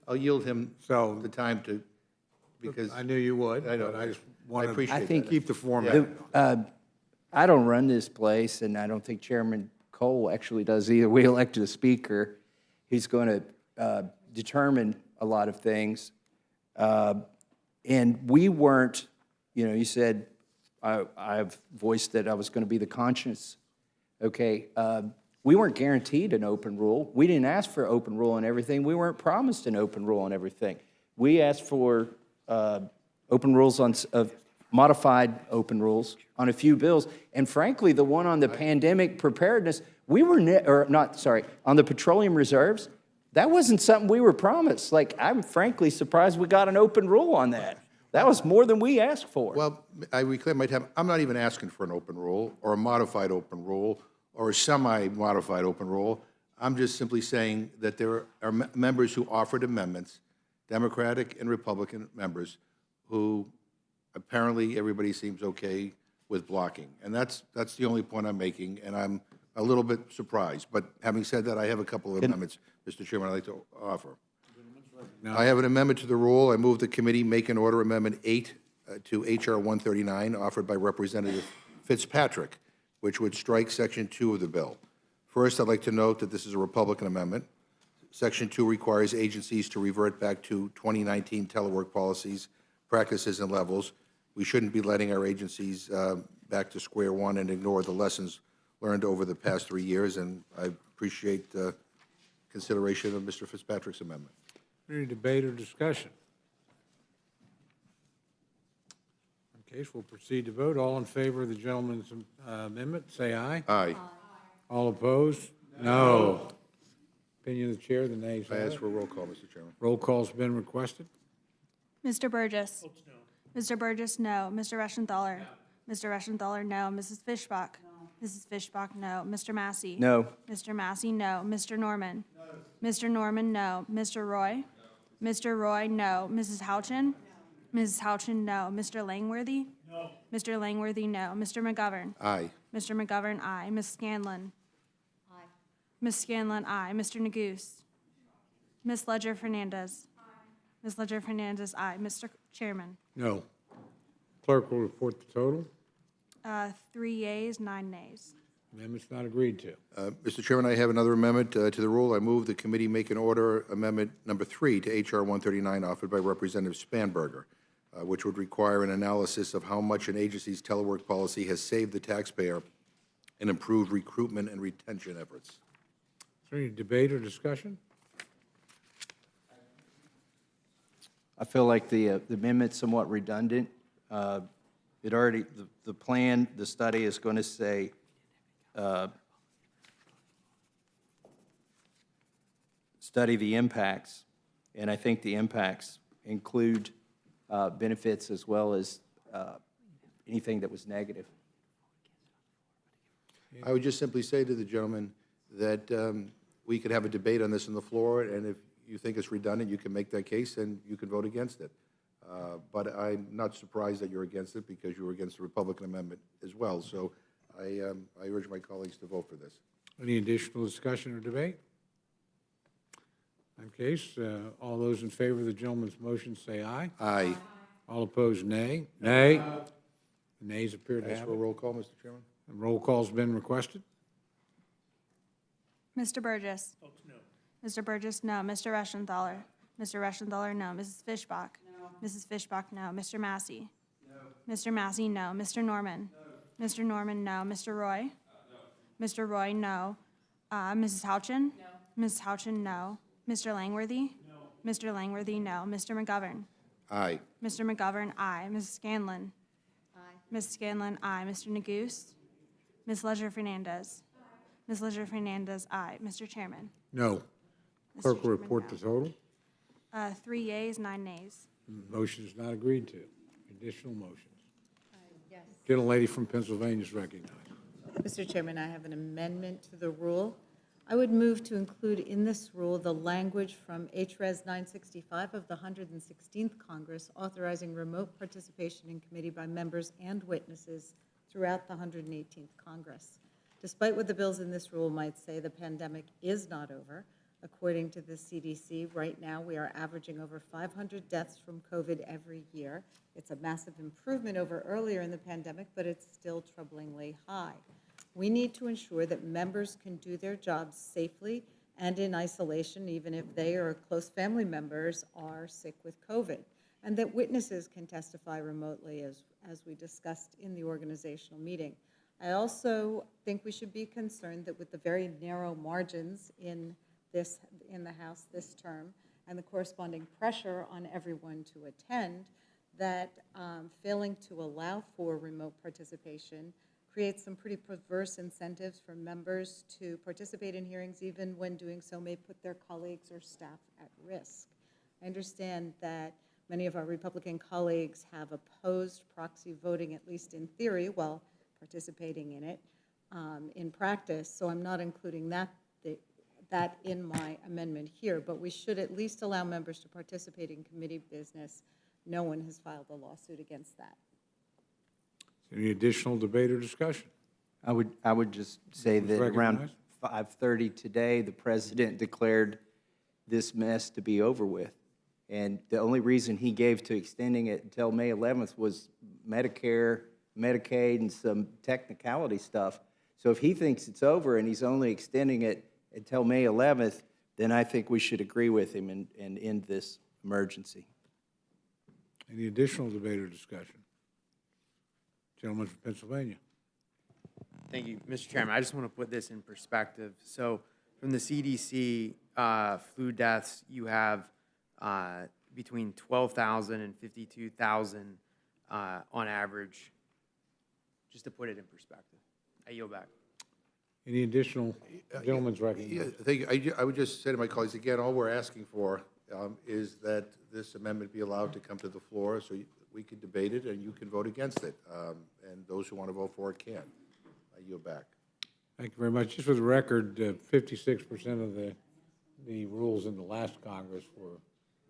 I'll yield him the time to, because. I knew you would. I know. But I just want appreciate to that. keep the format. I don't run this place, and I don't think Chairman Cole actually does either. We elected a speaker. He's going to determine a lot of things. And we weren't, you know, you said I've voiced that I was going to be the conscience. Okay. We weren't guaranteed an open rule. We didn't ask for open rule on everything. We weren't promised an open rule on everything. We asked for open rules on modified open rules on a few bills. And frankly, the one on the pandemic preparedness, we were, on the petroleum reserves, that wasn't something we were promised. Like, I'm frankly surprised we got an open rule on that. That was more than we asked for. Well, I reclaim my time. I'm not even asking for an open rule or a modified open rule or a semi-modified open rule. I'm just simply saying that there are members who offered amendments, Democratic and Republican members, who apparently everybody seems okay with blocking. And that's the only point I'm making, and I'm a little bit surprised. But having said that, I have a couple of amendments, Mr. Chairman, I'd like to offer. I have an amendment to the rule. I move the committee make an order Amendment 8 to H.R. 139, offered by Representative Fitzpatrick, which would strike Section 2 of the bill. First, I'd like to note that this is a Republican amendment. Section 2 requires agencies to revert back to 2019 telework policies, practices, and levels. We shouldn't be letting our agencies back to square one and ignore the lessons learned over the past 3 years, and I appreciate consideration of Mr. Fitzpatrick's amendment. Any debate or discussion? In case, we'll proceed to vote. All in favor of the gentleman's amendment, say aye. Aye. All opposed? No. Opinion of the chair, the nays I have ask it. for a roll call, Mr. Chairman. Roll call's been requested. Mr. Burgess. Mr. Burgess, no. Mr. Reschenthaler. Mr. Reschenthaler, no. Mrs. Fishbach. Mrs. Fishbach, no. Mr. Massey. No. Mr. Massey, no. Mr. Norman. Mr. Norman, no. Mr. Roy. Mr. Roy, no. Mrs. Houchin. Mrs. Houchin, no. Mr. Langworthy. No. Mr. Langworthy, no. Mr. McGovern. Aye. Mr. McGovern, aye. Ms. Scanlon. Aye. Ms. Scanlon, aye. Mr. Neguse. Ms. Ledger Fernandez. Aye. Ms. Ledger Fernandez, aye. Mr. Chairman. No. Clerk will report the total. 3 yeas, 9 nays. Amendment's not agreed to. Mr. Chairman, I have another amendment to the rule. I move the committee make an order Amendment Number 3 to H.R. 139, offered by Representative Spanberger, which would require an analysis of how much an agency's telework policy has saved the taxpayer and improved recruitment and retention efforts. Is there any debate or discussion? I feel like the amendment's somewhat redundant. It already, the plan, the study is going to say, study the impacts, and I think the impacts include benefits as well as anything that was negative. I would just simply say to the gentleman that we could have a debate on this on the floor, and if you think it's redundant, you can make that case and you can vote against it. But I'm not surprised that you're against it because you were against the Republican amendment as well. So I urge my colleagues to vote for this. Any additional discussion or debate? In case, all those in favor of the gentleman's motion say aye. Aye. All opposed, nay. Nay. The nays appear to Ask have for a it. roll call, Mr. Chairman. The roll call's been requested. Mr. Burgess. Mr. Burgess, no. Mr. Reschenthaler. Mr. Reschenthaler, no. Mrs. Fishbach. No. Mrs. Fishbach, no. Mr. Massey. No. Mr. Massey, no. Mr. Norman. No. Mr. Norman, no. Mr. Roy. No. Mr. Roy, no. Mrs. Houchin. No. Mrs. Houchin, no. Mr. Langworthy. No. Mr. Langworthy, no. Mr. McGovern. Aye. Mr. McGovern, aye. Mrs. Scanlon. Aye. Ms. Scanlon, aye. Mr. Neguse. Ms. Ledger Fernandez. Ms. Ledger Fernandez, aye. Mr. Chairman. No. Clerk will report the total. 3 yeas, 9 nays. Motion is not agreed to. Additional motions. Yes. Gentlelady from Pennsylvania is recognized. Mr. Chairman, I have an amendment to the rule. I would move to include in this rule the language from HRES 965 of the 116th Congress authorizing remote participation in committee by members and witnesses throughout the 118th Congress. Despite what the bills in this rule might say, the pandemic is not over. According to the CDC, right now we are averaging over 500 deaths from COVID every year. It's a massive improvement over earlier in the pandemic, but it's still troublingly high. We need to ensure that members can do their jobs safely and in isolation, even if they or close family members are sick with COVID, and that witnesses can testify remotely, as we discussed in the organizational meeting. I also think we should be concerned that with the very narrow margins in the House this term and the corresponding pressure on everyone to attend, that failing to allow for remote participation creates some pretty perverse incentives for members to participate in hearings, even when doing so may put their colleagues or staff at risk. I understand that many of our Republican colleagues have opposed proxy voting, at least in theory, while participating in it in practice, so I'm not including that in my amendment here, but we should at least allow members to participate in committee business. No one has filed a lawsuit against that. Any additional debate or discussion? I would just say that around Recognized. 5:30 today, the president declared this mess to be over with. And the only reason he gave to extending it until May 11th was Medicare, Medicaid, and some technicality stuff. So if he thinks it's over and he's only extending it until May 11th, then I think we should agree with him and end this emergency. Any additional debate or discussion? Gentleman from Pennsylvania. Thank you, Mr. Chairman. I just want to put this in perspective. So from the CDC, flu deaths, you have between 12,000 and 52,000 on average, just to put it in perspective. I yield back. Any additional, gentleman's Yeah, recommendation? thank you. I would just say to my colleagues, again, all we're asking for is that this amendment be allowed to come to the floor so we can debate it and you can vote against it. And those who want to vote for it can. I yield back. Thank you very much. Just for the record, 56% of the rules in the last Congress were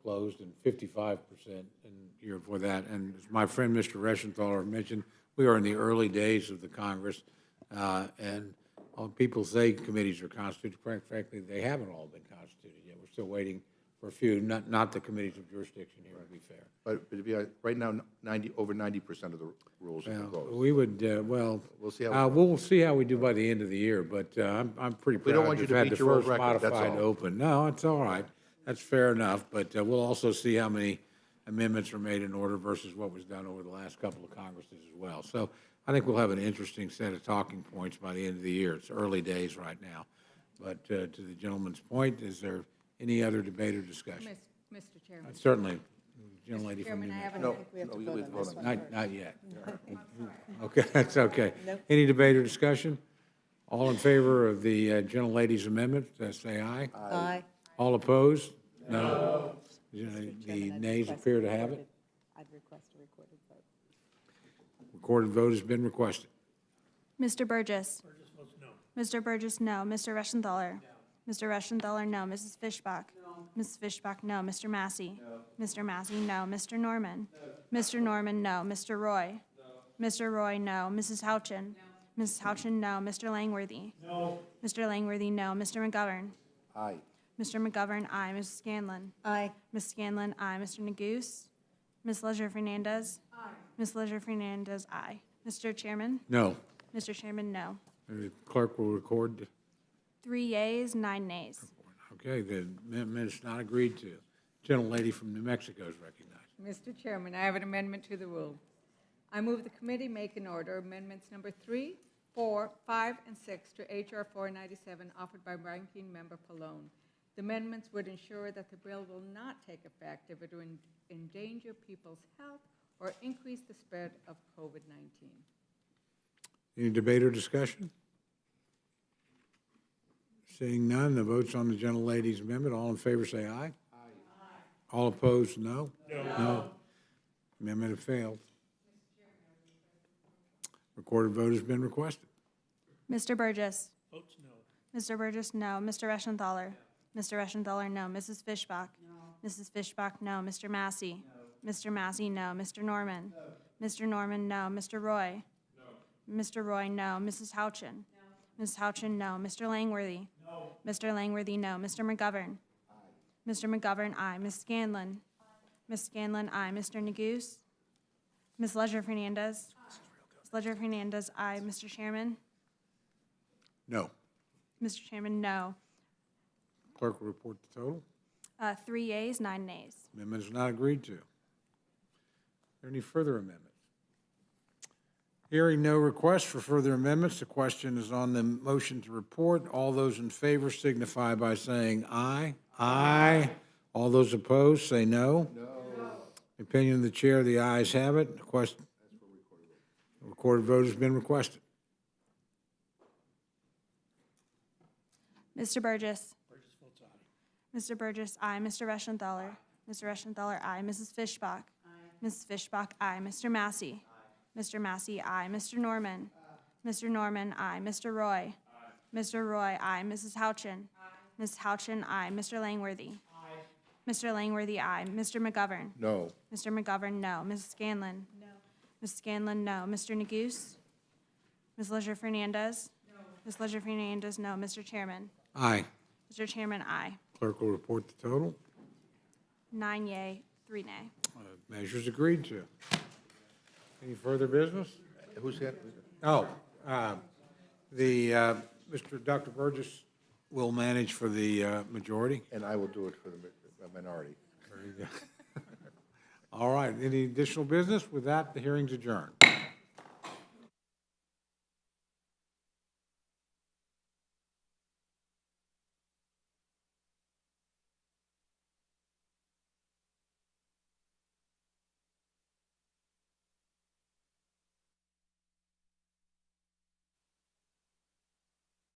closed and 55% in the year before that. And as my friend Mr. Reschenthaler mentioned, we are in the early days of the Congress. And people say committees are constituted. Frankly, they haven't all been constituted yet. We're still waiting for a few, not the committees of jurisdiction here, to be fair. But to be honest, right now, over 90% of the rules have been closed. We would, We'll see how. we'll see how we do by the end of the year, but I'm pretty We don't proud want to you have to had beat the your own first record, that's modified all. open. No, it's all right. That's fair enough, but we'll also see how many amendments are made in order versus what was done over the last couple of Congresses as well. So I think we'll have an interesting set of talking points by the end of the year. It's early days right now. But to the gentleman's point, is there any other debate or discussion? Mr. Chairman. Certainly, the gentlelady from Chairman, New I Mexico. have No, we have to vote on that. Not yet. Okay, that's okay. Any debate or discussion? All in favor of the gentlelady's amendment, say aye. Aye. All opposed? No. The nays appear to have it. I'd request a recorded vote. Recorded vote has been requested. Mr. Burgess. Mr. Burgess, no. Mr. Reschenthaler. Mr. Reschenthaler, no. Mrs. Fishbach. Mrs. Fishbach, no. Mr. Massey. Mr. Massey, no. Mr. Norman. Mr. Norman, no. Mr. Roy. Mr. Roy, no. Mrs. Houchin. Mrs. Houchin, no. Mr. Langworthy. Mr. Langworthy, no. Mr. McGovern. Aye. Mr. McGovern, aye. Mrs. Scanlon. Aye. Ms. Scanlon, aye. Mr. Neguse. Ms. Leisure Fernandez. Aye. Ms. Leisure Fernandez, aye. Mr. Chairman. No. Mr. Chairman, no. The clerk will record. 3 yeas, 9 nays. Okay, the amendment is not agreed to. Gentlelady from New Mexico is recognized. Mr. Chairman, I have an amendment to the rule. I move the committee make an order amendments number 3, 4, 5, and 6 to H.R. 497 offered by Ranking Member Pallone. The amendments would ensure that the bill will not take effect if it would endanger people's health or increase the spread of COVID-19. Any debate or discussion? Seeing none, the vote's on the gentlelady's amendment. All in favor, say aye. Aye. All opposed, no? No. Amendment has failed. Recorded vote has been requested. Mr. Burgess. Votes no. Mr. Burgess, no. Mr. Reschenthaler. Mr. Reschenthaler, no. Mrs. Fishbach. Mrs. Fishbach, no. Mr. Massey. Mr. Massey, no. Mr. Norman. Mr. Norman, no. Mr. Roy. Mr. Roy, no. Mrs. Houchin. Mrs. Houchin, no. Mr. Langworthy. Mr. Langworthy, no. Mr. McGovern. Mr. McGovern, aye. Ms. Scanlon. Ms. Scanlon, aye. Mr. Neguse. Ms. Leisure Fernandez. Ms. Leisure Fernandez, aye. Mr. Chairman. No. Mr. Chairman, no. Clerk will report the total. 3 yeas, 9 nays. Amendment is not agreed to. Are there any further amendments? Hearing no request for further amendments, the question is on the motion to report. All those in favor signify by saying aye. Aye. All those opposed, say no. No. Opinion of the chair, the ayes have it. The question, recorded vote has been requested. Mr. Burgess. Mr. Burgess, aye. Mr. Reschenthaler. Mr. Reschenthaler, aye. Mrs. Fishbach. Mrs. Fishbach, aye. Mr. Massey. Mr. Massey, aye. Mr. Norman. Mr. Norman, aye. Mr. Roy. Mr. Roy, aye. Mrs. Houchin. Ms. Houchin, aye. Mr. Langworthy. Mr. Langworthy, aye. Mr. McGovern. No. Mr. McGovern, no. Mrs. Scanlon. No. Ms. Scanlon, no. Mr. Neguse. Ms. Leisure Fernandez. No. Ms. Leisure Fernandez, no. Mr. Chairman. Aye. Mr. Chairman, aye. Clerk will report the total. 9 yea, 3 nay. Measures agreed to. Any further business? Who's got? Oh, Mr. Dr. Burgess will manage for the majority. And I will do it for the minority. All right, any additional business? With that, the hearing's adjourned.